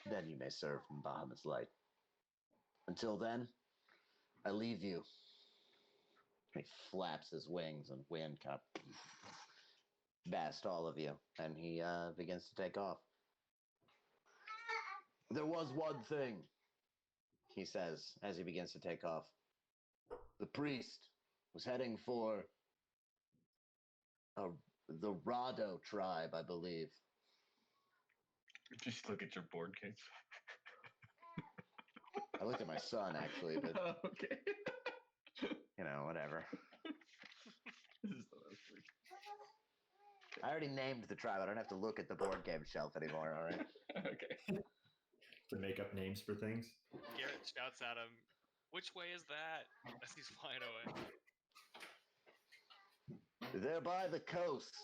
then you may serve in Bahamut's light. Until then, I leave you. He flaps his wings and wind kind of bast all of you, and he begins to take off. There was one thing, he says as he begins to take off. The priest was heading for the Rado tribe, I believe. Just look at your board games. I looked at my son, actually, but, Okay. whatever. This is the last week. I already named the tribe. I don't have to look at the board game shelf anymore, all right? Okay. To make up names for things. Garrett shouts at him, "Which way is that?" as he's flying away. They're by the coast.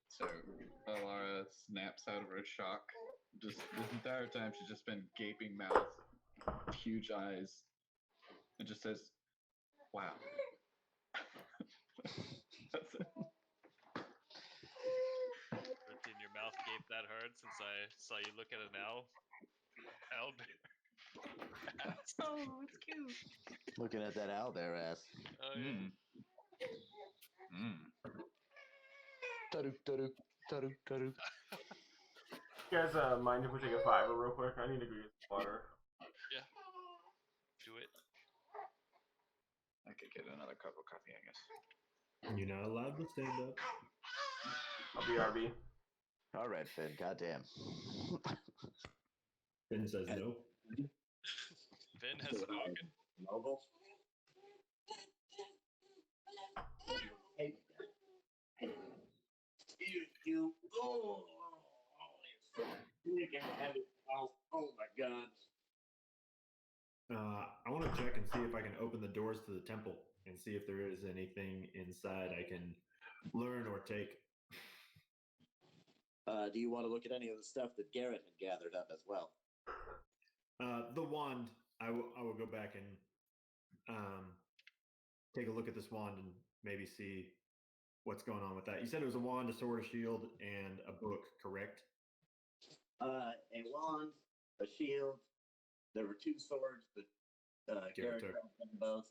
So Alara snaps out of her shock. Just this entire time, she's just been gaping mouth, huge eyes, and just says, "Wow." That's it. But did your mouth gape that hard since I saw you look at an owl? Owlbear. Oh, it's cute. Looking at that owlbear ass. Oh yeah. Taru, taru, taru, taru. You guys mind if we take a fiver real quick? I need to go get some water. Yeah. Do it. I could get another cup of coffee, I guess. You're not allowed to stand up. I'll be RB. All right, Finn. Goddamn. Finn says no. Finn has spoken. Mobile. You. Oh, you can have it. Oh my God. I want to check and see if I can open the doors to the temple and see if there is anything inside I can learn or take. Do you want to look at any of the stuff that Garrett had gathered up as well? The wand, I will go back and take a look at this wand and maybe see what's going on with that. You said it was a wand, a sword, a shield, and a book, correct? A wand, a shield. There were 2 swords, but Garrett took. grabbed them both.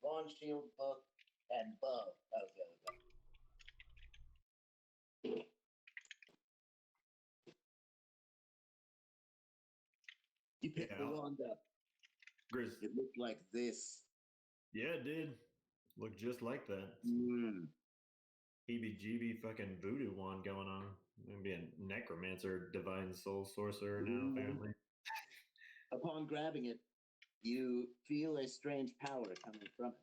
Wand, shield, book, and bow. That was the other thing. You picked the wand up. Grizz. It looked like this. Yeah, it did. Looked just like that. Heebie-jeebie fucking voodoo wand going on. I'm gonna be a necromancer, divine soul sorcerer now, apparently. Upon grabbing it, you feel a strange power coming from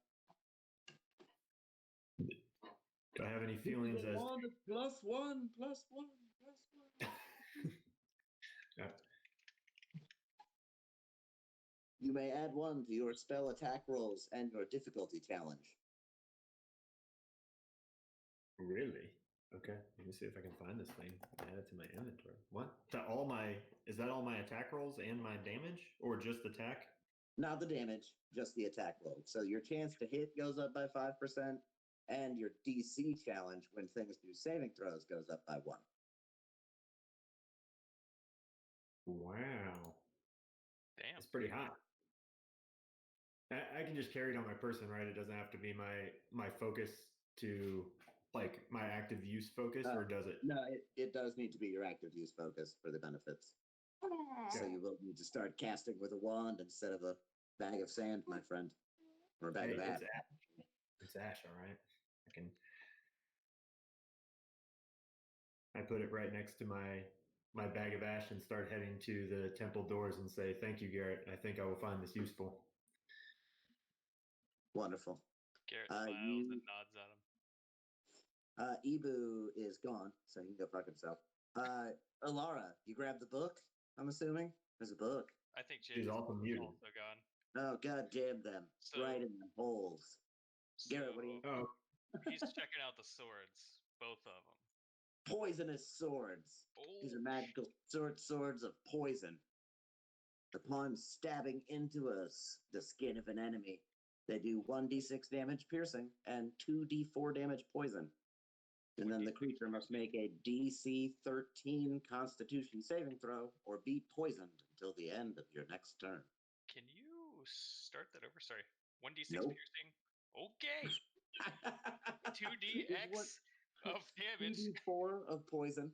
it. Do I have any feelings as +1, +1, +1. Yeah. You may add 1 to your spell attack rolls and your difficulty challenge. Really? Okay. Let me see if I can find this thing. Add it to my inventory. What? Is that all my attack rolls and my damage? Or just attack? Not the damage, just the attack roll. So your chance to hit goes up by 5%, and your DC challenge when things do saving throws goes up by 1. Wow. Damn. That's pretty hot. I can just carry it on my person, right? It doesn't have to be my focus to like my active use focus, or does it? No, it does need to be your active use focus for the benefits. So you will need to start casting with a wand instead of a bag of sand, my friend. Or a bag Hey, of ash. it's ash, all right. I put it right next to my bag of ash and start heading to the temple doors and say, "Thank you, Garrett. I think I will find this useful." Wonderful. Garrett smiles and nods at him. Ibu is gone, so he can go fuck himself. Alara, you grabbed the book, I'm assuming? There's a book. I think She's James also muted. also gone. Oh, god damn them. So- right in the holes. Garrett, what do you... Oh, He's checking out the swords, both of them. Poisonous swords. These are magical swords of poison. Upon stabbing into the skin of an enemy, they do 1d6 damage piercing and 2d4 damage poison. And then the creature must make a DC 13 Constitution saving throw or be poisoned until the end of your next turn. Can you start that over? Sorry. 1d6 Nope. piercing. Okay. 2dx of damage. 2d4 of poison.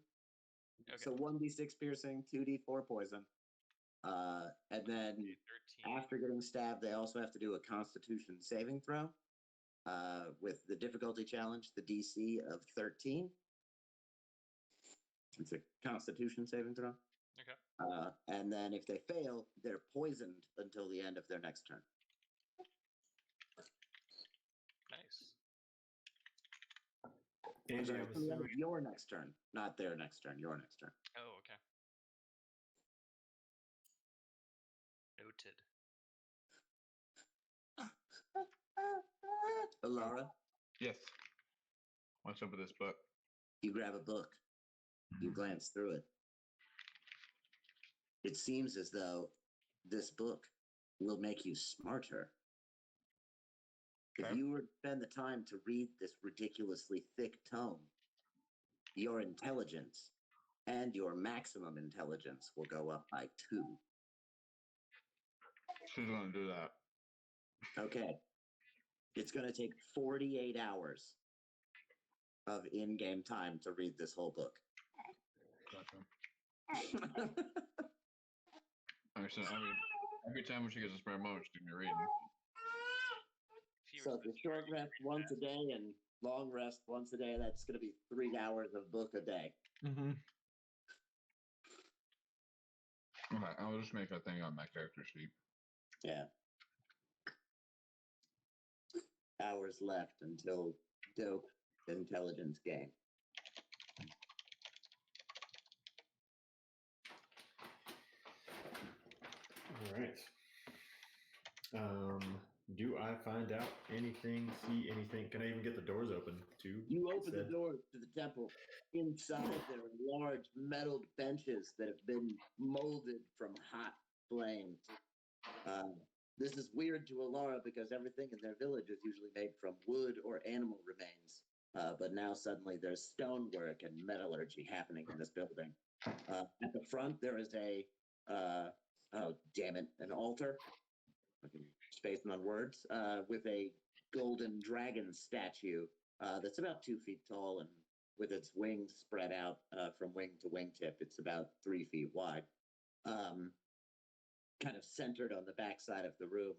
Okay. So 1d6 piercing, 2d4 poison. And then 13. after getting stabbed, they also have to do a Constitution saving throw with the difficulty challenge, the DC of 13. It's a Constitution saving throw. Okay. And then if they fail, they're poisoned until the end of their next turn. Nice. I'm Andy, sorry, I'm it's the end of assuming. your next turn, not their next turn. Your next turn. Oh, okay. Noted. Alara, Yes. What's up with this book? you grab a book. You glance through it. It seems as though this book will make you smarter. If Okay. you were to spend the time to read this ridiculously thick tome, your intelligence and your maximum intelligence will go up by 2. She's gonna do that. Okay. It's going to take 48 hours of in-game time to read this whole book. Gotcha. So every time when she gets a spare moment, she's gonna be reading. So if you short rest once a day and long rest once a day, that's going to be 3 hours of book a day. Mm-hmm. Okay, I'll just make a thing on my character sheet. Yeah. Hours left until dope intelligence gain. All right. Do I find out anything? See anything? Can I even get the doors open too? You open the Said- door to the temple. Inside, there are large metal benches that have been molded from hot flames. This is weird to Alara because everything in their village is usually made from wood or animal remains. But now suddenly there's stonework and metallurgy happening in this building. At the front, there is oh, damn it, an altar. Spacing on words, with a golden dragon statue that's about 2 feet tall and with its wings spread out from wing to wingtip. It's about 3 feet wide. Kind of centered on the back side of the room.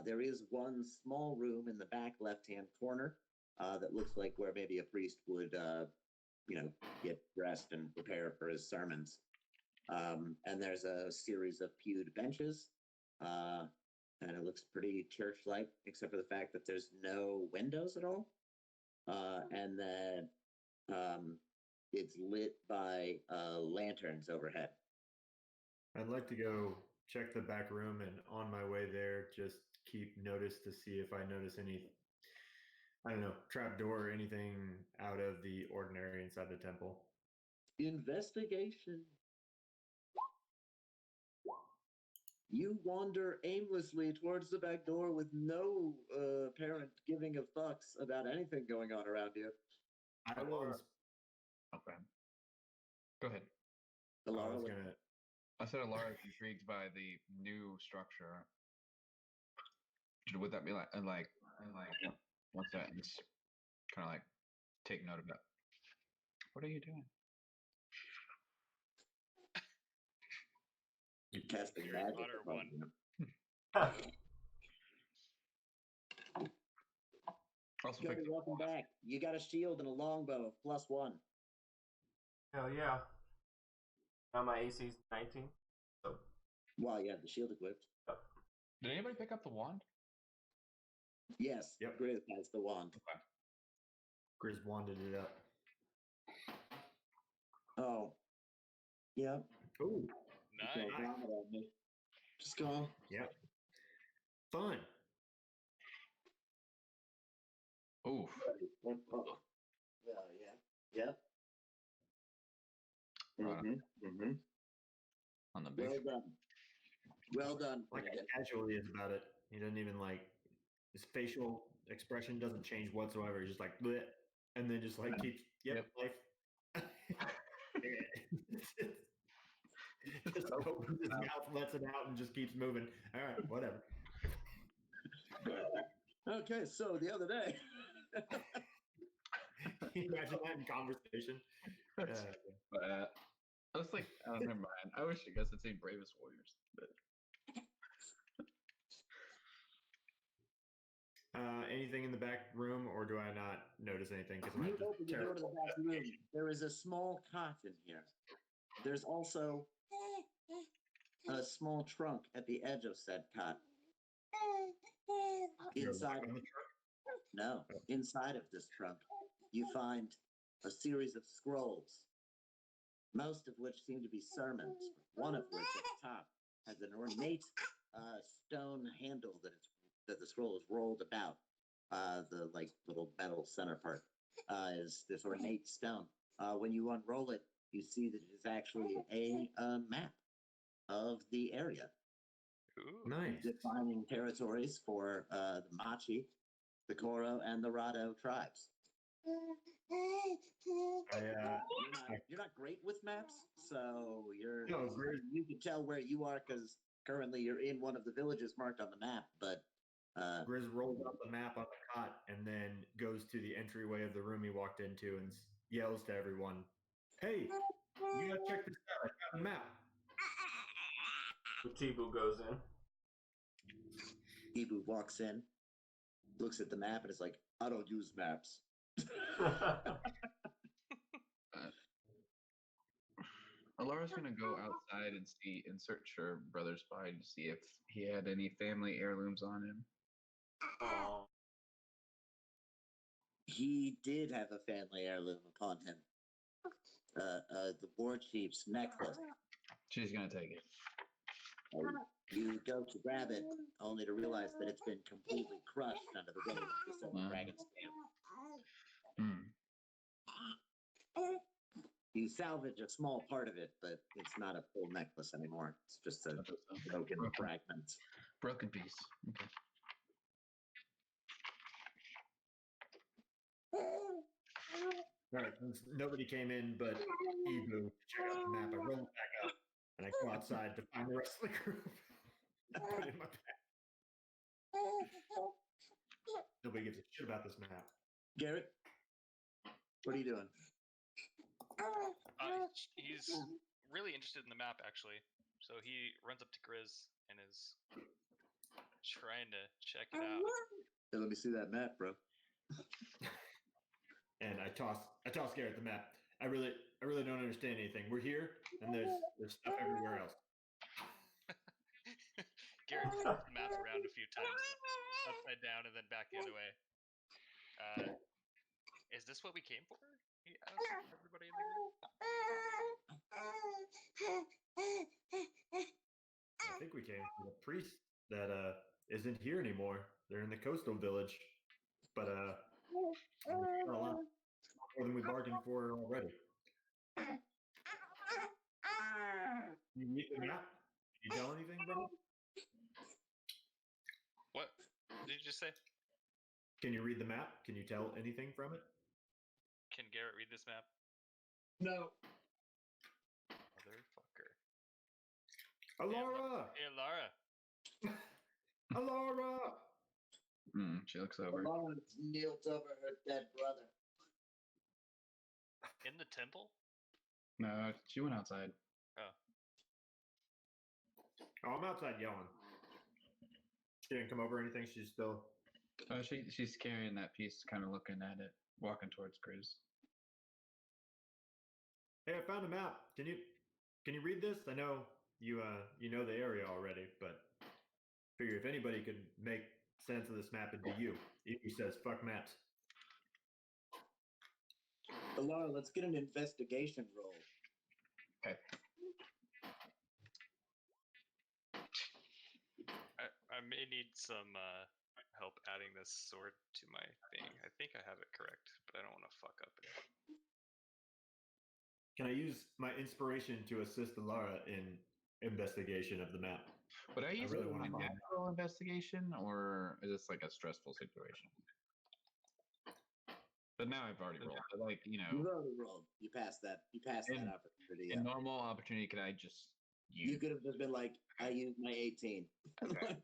There is one small room in the back left-hand corner that looks like where maybe a priest would, get dressed and prepare for his sermons. And there's a series of pewed benches. And it looks pretty church-like, except for the fact that there's no windows at all. And that it's lit by lanterns overhead. I'd like to go check the back room, and on my way there, just keep notice to see if I notice any, I don't know, trap door or anything out of the ordinary inside the temple. Investigation. You wander aimlessly towards the back door with no apparent giving of fucks about anything going on around you. I was. Okay. Go ahead. I Alara, was gonna. I said Alara is intrigued by the new structure. Would that be like one sentence? Kind of like take note of that. What are you doing? you casting magic. Otter upon one. you. Also, Cody, fix welcome back. You got a shield and a longbow, +1. Hell yeah. Now my AC is 19. So While you have the shield equipped. Did anybody pick up the wand? Yes, Yep. Grizz has the wand. Grizz wanded it up. Oh. Yep. Oh, Don't Nice. vomit on me. Just go. yep. Fun. Oof. Oh. Yeah. Yep. Right. Mm-hmm. On the big. Well done. Well done. Like Finnegan. how casual he is about it. He doesn't even like his facial expression doesn't change whatsoever. He's just like bleh, and then just like keeps life. Just opens his mouth, lets it out, and just keeps moving. All right, whatever. Okay, so the other day. Imagine that in conversation. I was like, oh, never mind. I wish you guys had seen Bravest Warriors. But Anything in the back room, or do I not notice anything? Because I'm You just open the door to the back room. There is a small cot in here. There's also a small trunk at the edge of said cot. Inside of this trunk, you find a series of scrolls, most of which seem to be sermons, one of which at the top has an ornate stone handle that the scroll is rolled about. The like little metal center part is this ornate stone. When you unroll it, you see that it is actually a map of the area, Ooh. Nice. defining territories for the Machi, the Koro, and the Rado tribes. You're not great with maps, so No, great. you can tell where you are because currently you're in one of the villages marked on the map. But Grizz rolls up the map on the cot and then goes to the entryway of the room he walked into and yells to everyone, "Hey, you gotta check this out! I found a map." Tibu goes in. Ibu walks in, looks at the map, and is like, "I don't use maps." Alara's gonna go outside and search her brother's body to see if he had any family heirlooms on him. Aw. He did have a family heirloom upon him. The war chief's necklace. She's gonna take it. You go to grab it, only to realize that it's been completely crushed under the weight of the Silver Dragon's stamp. Hmm. You salvage a small part of it, but it's not a full necklace anymore. It's just a broken fragment. Broken piece. Okay. All right, since nobody came in but Ibu to check out the map, I roll it back up and I go outside to find the rest of the group. I put it in my bag. Nobody gives a shit about this map. Garrett, what are you doing? He's really interested in the map, actually. So he runs up to Grizz and is trying to check it out. Hey, let me see that map, bro. And I toss Garrett the map. I really don't understand anything. We're here, and there's stuff everywhere else. Garrett flips the map around a few times, upside down and then back the other way. Is this what we came for? He asked everybody in the group. I think we came from a priest that isn't here anymore. They're in the coastal village, but we got a lot more than we bargained for already. You read the map? Can you tell anything from it? What did you just say? Can you read the map? Can you tell anything from it? Can Garrett read this map? No. Motherfucker. Alara! Hey, Lara. Alara! She looks over. Lauren kneeled over her dead brother. In the temple? No, she went outside. Oh, I'm outside yelling. She didn't come over or anything. She's still. She's carrying that piece, kind of looking at it, walking towards Grizz. Hey, I found a map. Can you read this? I know you know the area already, but figure if anybody could make sense of this map, it'd be you. He says, "Fuck maps." Laura, let's get an investigation roll. Okay. I may need some help adding this sword to my thing. I think I have it correct, but I don't want to fuck up it. Can I use my inspiration to assist Alara in investigation of the map? Would I use really a wanna buy that. natural investigation, or is this like a stressful situation? But now I've already rolled. But like, You already rolled. You passed that. You passed that opportunity. in Yeah. normal opportunity, could I just You use? could have just been like, I used my 18. Okay.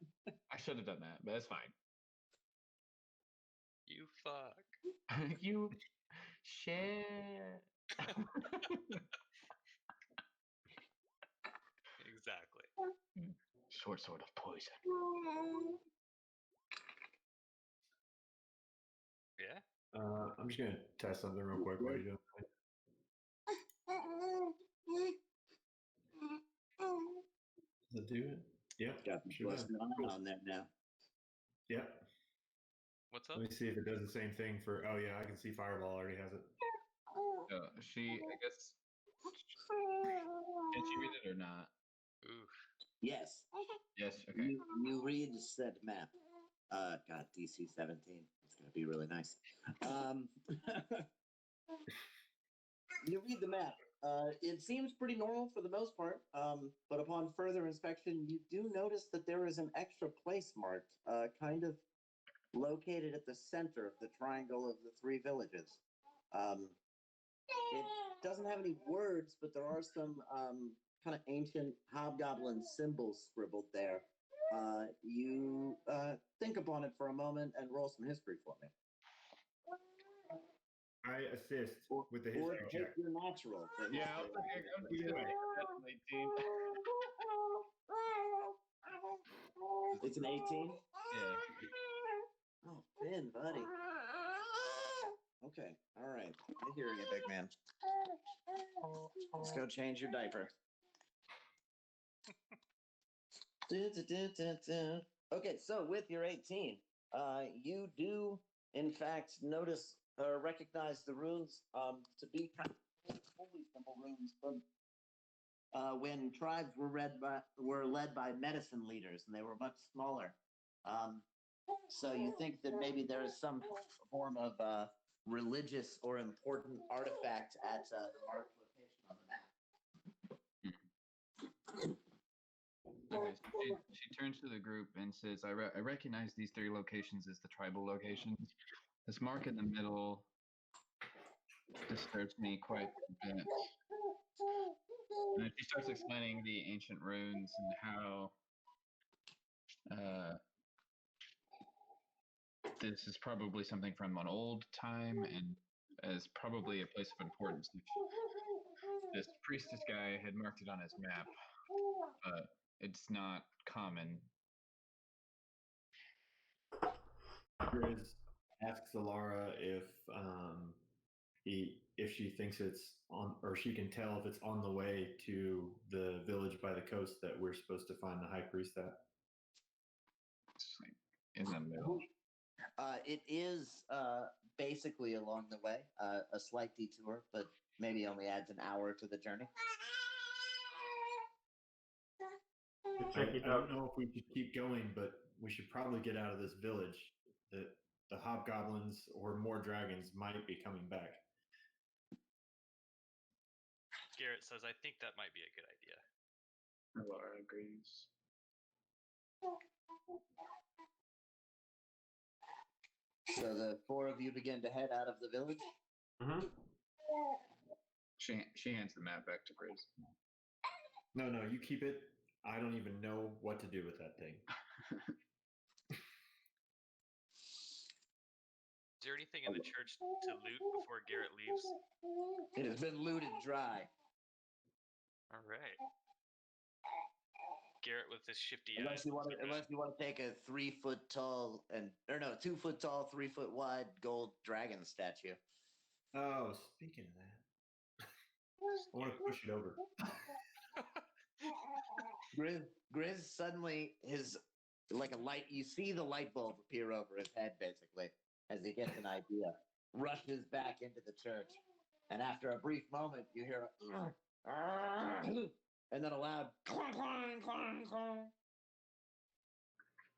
I should have done that, but that's fine. You fuck. You shit. Exactly. Short sword of poison. Yeah? I'm just gonna test something real quick. What are you doing? Does it do it? Yep. Got the Sure plus does. 9 on that now. Yep. What's up? Let me see if it does the same thing for. Oh yeah, I can see Fireball already has it. She, I guess, can she read it or not? Oof. Yes. Yes. Okay. You read said map. God, DC 17. It's gonna be really nice. You read the map. It seems pretty normal for the most part, but upon further inspection, you do notice that there is an extra place marked, kind of located at the center of the triangle of the three villages. It doesn't have any words, but there are some kind of ancient hobgoblin symbols scribbled there. You think upon it for a moment and roll some history for me. I assist with the Or history take check. your natural. for Yeah, history. I'm just gonna that's an 18. It's an 18? Yeah. Oh, Finn, buddy. Okay, all right. I hear you, big man. Let's go change your diaper. Okay, so with your 18, you do, in fact, notice or recognize the runes to be kind of fully simple runes from when tribes were led by medicine leaders, and they were much smaller. So you think that maybe there is some form of religious or important artifact at the marked location on the map. Okay, so she turns to the group and says, I recognize these three locations as the tribal locations. This mark in the middle disturbs me quite a bit. And she starts explaining the ancient runes and how this is probably something from an old time and as probably a place of importance. This priestess guy had marked it on his map, but it's not common. Grizz asks Alara if she thinks it's on, or she can tell if it's on the way to the village by the coast that we're supposed to find the high priest at. It's like in the middle. It is basically along the way, a slight detour, but maybe only adds an hour to the journey. I don't know if we should keep going, but we should probably get out of this village. The hobgoblins or more dragons might be coming back. Garrett says, I think that might be a good idea. Laura agrees. So the four of you begin to head out of the village? Mm-hmm. She hands the map back to Grizz. No, you keep it. I don't even know what to do with that thing. Is there anything in the church to loot before Garrett leaves? It has been looted dry. All right. Garrett with his shifty Unless eyes. you want to take a 3 foot tall 2 foot tall, 3 foot wide gold dragon statue. Oh, speaking of that, I want to push it over. Grizz suddenly like a light. You see the light bulb appear over his head, basically, as he gets an idea. Rushes back into the church, and after a brief moment, you hear and then a loud clang, clang, clang, clang,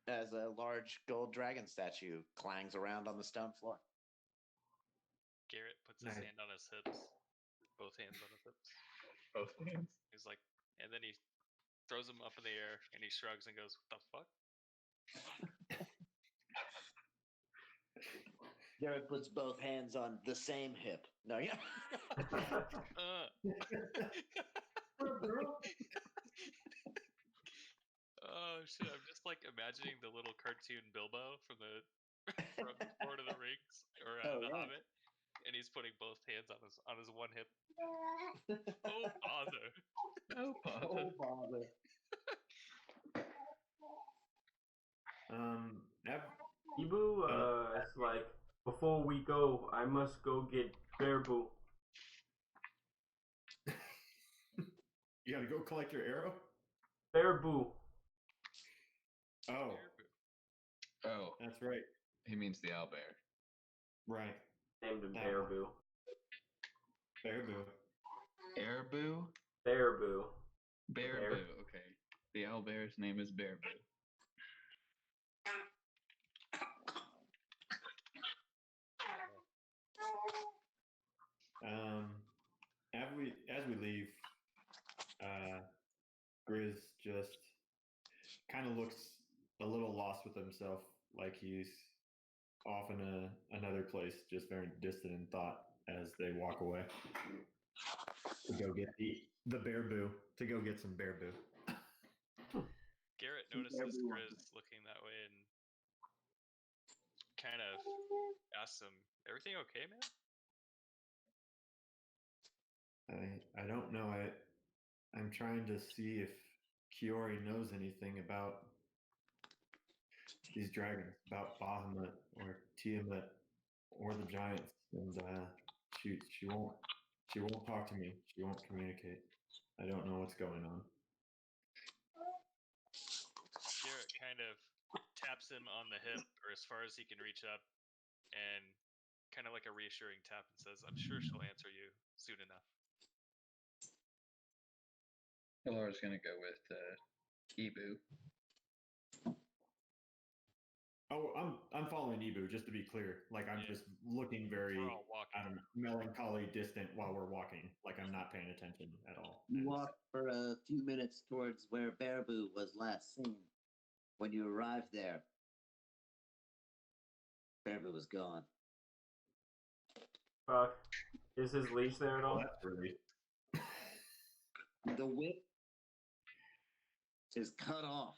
as a large gold dragon statue clangs around on the stone floor. Garrett puts his hand on his hips. Both hands on his hips. Both hands. He's like, and then he throws them up in the air and he shrugs and goes, "What the fuck?" Garrett puts both hands on the same hip. No, yeah. Oh shit! I'm just like imagining the little cartoon Bilbo from Lord of the Rings or The Hobbit, and he's putting both hands on his one hip. Oh bother! Oh bother! Oh bother! Ibu, it's like, before we go, I must go get Bearbu. You gotta go collect your arrow? Bearbu. Oh. Oh. That's right. He means the owlbear. Right. Named him Bearbu. Baraboo. Baraboo? Baraboo. Baraboo, okay. The owlbear's name is Baraboo. As we leave, Grizz just kind of looks a little lost with himself, like he's off in another place, just very distant in thought as they walk away to go get the Baraboo, to go get some Baraboo. Garrett notices Grizz looking that way and kind of asks him, "Everything okay, man?" I don't know. I'm trying to see if Kiori knows anything about these dragons, about Bahamut or Tiamat or the giants, and she won't talk to me. She won't communicate. I don't know what's going on. Garrett kind of taps him on the hip, or as far as he can reach up, and kind of like a reassuring tap, and says, "I'm sure she'll answer you soon enough." Laura's gonna go with Ibu. Oh, I'm following Ibu, just to be clear. Like I'm just looking very, We're all walking. I don't know, melancholy, distant while we're walking. Like I'm not paying attention at all. You walk for a few minutes towards where Baraboo was last seen. When you arrived there, Baraboo was gone. Fuck. Is his leash there at all? Well, that's really. The whip is cut off.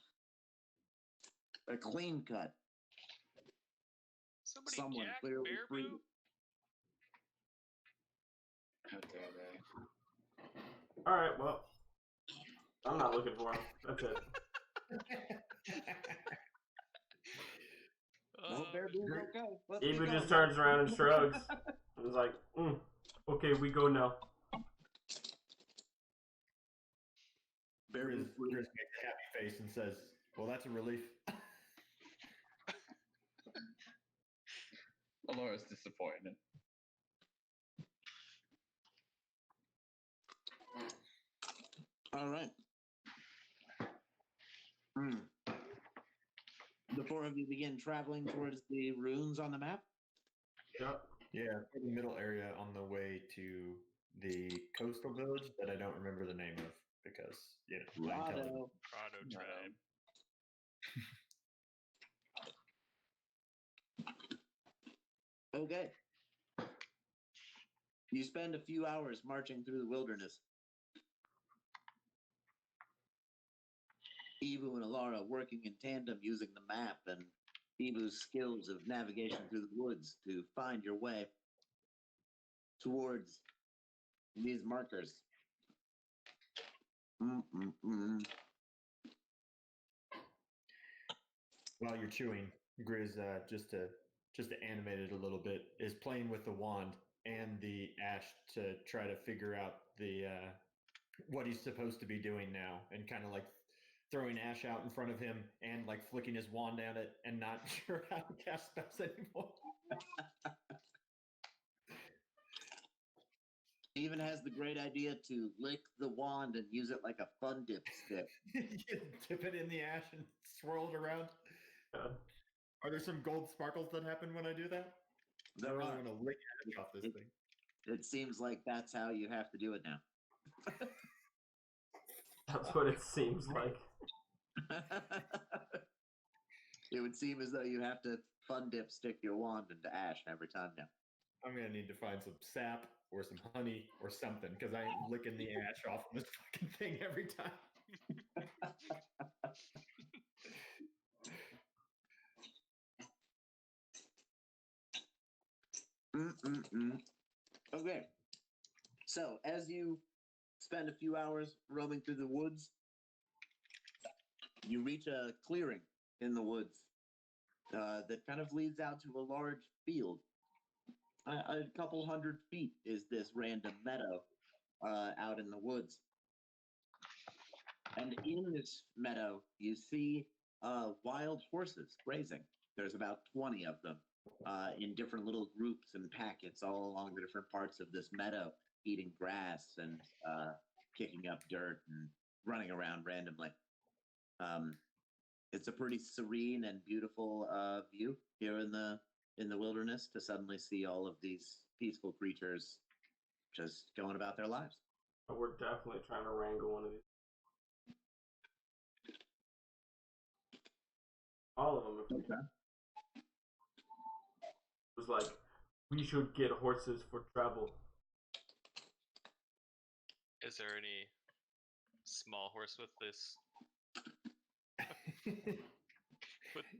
A clean cut. Somebody Someone jack clearly freed Baraboo? it. How dare they? Alright, well. I'm not looking for him. That's it. Well, Baraboo's okay. Let's Ibu get just going. turns around and shrugs. And is like, okay, we go now. Baraboo Grizz makes a happy face and says, "Well, that's a relief." Laura's disappointed. All right. The four of you begin traveling towards the runes on the map. Yep. Yeah, the middle area on the way to the coastal village that I don't remember the name of because my intelligence. Prado tribe. Okay. You spend a few hours marching through the wilderness. Ibu and Alara working in tandem using the map and Ibu's skills of navigation through the woods to find your way towards these markers. While you're chewing, Grizz, just to animate it a little bit, is playing with the wand and the ash to try to figure out the what he's supposed to be doing now, and kind of like throwing ash out in front of him and like flicking his wand at it and not sure how to cast spells anymore. He even has the great idea to lick the wand and use it like a fun dip stick. You dip it in the ash and swirl it around. Are there some gold sparkles that happen when I do that? I really want to lick ash off this thing. It seems like that's how you have to do it now. That's what it seems like. It would seem as though you have to fun dip stick your wand into ash every time now. I'm gonna need to find some sap or some honey or something because I ain't licking the ash off of this fucking thing every time. Okay. So, as you spend a few hours roaming through the woods, you reach a clearing in the woods that kind of leads out to a large field. A couple 100 feet is this random meadow out in the woods. And in this meadow, you see wild horses grazing. There's about 20 of them in different little groups and packets all along the different parts of this meadow, eating grass and kicking up dirt and running around randomly. It's a pretty serene and beautiful view here in the wilderness to suddenly see all of these peaceful creatures just going about their lives. We're definitely trying to wrangle one of these. All of them. Okay. It was like, we should get horses for travel. Is there any small horse with this?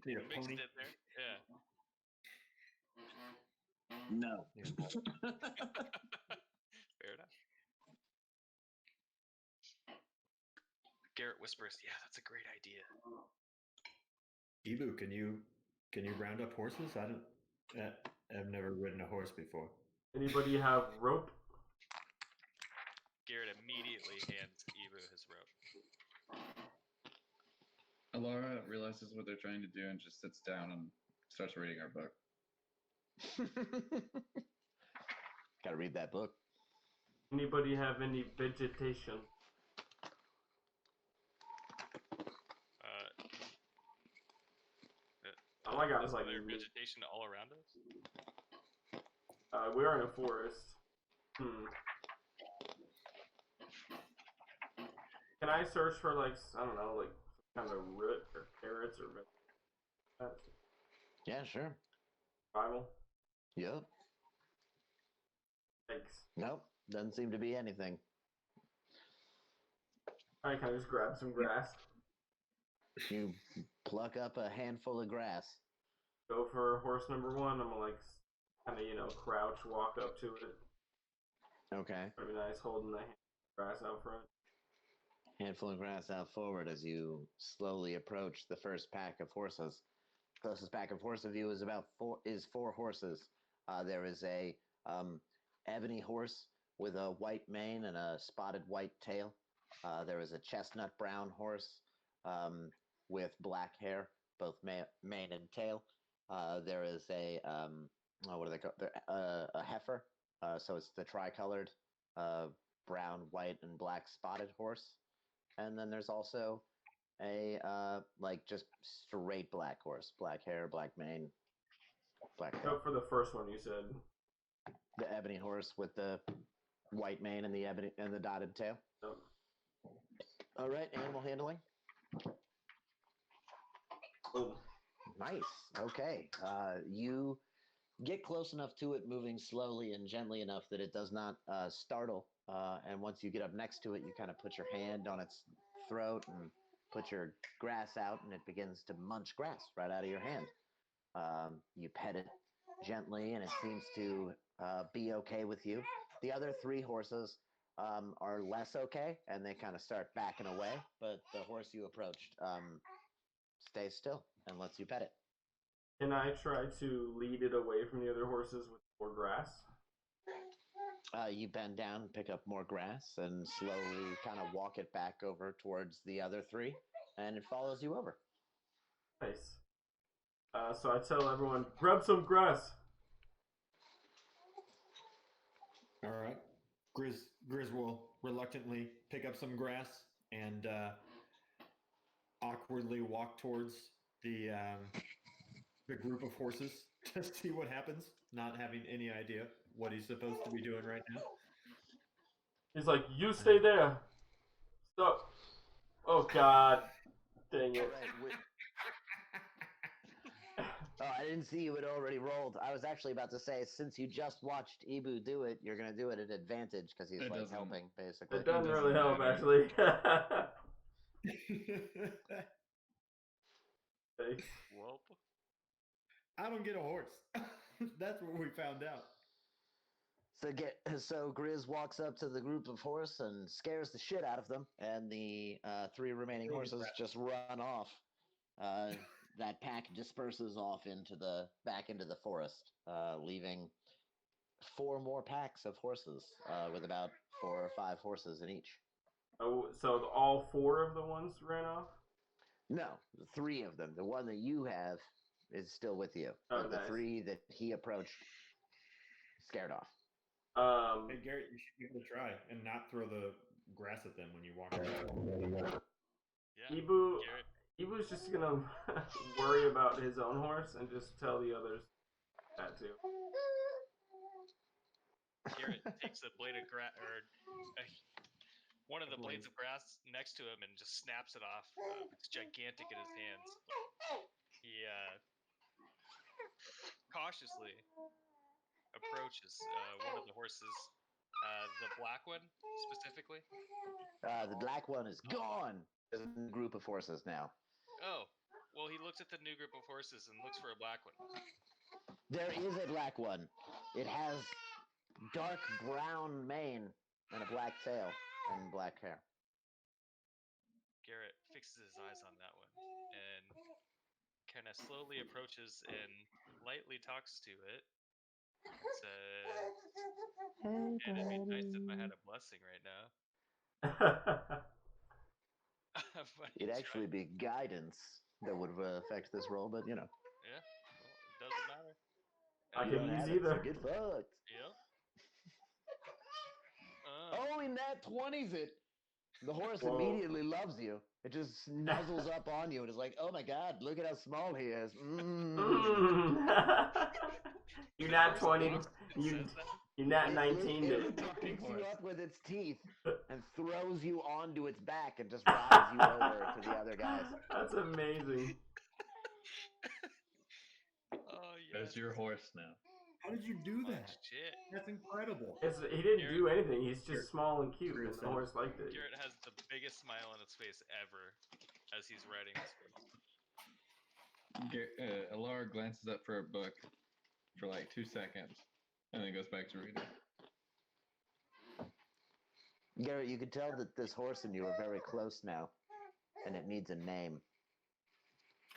Need a Mixed pony? in there? Yeah. No. Fair enough. Garrett whispers, "Yeah, that's a great idea." Ibu, can you round up horses? I've never ridden a horse before. Anybody have rope? Garrett immediately hands Ebu his rope. Alara realizes what they're trying to do and just sits down and starts reading our book. Gotta read that book. Anybody have any vegetation? All I got is like there vegetation all around us? we are in a forest. Can I search for like I don't know, like some kind of root or carrots or that? Yeah, sure. Survival? Yep. Thanks. Nope. Doesn't seem to be anything. Alright, can I just grab some grass? You pluck up a handful of grass. Go for horse number one. I'm gonna like kind of crouch, walk up to it. Okay. It'd be nice holding the grass out front. Handful of grass out forward as you slowly approach the first pack of horses. Closest pack of horse of you is four horses. There is a ebony horse with a white mane and a spotted white tail. There is a chestnut brown horse with black hair, both mane and tail. There is a what do they call a heifer. So it's the tricolored brown, white, and black spotted horse. And then there's also a like just straight black horse, black hair, black mane, black tail. Go for the first one you said. The ebony horse with the white mane and the ebony and the dotted tail. Yep. All right, animal handling. Oh. Nice. Okay. You get close enough to it, moving slowly and gently enough that it does not startle. And once you get up next to it, you kind of put your hand on its throat and put your grass out, and it begins to munch grass right out of your hand. You pet it gently, and it seems to be okay with you. The other three horses are less okay, and they kind of start backing away. But the horse you approached stays still and lets you pet it. Can I try to lead it away from the other horses with more grass? You bend down, pick up more grass, and slowly kind of walk it back over towards the other three, and it follows you over. Nice. So I tell everyone, grab some grass. All right. Grizz will reluctantly pick up some grass and awkwardly walk towards the group of horses to see what happens, not having any idea what he's supposed to be doing right now. He's like, you stay there. Stop. Oh, God. Dang it. Oh, I didn't see you had already rolled. I was actually about to say, since you just watched Ibu do it, you're going to do it at advantage because he's like helping, basically. It doesn't really help, actually. Thanks. Welp. I don't get a horse. That's what we found out. So Grizz walks up to the group of horse and scares the shit out of them, and the three remaining horses just run off. That pack disperses off back into the forest, leaving four more packs of horses with about 4 or 5 horses in each. Oh, so all 4 of the ones ran off? No, the 3 of them. The one that you have is still with you, Oh, but the nice. 3 that he approached scared off. Hey Garrett, you should give it a try and not throw the grass at them when you walk around. Yeah. Ibu, Garrett, Ibu's just gonna worry about his own horse and just tell the others that too. Garrett takes a blade of grass, or one of the blades of grass next to him, and just snaps it off. It's gigantic in his hands. He cautiously approaches one of the horses, the black one specifically. The black one is gone. There's a group of horses now. Oh, well, he looks at the new group of horses and looks for a black one. There is a black one. It has dark brown mane and a black tail and black hair. Garrett fixes his eyes on that one and kind of slowly approaches and lightly talks to it. And it'd be nice if I had a blessing right now. It'd actually be guidance that would affect this roll, but you know. Yeah, well, it doesn't matter. I You could don't use have it, so either. get fucked. Yep. Oh, in that 20s it. The horse Whoa. immediately loves you. It just snuzzles up on you and is like, oh my god, look at how small he is. You're not 20. It You're says that. not 19. It picks you up with its teeth and throws you onto its back and just rides you over to the other guys. That's amazing. Oh, yes. There's your horse now. How did you do Oh, that? shit. That's incredible. He didn't do anything. He's just small and cute, and the horse liked it. Garrett has the biggest smile on his face ever as he's riding this horse. Alara glances up for a book for like 2 seconds and then goes back to reading. Garrett, you could tell that this horse and you are very close now, and it needs a name.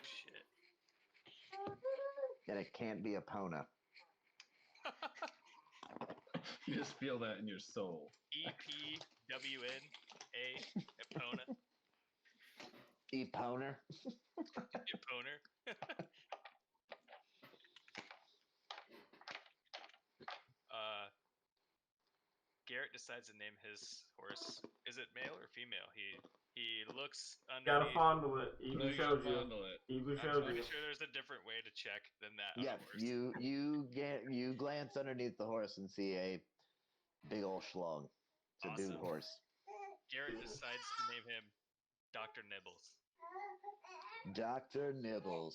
Shit. And it can't be Epona. You just feel that in your soul. EPWNA, Epona. Eponer. Eponer. Garrett decides to name his horse. Is it male or female? He looks Gotta underneath. fondle it. No, Ibu you showed should you. fondle it. Ibu I'm showed pretty you. sure there's a different way to check than that. Yeah, on a horse. you glance underneath the horse and see a big old schlong. It's a dude Awesome. horse. Garrett decides to name him Dr. Nibbles. Dr. Nibbles.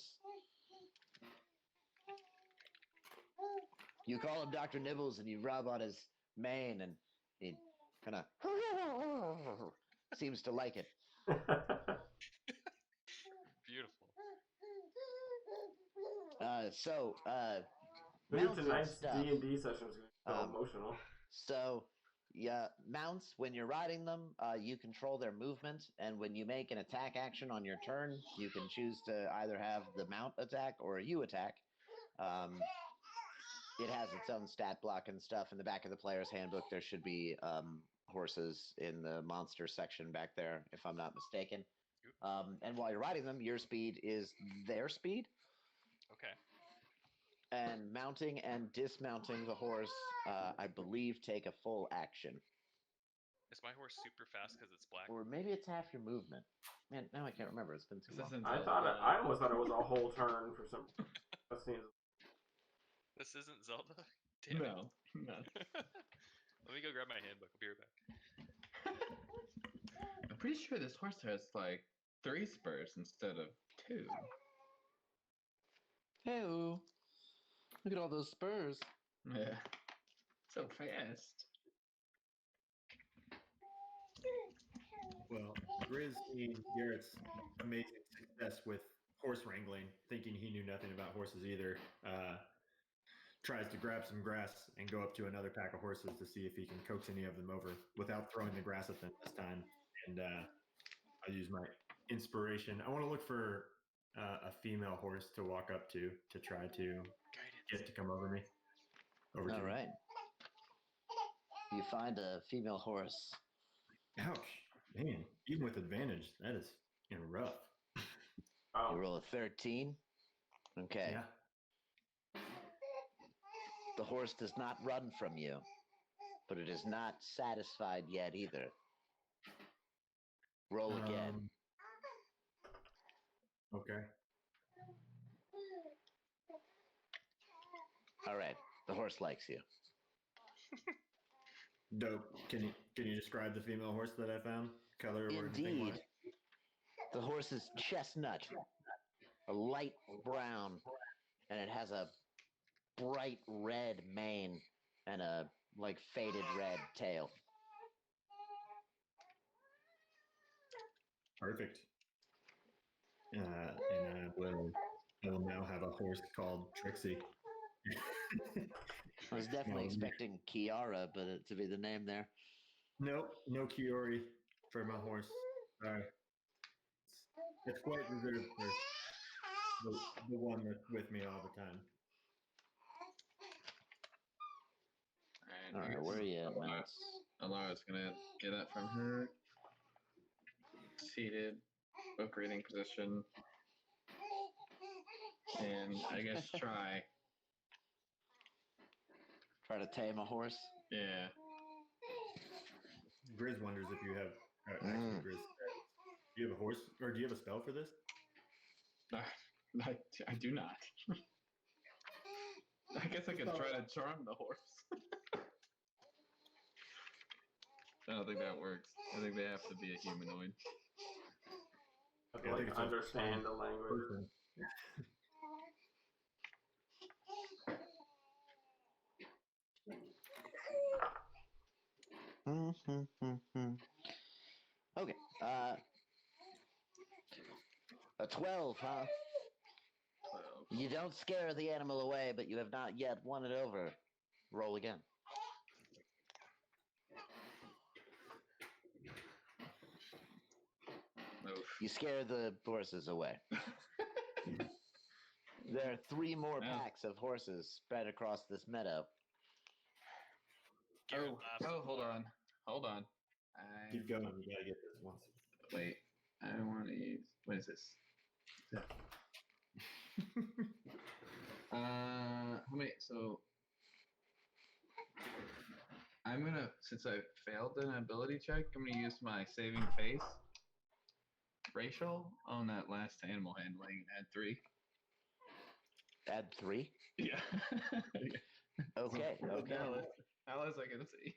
You call him Dr. Nibbles and you rub on his mane and he kind of seems to like it. Beautiful. Maybe mounts and tonight's stuff. D&D session is going to be so emotional. So, yeah, mounts, when you're riding them, you control their movement, and when you make an attack action on your turn, you can choose to either have the mount attack or you attack. It has its own stat block and stuff. In the back of the player's handbook, there should be horses in the monster section back there, if I'm not mistaken. And while you're riding them, your speed is their speed. Okay. And mounting and dismounting the horse, I believe, take a full action. Is my horse super fast because it's black? Or maybe it's half your movement. Man, now I can't remember. It's been too long. I almost thought it was a whole turn for some. That seems. This isn't Zelda? Damn No, no. Let me go grab my handbook. I'll be right back. I'm pretty sure this horse has like 3 spurs instead of 2. Hey, look at all those spurs. Yeah. So fast. Well, Grizz seeing Garrett's amazing success with horse wrangling, thinking he knew nothing about horses either, tries to grab some grass and go up to another pack of horses to see if he can coax any of them over without throwing the grass at them this time. And I use my inspiration. I want to look for a female horse to walk up to try to get to come over me. All right. You find a female horse. Ouch. Man, even with advantage, that is rough. You roll a 13. Okay. Yeah. The horse does not run from you, but it is not satisfied yet either. Roll again. Okay. All right. The horse likes you. Dope. Can you describe the female horse that I found? Color or anything Indeed. like? The horse is chestnut, a light brown, and it has a bright red mane and a like faded red tail. Perfect. And I will now have a horse called Trixie. I was definitely No. expecting Kiara, but it to be the name there. Nope, no Kiori for my horse. Sorry. It's quite reserved for the one that's with me all the time. All right, where are you at, man? Alara's gonna get up from her seated book reading position, and I guess try. Try to tame a horse. Yeah. Grizz wonders if you have. Actually, Grizz, do you have a horse, or do you have a spell for this? I do not. I guess I could try to charm the horse. I don't think that works. I think they have to be a humanoid. Yeah, I think it's Understand the language. person. Okay. A 12, huh? You don't scare the animal away, but you have not yet won it over. Roll again. Oof. You scare the horses away. There are 3 more Yeah. packs of horses spread across this meadow. Garrett laughs. Hold on. Keep going. You gotta get this once. Wait, I want to use. What is this? How many? So I'm gonna, since I failed an ability check, I'm gonna use my saving face racial on that last animal handling and add 3. Add 3? Yeah. Okay, okay. How else I gonna see?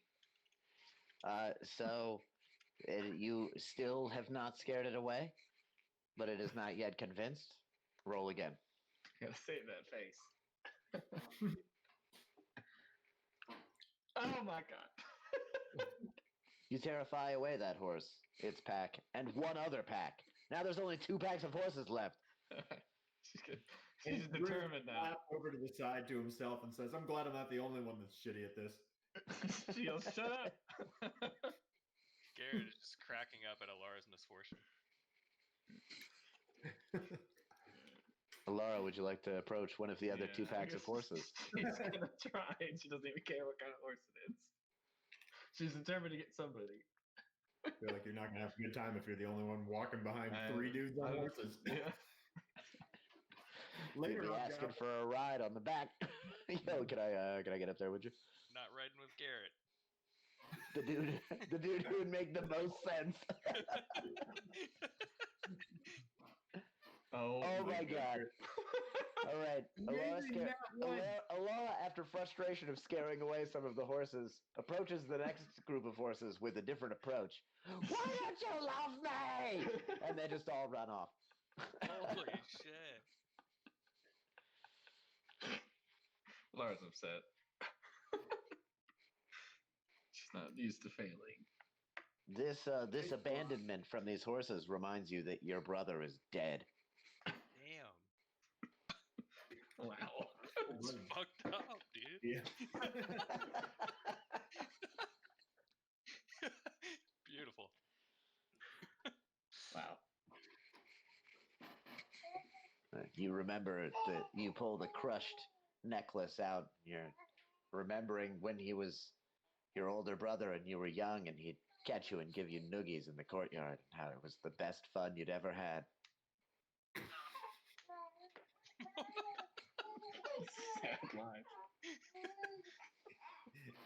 So you still have not scared it away, but it is not yet convinced. Roll again. Gotta save that face. Oh my god. You terrify away that horse, its pack, and 1 other pack. Now there's only 2 packs of horses left. She's determined now. Laugh over to the side to himself and says, "I'm glad I'm not the only one that's shitty at this." She yells, "Shut up!" Garrett is just cracking up at Alara's misfortune. Laura, would you like to approach one of the other 2 packs of horses? She's gonna try, and she doesn't even care what kind of horse it is. She's determined to get somebody. I feel like you're not gonna have a good time if you're the only one walking behind 3 dudes on horses. Yeah. Later You'd be on, asking Job. for a ride on the back. Yo, can I get up there? Would you? Not riding with Garrett. The dude who would make the most sense. Oh my God! All right, Alara, after frustration of scaring away some of the horses, approaches the next group of horses with a different approach. Why don't you love me? And they just all run off. Holy shit! Laura's upset. She's not used to failing. This abandonment from these horses reminds you that your brother is dead. Damn. Wow. It's fucked up, dude. Yeah. Beautiful. Wow. You remember that you pull the crushed necklace out. You're remembering when he was your older brother and you were young, and he'd catch you and give you noogies in the courtyard. How it was the best fun you'd ever had. live.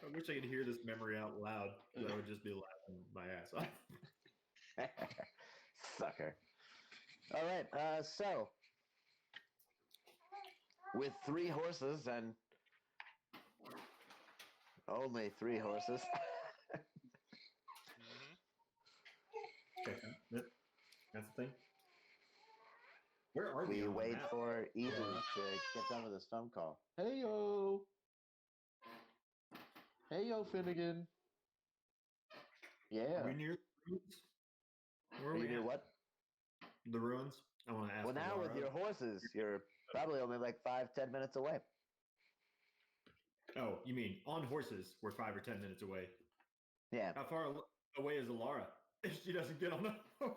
I wish I could hear this memory out loud. I would just be laughing my ass off. Sucker. All right. So, with 3 horses and only 3 horses, Mm-hmm. Okay, that's the thing. Where are we on the wait map? for Ebu to get done with his phone call. Hey yo. Hey yo, Finnegan. Yeah. Are we near the ruins? Where Are are you we near at? what? The ruins? I want to ask. Well, now with Laura. your horses, you're probably only like 5-10 minutes away. Oh, you mean on horses? We're 5 or 10 minutes away. Yeah. How far away is Alara if she doesn't get on the horse?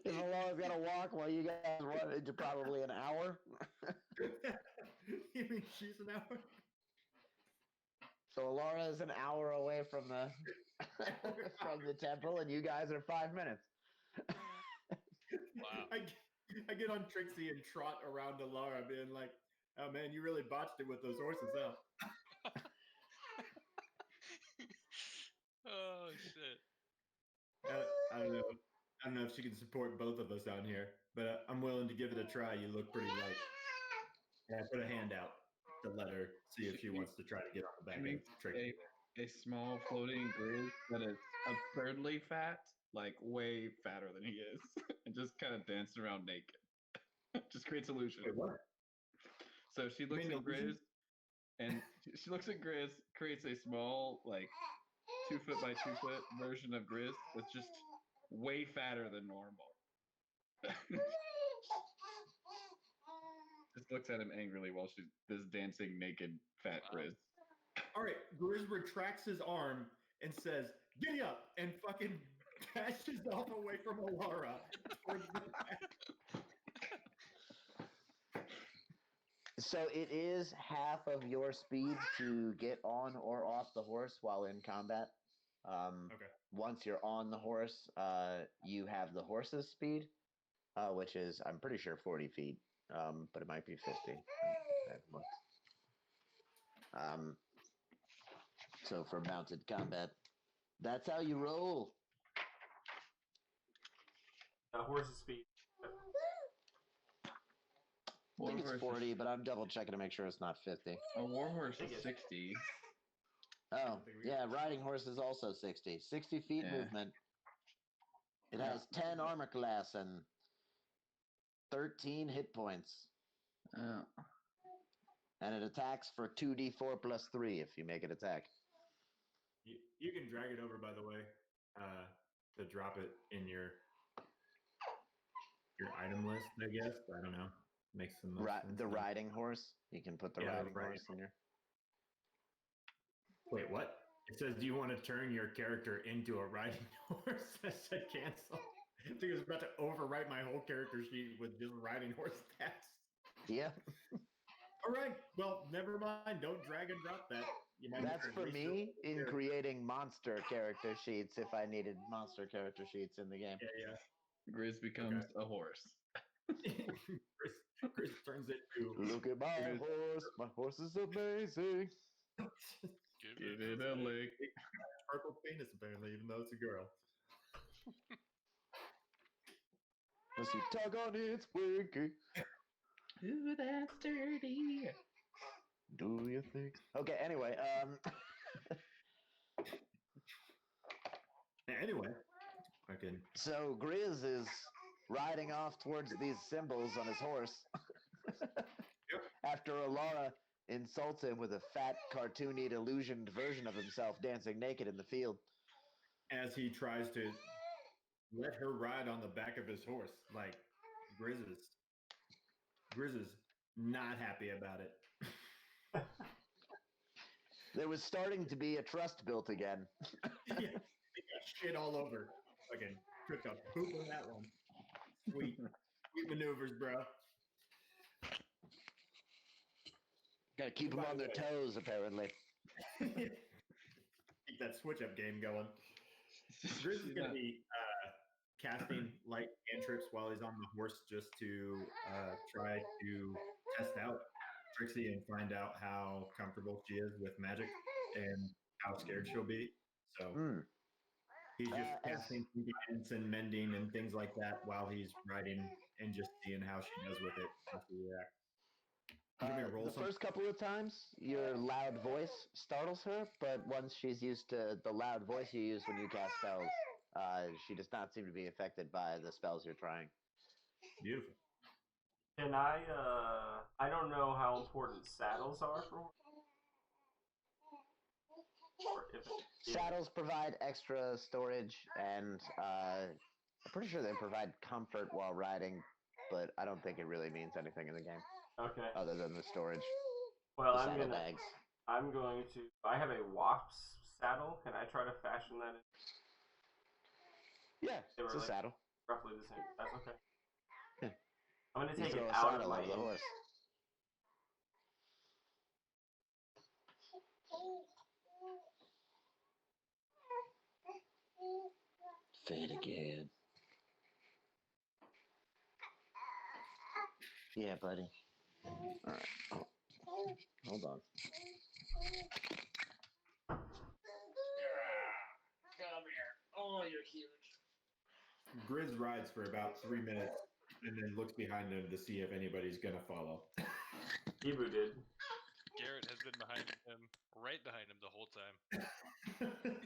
If Alara's got to walk while you guys run into probably an hour. You mean she's an hour? So Alara is an hour away from the from the temple, and you guys are 5 minutes. Wow. I get on Trixie and trot around Alara, being like, "Oh man, you really botched it with those horses, huh?" Oh shit. I don't know. I don't know if she can support both of us down here, but I'm willing to give it a try. You look pretty light. Yeah, put a hand out to let her see if she wants to try to get on the back She of makes Trixie. a small floating grizz that is absurdly fat, like way fatter than he is, and just kind of dancing around naked. Just creates illusion. Wait, what? So she looks mean at Grizz, illusion? and she looks at Grizz, creates a small, like 2 foot by 2 foot version of Grizz that's just way fatter than normal. Just looks at him angrily while she's this dancing naked fat Wow. Grizz. All right, Grizz retracts his arm and says, "Giddy up!" and fucking dashes off away from Alara towards the back. So it is half of your speed to get on or off the horse while in combat. Okay. Once you're on the horse, you have the horse's speed, which is, I'm pretty sure, 40 feet, but it might be 50. I haven't looked. So for mounted combat, that's how you roll. Horse's speed. I think it's Warhorse 40, but I'm double checking to make sure it's not 50. A warhorse I think is it's- 60. Oh, yeah, riding horse is also 60. 60 feet Yeah. movement. It has 10 armor class and 13 hit points. Oh. And it attacks for 2d4 plus 3 if you make it attack. You can drag it over, by the way, to drop it in your item list, I guess. I don't know. Makes the most sense. The riding horse. You can put the Yeah, riding riding horse in your. Wait, what? It says, "Do you want to turn your character into a riding horse?" I said cancel. I think I was about to overwrite my whole character sheet with just riding horse stats. Yeah, All right. Well, never mind. Don't drag and drop that. You might that's have to for waste me your in character. creating monster character sheets if I needed monster character sheets in the game. Yeah. Grizz becomes a horse. Chris turns it to. Look at my horse. My horse is amazing. Give it a lick. Purple penis, apparently, even though it's a girl. As you tug on its winky. Ooh, that's dirty. Do you think? Okay, anyway, Anyway, fucking. so Grizz is riding off towards these symbols on his horse. After Alara insults him with a fat, cartoony, illusioned version of himself dancing naked in the field. As he tries to let her ride on the back of his horse, like Grizz is not happy about it. There was starting to be a trust built again. Yeah, they got shit all over. Fucking took a poop on that one. Sweet maneuvers, bro. Gotta keep them By on the their way- toes, apparently. Keep that switch up game going. Grizz is going to be casting light cantrips while he's on the horse just to try to test out Trixie and find out how comfortable she is with magic and how scared she'll be. So Hmm. he's just As- casting some guidance and mending and things like that while he's riding and just seeing how she does with it, how she reacts. Give me a roll. The first couple of times, your loud voice startles her, but once she's used to the loud voice you use when you cast spells, she does not seem to be affected by the spells you're trying. Beautiful. Can I don't know how important saddles are for or if it, Saddles provide extra storage, and I'm pretty sure they provide comfort while riding, but I don't think it really means anything in the game Okay. other than the storage. Well, The saddlebags. I'm going to. I have a wasps saddle. Can I try to fashion that in? Yeah, They it's were a like saddle. roughly the same. That's okay. Yeah. I'm going to You take throw it a out of saddle my over the horse. Fade again. Yeah, buddy. Alright. Oh. Hold on. Come here. Oh, you're huge. Grizz rides for about 3 minutes and then looks behind him to see if anybody's gonna follow. Ibu did. Garrett has been behind him, right behind him the whole time.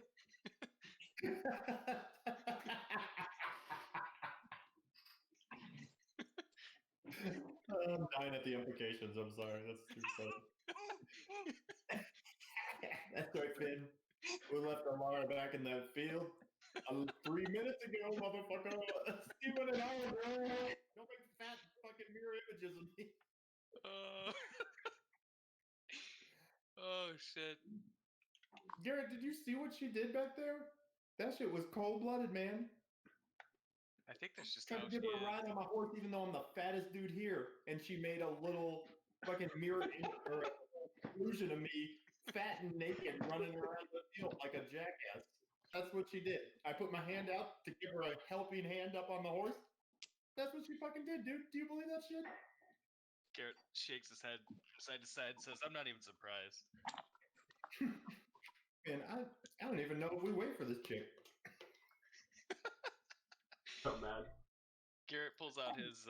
I'm dying at the implications. I'm sorry. That's too funny. That's right, Finn. We left Amara back in that field 3 minutes ago, motherfucker. Steven and I, bro. Don't make fat fucking mirror images of me. Oh shit. Garrett, did you see what she did back there? That shit was cold-blooded, man. I think that's just Tried how to give she her a is. ride on my horse, even though I'm the fattest dude here, and she made a little fucking mirror or illusion of me, fat and naked, running around the field like a jackass. That's what she did. I put my hand out to give her a helping hand up on the horse. That's what she fucking did, dude. Do you believe that shit? Garrett shakes his head side to side and says, I'm not even surprised. Man, I don't even know if we wait for this chick. So mad. Garrett pulls out his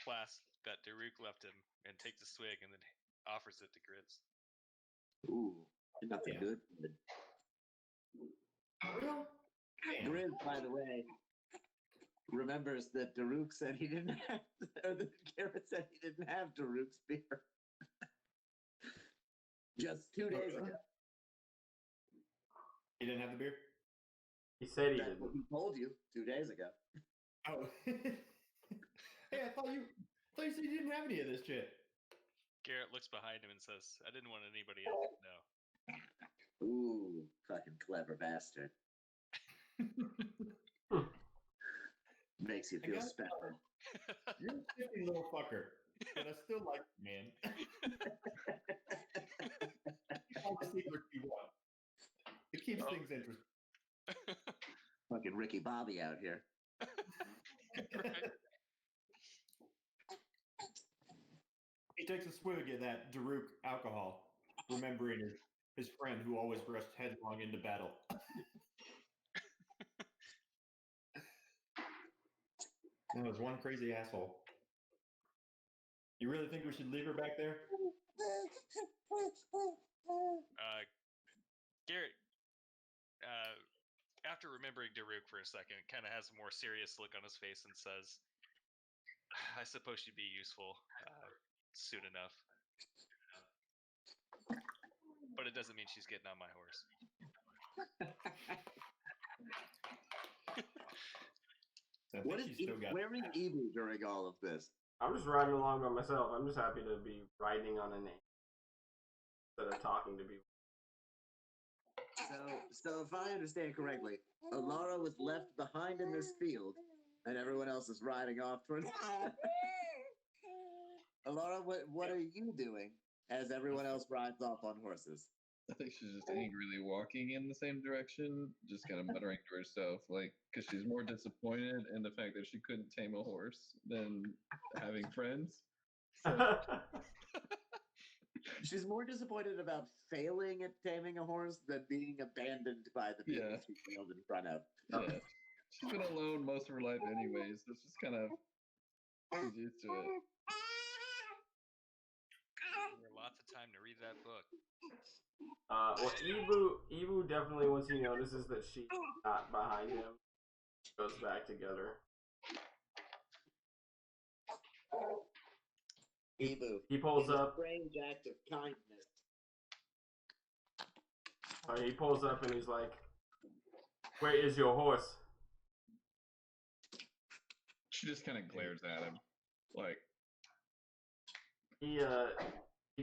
flask that Daruk left him and takes a swig and then offers it to Grizz. Ooh, that's Yeah. a good. Real? Damn. Grizz, by the way, remembers that Daruk said he didn't have, or that Garrett said he didn't have Daruk's beer. Just 2 days ago. He didn't have the beer? He said he That's didn't. what he told you 2 days ago. Oh. Hey, I thought you said you didn't have any of this shit. Garrett looks behind him and says, I didn't want anybody else to know. Ooh, fucking clever bastard. Makes you I feel got- special. You're a shifty little fucker, but I still like you, man. You all the secrets you want. It keeps Oh. things interesting. Fucking Ricky Bobby out here. Right. He takes a swig of that Daruk alcohol, remembering his friend who always rushed headlong into battle. That was one crazy asshole. You really think we should leave her back there? Garrett, after remembering Daruk for a second, kind of has a more serious look on his face and says, I suppose she'd be useful soon enough. But it doesn't mean she's getting on my horse. I What think is she's still got. where is Ebu during all of this? I'm just riding along by myself. I'm just happy to be riding on a name instead of talking to people. So if I understand correctly, Alara was left behind in this field, and everyone else is riding off towards. Alara, what are you doing as everyone else rides off on horses? I think she's just angrily walking in the same direction, just kind of muttering to herself, like, because she's more disappointed in the fact that she couldn't tame a horse than having friends. She's more disappointed about failing at taming a horse than being abandoned by the people Yeah. she failed in front of. Yeah. She's been alone most of her life anyways, so she's kind of she's used to it. Lots of time to read that book. Well, Ibu definitely, once he notices that she's not behind him, goes back together. Ibu. He pulls in a up. strange act of kindness. He pulls up and he's like, "Where is your horse?" She just kind of glares at him, like, He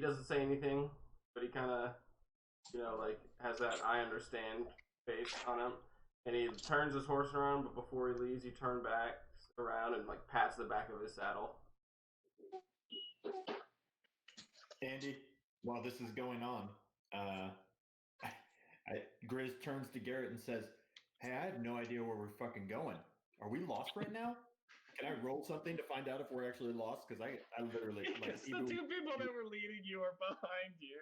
doesn't say anything, but he kind of, like has that "I understand" face on him, and he turns his horse around. But before he leaves, he turns back around and like pats the back of his saddle. Andy, while this is going on, Grizz turns to Garrett and says, "Hey, I have no idea where we're fucking going. Are we lost right now? Can I roll something to find out if we're actually lost? Because I literally like it's the two people that were leading you are behind you.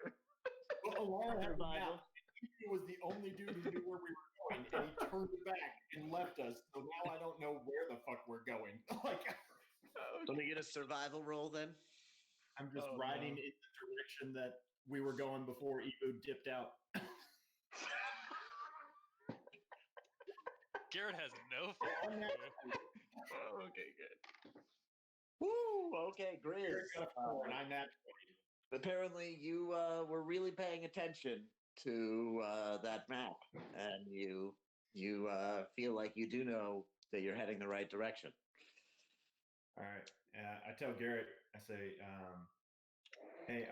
Well, Alara had a Survival. map. He was the only dude who knew where we were going, and he turned back and left us. So now I don't know where the fuck we're going. Like, Let me get a survival roll then. I'm just Oh, riding no. in the direction that we were going before Evo dipped out. Garrett has no fucking clue. Oh, okay, good. Woo! Okay, Grizz. Garrett got a 4, and I nat 20. Apparently, you were really paying attention to that map, and you feel like you do know that you're heading the right direction. All right. I tell Garrett, I say, hey,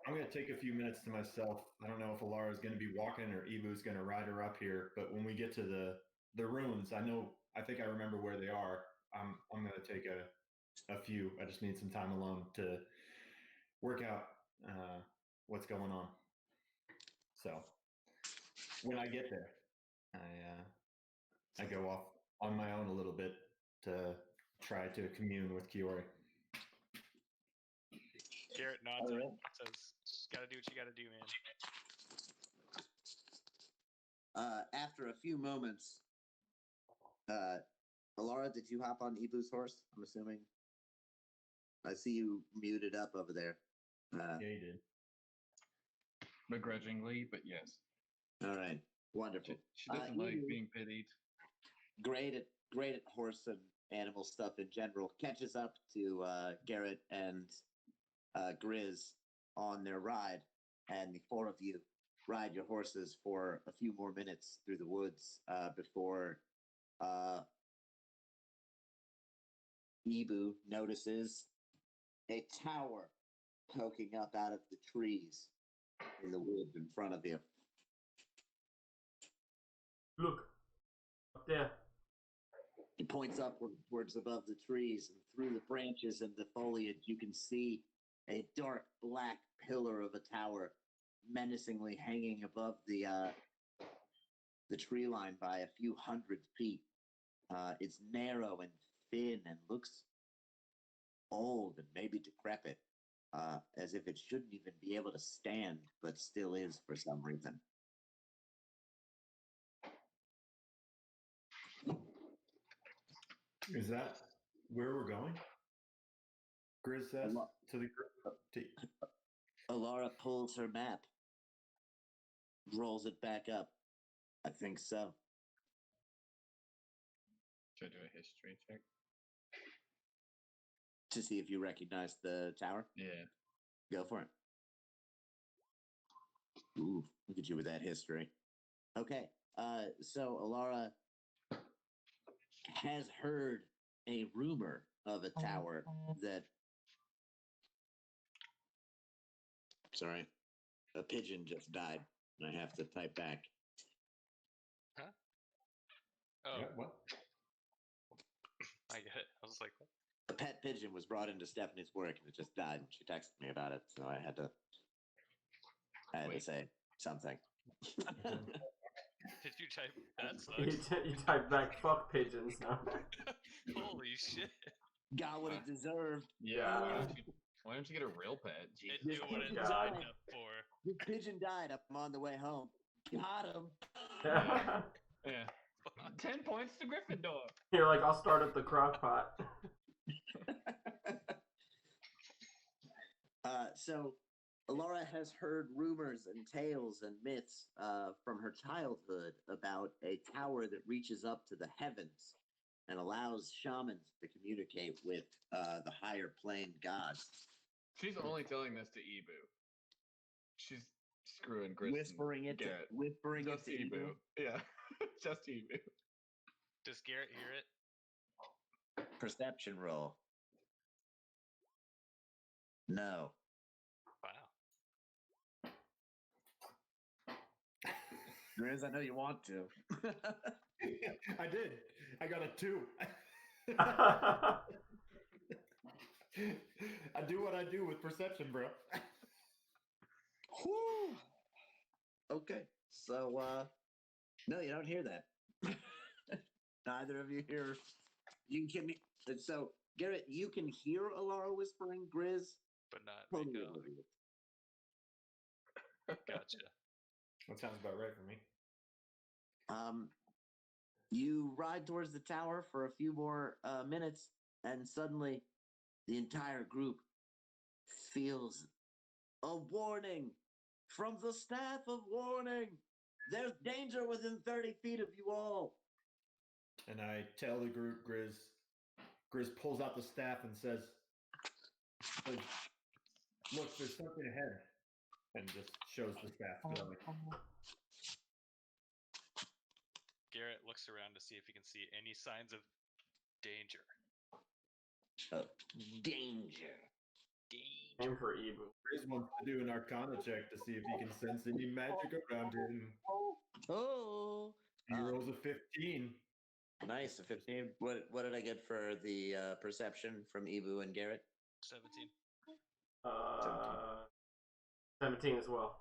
I'm going to take a few minutes to myself. I don't know if Alara's going to be walking or Ebu's going to ride her up here, but when we get to the ruins, I think I remember where they are. I'm going to take a few. I just need some time alone to work out what's going on. So when I get there, I go off on my own a little bit to try to commune with Kiori. Garrett nods All and right. says, "Gotta do what you gotta do, man." After a few moments, Alara, did you hop on Ibu's horse? I'm assuming. I see you muted up over there. Yeah, he did. Begrudgingly, but yes. All right, wonderful. She doesn't like Ibu, being pitied. great at horse and animal stuff in general. Catches up to Garrett and Grizz on their ride, and the four of you ride your horses for a few more minutes through the woods before Ibu notices a tower poking up out of the trees in the woods in front of you. Look, up there. He points upwards above the trees, and through the branches and the foliage, you can see a dark black pillar of a tower menacingly hanging above the tree line by a few hundred feet. It's narrow and thin and looks old and maybe decrepit, as if it shouldn't even be able to stand, but still is for some reason. Is that where we're going? Grizz says to the group. Alara pulls her map, rolls it back up. I think so. Should I do a history check? To see if you recognize the tower? Yeah. Go for it. Ooh, look at you with that history. Okay, so Alara has heard a rumor of a tower that... Sorry, a pigeon just died, and I have to type back. Oh, Yeah, what? I get it. I was like, what? A pet pigeon was brought into Stephanie's work, and it just died, and she texted me about it, so I had to Wait. say something. Did you type that sucks? You type back "fuck pigeons" now. Holy shit. Got what it deserved. Yeah. Why don't you get a real pet? It Jesus. knew what it God. signed up for. The pigeon died. I'm on the way home. Got him. Yeah. 10 points to Gryffindor. You're like, I'll start at the crock pot. So, Laura has heard rumors and tales and myths from her childhood about a tower that reaches up to the heavens and allows shamans to communicate with the higher plane gods. She's only telling this to Ebu. She's screwing Gris. Whispering it Garrett. to whispering Just it to Ebu. Ebu. Yeah. Just Ebu. Does Garrett hear it? Perception roll. No. Wow. Grizz, I know you want to. I did. I got a 2. I do what I do with perception, bro. Whew. Okay, so no, you don't hear that. Neither of you hear. You can. So Garrett, you can hear Alara whispering, Grizz. But not Totally make out. oblivious. Gotcha. That sounds about right for me. You ride towards the tower for a few more minutes, and suddenly the entire group feels a warning from the staff of warning. There's danger within 30 feet of you all. And I tell the group, Grizz pulls out the staff and says, look, there's something ahead. And just shows the staff going. Garrett looks around to see if he can see any signs of danger. Danger. Aim for Ebu. Grizz wants to do an Arcana check to see if he can sense any magic around him. Oh. He rolls a 15. Nice, a 15. What did I get for the perception from Ebu and Garrett? 17. 17 as well.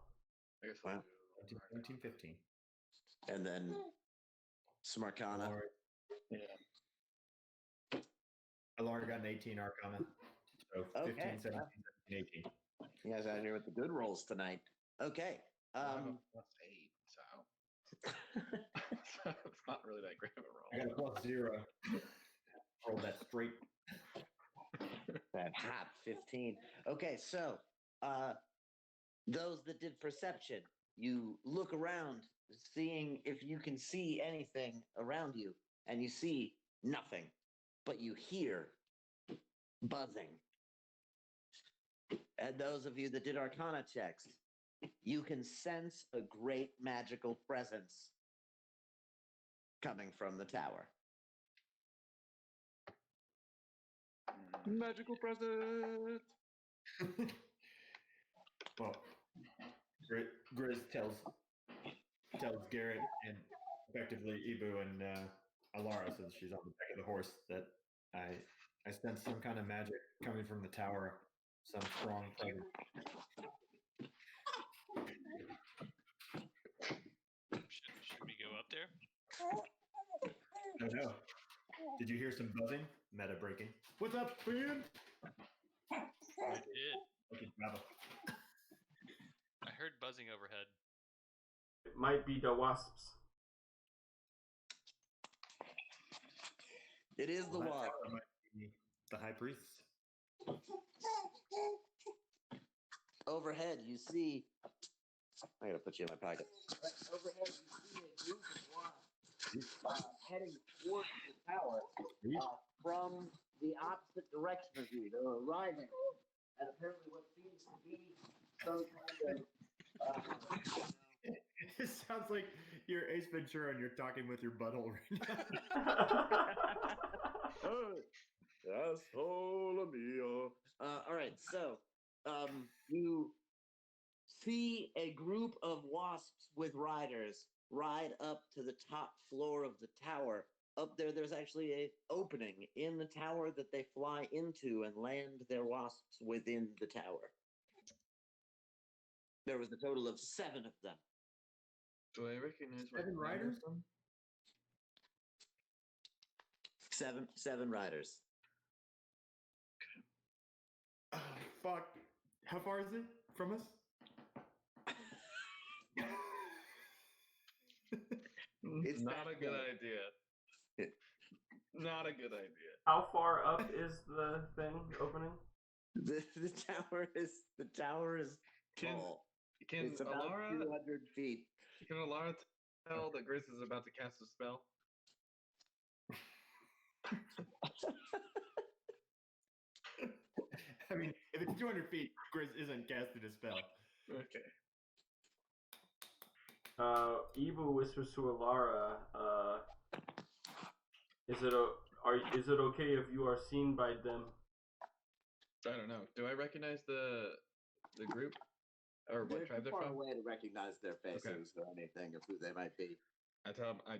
I guess Wow. 17, 15. And then Smarkana. Alara got an 18 Arcana. So 15, Okay. 17, 17, 18. You guys out here with the good rolls tonight. Okay. I have a +8, so it's not really that great of a I roll. got a +0. Rolled that straight. That hot 15. Okay, so those that did perception, you look around, seeing if you can see anything around you, and you see nothing, but you hear buzzing. And those of you that did Arcana checks, you can sense a great magical presence coming from the tower. Magical present. Well, Grizz tells Garrett and effectively Ebu and Alara, since she's on the back of the horse, that I sense some kind of magic coming from the tower, some strong presence. Should we go up there? I don't know. Did you hear some buzzing? Meta breaking. What's up, Finn? I did. Okay, bravo. I heard buzzing overhead. It might be the wasps. It is the That wasp. tower might be the high priest. Overhead, you see. I gotta put you in my pocket. Overhead, you see a group of wasps heading towards the tower from the opposite direction of you. They're arriving at apparently what seems to be some kind of. It sounds like you're Ace Ventura and you're talking with your butthole right now. Yes, hola mia. All right, so you see a group of wasps with riders ride up to the top floor of the tower. Up there, there's actually an opening in the tower that they fly into and land their wasps within the tower. There was a total of 7 of them. Do I recognize what 7 riders? Seven riders. fuck? How far is it from us? It's not that a good big. idea. Not a good idea. How far up is the thing opening? The tower is Can tall. can It's about Alara 200 feet. can Alara tell that Grizz is about to cast a spell? I mean, if it's 200 feet, Grizz isn't casting a spell. Okay. Ebu whispers to Alara, is it okay if you are seen by them? I don't know. Do I recognize the group or They're what tribe too they're far from? away to recognize their faces or anything of who they might be. I tell them I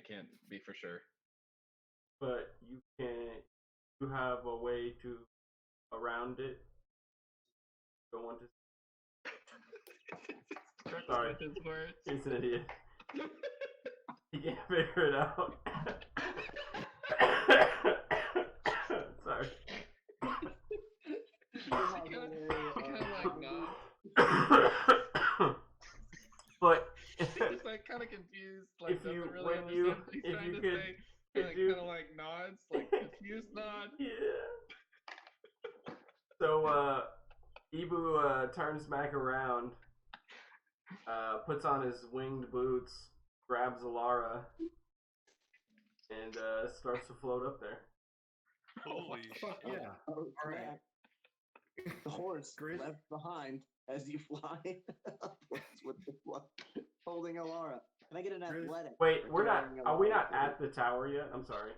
can't be for sure. But you have a way to around it. Don't want to. Sorry, With his words. he's an idiot. He can't figure it out. Sorry. But He's like kind of confused, like If you- doesn't really when understand you- what he's if trying you to could- say. if Kind you- of like nods, like confused nod. yeah. So Ebu turns back around, puts on his winged boots, grabs Alara, and starts to float up there. Holy Fuck shit. yeah. Oh, All right. crap. The horse Grizz? left behind as you fly upwards with the holding Alara. Can I get an Grizz? athletic? Wait, for we're not. carrying Are we Alara not through? at the tower yet? I'm sorry.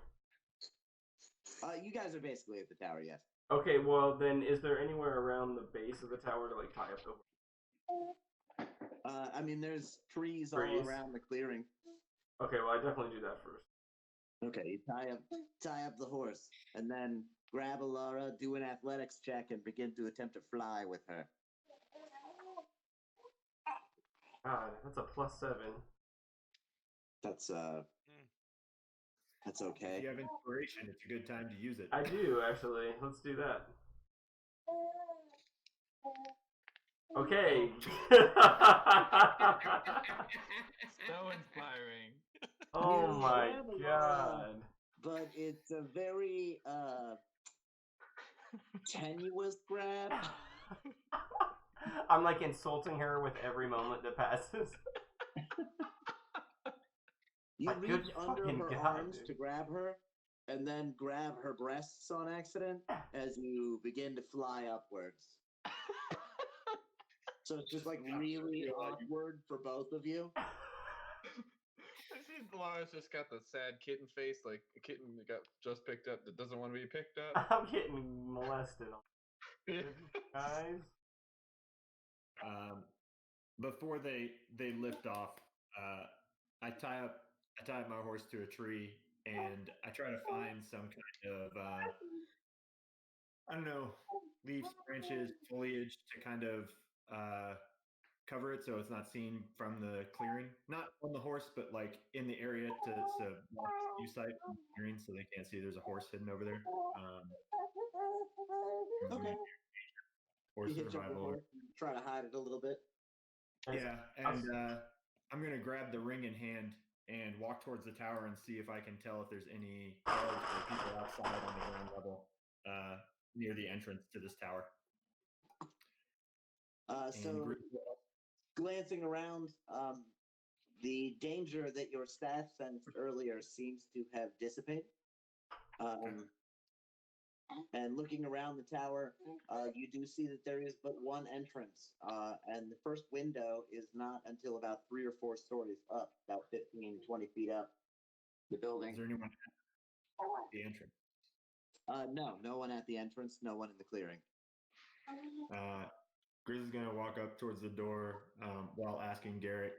You guys are basically at the tower, yes. Okay, well then, is there anywhere around the base of the tower to like tie up the? I mean, there's trees all Trees? around the clearing. Okay, well I definitely do that first. Okay, you tie up the horse, and then grab Alara, do an athletics check, and begin to attempt to fly with her. God, that's a +7. That's If okay. you have inspiration, it's a good time to use it. I do actually. Let's do that. Okay. So inspiring. Oh You my grab Alara, god. But it's a very tenuous grab. I'm like insulting her with every moment that passes. You My good reach under fucking her God, arms dude. to grab her, and then grab her breasts on accident as you begin to fly upwards. So it's just like really awkward for both of you. I see Alara's just got the sad kitten face, like a kitten that got just picked up that doesn't want to be picked up. I'm getting molested, guys. Before they lift off, I tie up my horse to a tree, and I try to find some kind of I don't know, leaves, branches, foliage to kind of cover it so it's not seen from the clearing. Not on the horse, but like in the area to block view sight from the clearing, so they can't see there's a horse hidden over there. Okay. Or You hitch up the survival. horse and try to hide it a little bit. Yeah, and I'm gonna grab the ring in hand and walk towards the tower and see if I can tell if there's any guards or people outside on the ground level near the entrance to this tower. So glancing around, the danger that your staff sensed earlier seems to have dissipated. And looking around the tower, you do see that there is but one entrance, and the first window is not until about 3 or 4 stories up, about 15, 20 feet up the building. Is there anyone at the entrance? No one at the entrance, no one in the clearing. Grizz is gonna walk up towards the door while asking Garrett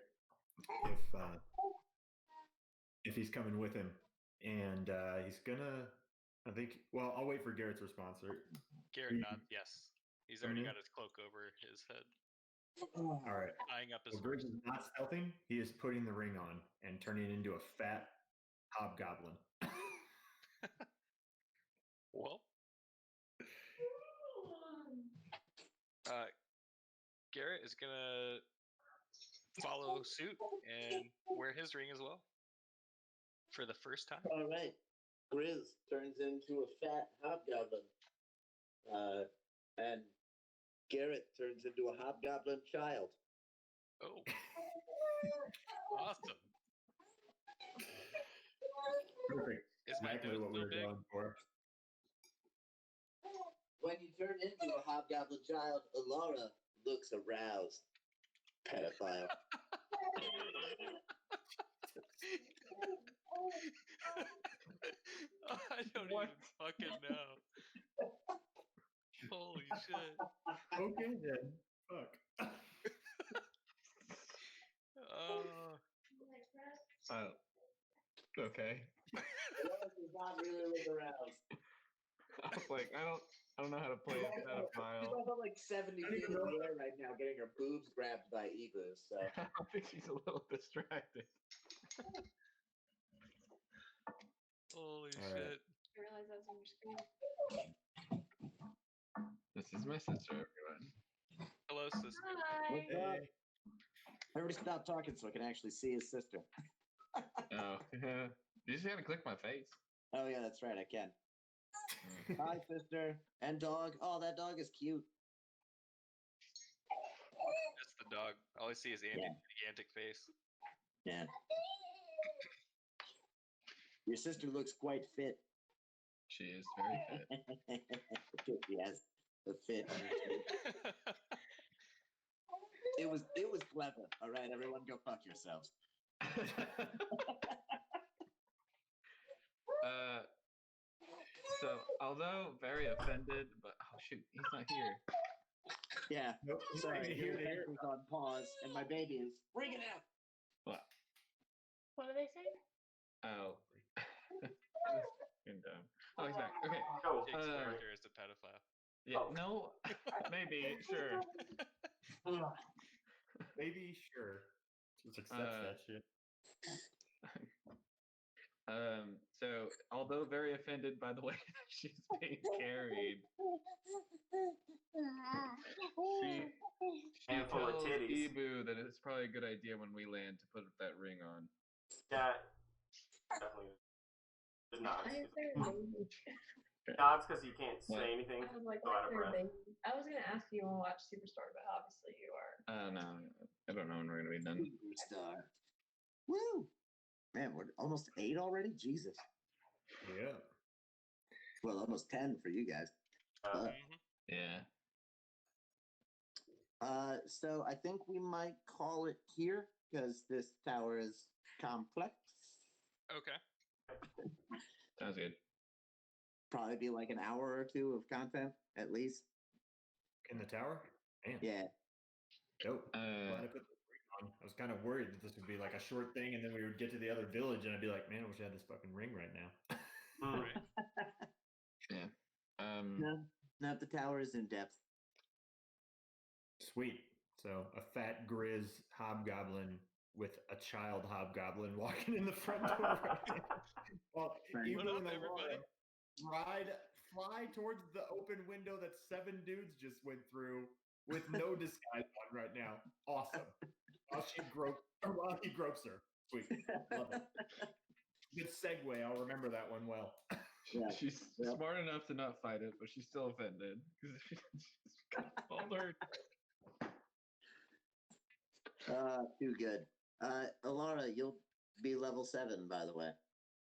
if he's coming with him, and he's gonna. I think. Well, I'll wait for Garrett's response. Garrett nods, yes. He's already got his cloak over his head, All right. eyeing up his Well, Grizz horse. is not stealthing. He is putting the ring on and turning into a fat hobgoblin. Well, Garrett is gonna follow suit and wear his ring as well for the first time. All right. Grizz turns into a fat hobgoblin. And Garrett turns into a hobgoblin child. Oh, awesome! Perfect. Is my Exactly nose what we still were big? going for. When you turn into a hobgoblin child, Alara looks aroused. Pedophile. I don't even fucking know. Holy shit! Okay then. Fuck. Oh, Oh. Okay. Alara does not really look aroused. I was like, I don't know how to play a She's pedophile. about like 70 feet in the air right now, getting her boobs grabbed by eagles. So I think she's a little distracted. holy All right. shit! I realize that's on your screen. This is my sister, everyone. Hello, sister. Hi. what's up? Everybody stop talking so I can actually see his sister. Oh, you just gotta click my face. Oh yeah, that's right, I can. Hi, sister. And dog. Oh, that dog is cute. That's the dog. All I see is Andy's gigantic face. Yeah. Your sister looks quite fit. She is very fit. Yes, the fit. It was clever. All right, everyone, go fuck yourselves. So, although very offended, but oh shoot, he's not here. Yeah. Nope. Sorry, Here, your here. event is on pause, and my baby is freaking out. What? What do they say? Oh. And, oh, he's back. Okay. Oh, Jake's Uh, character is a pedophile. Yeah. Oh. No. Maybe. Sure. Maybe, sure. Just accepts that shit. So, although very offended by the way that she's being carried, she Handful of tells titties. Ibu that it's probably a good idea when we land to put that ring on. Yeah, definitely. Just nods. Why is there a baby? Nods because you can't What? say anything. I was like, Go why out is of there a breath. baby? I was gonna ask you when we watch Superstore, but obviously you are. No, I don't know when we're gonna be done. Superstar. Woo! Man, we're almost 8 already? Jesus. Yeah. Well, almost 10 for you guys. Uh, Yeah. So I think we might call it here because this tower is complex. Okay. Sounds good. Probably be like an hour or two of content at least. In the tower? Damn. Yeah. Dope. Glad I put the ring on. I was kind of worried that this would be like a short thing, and then we would get to the other village, and I'd be like, "Man, I wish I had this fucking ring right now." Right. Yeah. No, the tower is in depth. Sweet. So a fat grizz hobgoblin with a child hobgoblin walking in the front door. Right now. Well, Right. Evil What up, and everybody? Alara fly towards the open window that 7 dudes just went through with no disguise on right now. Awesome. While he gropes her. Sweet. Love it. Good segue. I'll remember that one well. Yeah. She's Yep. smart enough to not fight it, but she's still offended because she's called her. Too good. Alara, you'll be level 7, by the way.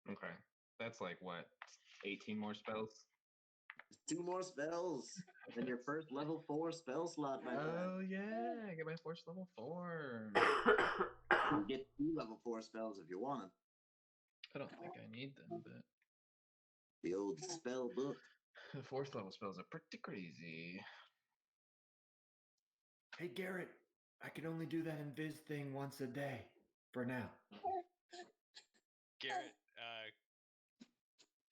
Okay, that's like what, 18 more spells? 2 more spells and your first level 4 spell slot, my friend. Oh yeah, I get my first level 4. You get 2 level 4 spells if you want them. I don't think I need them, but The old spell book. the 4th level spells are pretty crazy. Hey, Garrett, I can only do that invis thing once a day for now. Garrett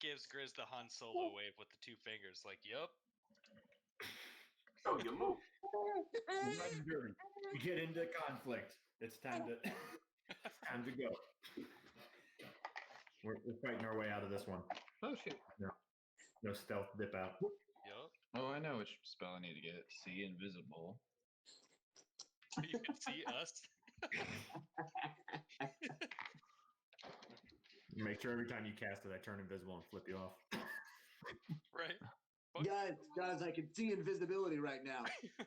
gives Grizz the Han Solo wave with the 2 fingers, like, yup. oh, you move. Run dirty. We get into conflict. It's time to time to go. We're fighting our way out of this one. Oh shoot. No stealth dip out. Yup. Oh, I know which spell I need to get. See invisible. So you can see us. Make sure every time you cast it, I turn invisible and flip you off. Right? Guys, I can see invisibility right now.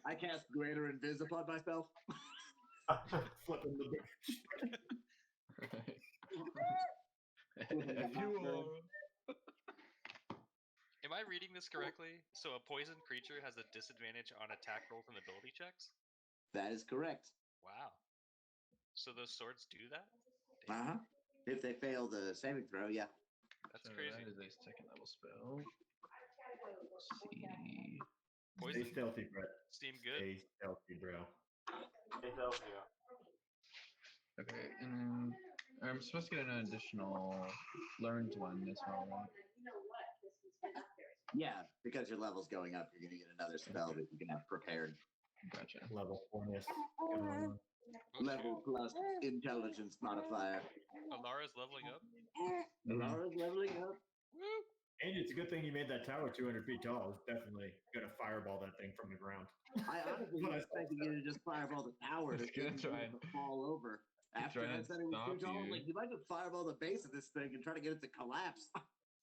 I cast Greater Invis upon myself. Flipping the If you Am I reading this correctly? So a poisoned creature has a disadvantage on attack rolls and ability checks? That is correct. Wow. So those swords do that? Uh huh. If they fail the saving throw, yeah. That's So crazy. that is a second level spell. See. Stay Poison stealthy, Brett. seem good. Stay stealthy, bro. Hey, Delphia. Okay, and then I'm supposed to get an additional learned one this round. Yeah, because your level's going up, you're going to get another spell that you can have prepared. Gotcha. Level 4-ness going on. Oh, Level plus intelligence modifier. Alara's leveling up. Laura's leveling up. Woo! And it's a good thing you made that tower 200 feet tall. It's definitely going to fireball that thing from the ground. I honestly was expecting you to just fireball the tower to It's gonna try and- fall over. After try I and said it was too stop tall, you. like, you might just fireball the base of this thing and try to get it to collapse.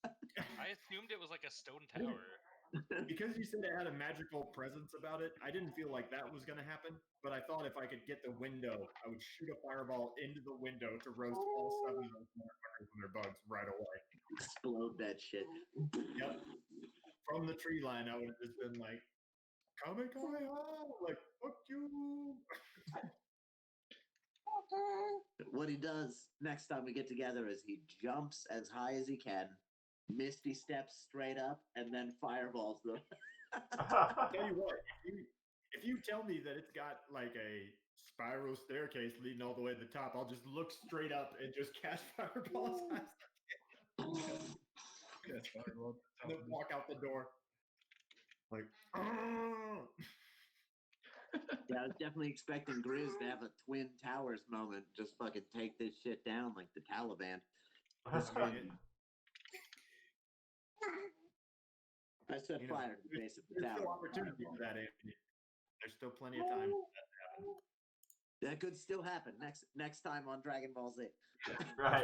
I assumed it was like a stone tower. Because you said it had a magical presence about it, I didn't feel like that was going to happen. But I thought if I could get the window, I would shoot a fireball into the window to roast all 7 of those motherfuckers and their bugs right away. Explode that shit. Yep. From the tree line, I would have just been like, Kamekaya! Like, fuck you! What he does next time we get together is he jumps as high as he can, misty steps straight up, and then fireballs them. Tell you what, if you tell me that it's got like a spiral staircase leading all the way to the top, I'll just look straight up and just cast fireballs as I That's fireball. can, and then walk out the door. Like, Yeah, I was definitely expecting Grizz to have a Twin Towers moment, just fucking take this shit down like the Taliban. I set you know, fire to the base of the there's still tower. opportunity for that, Anthony. There's still plenty of time for that to happen. That could still happen next time on Dragon Ball Z. Right.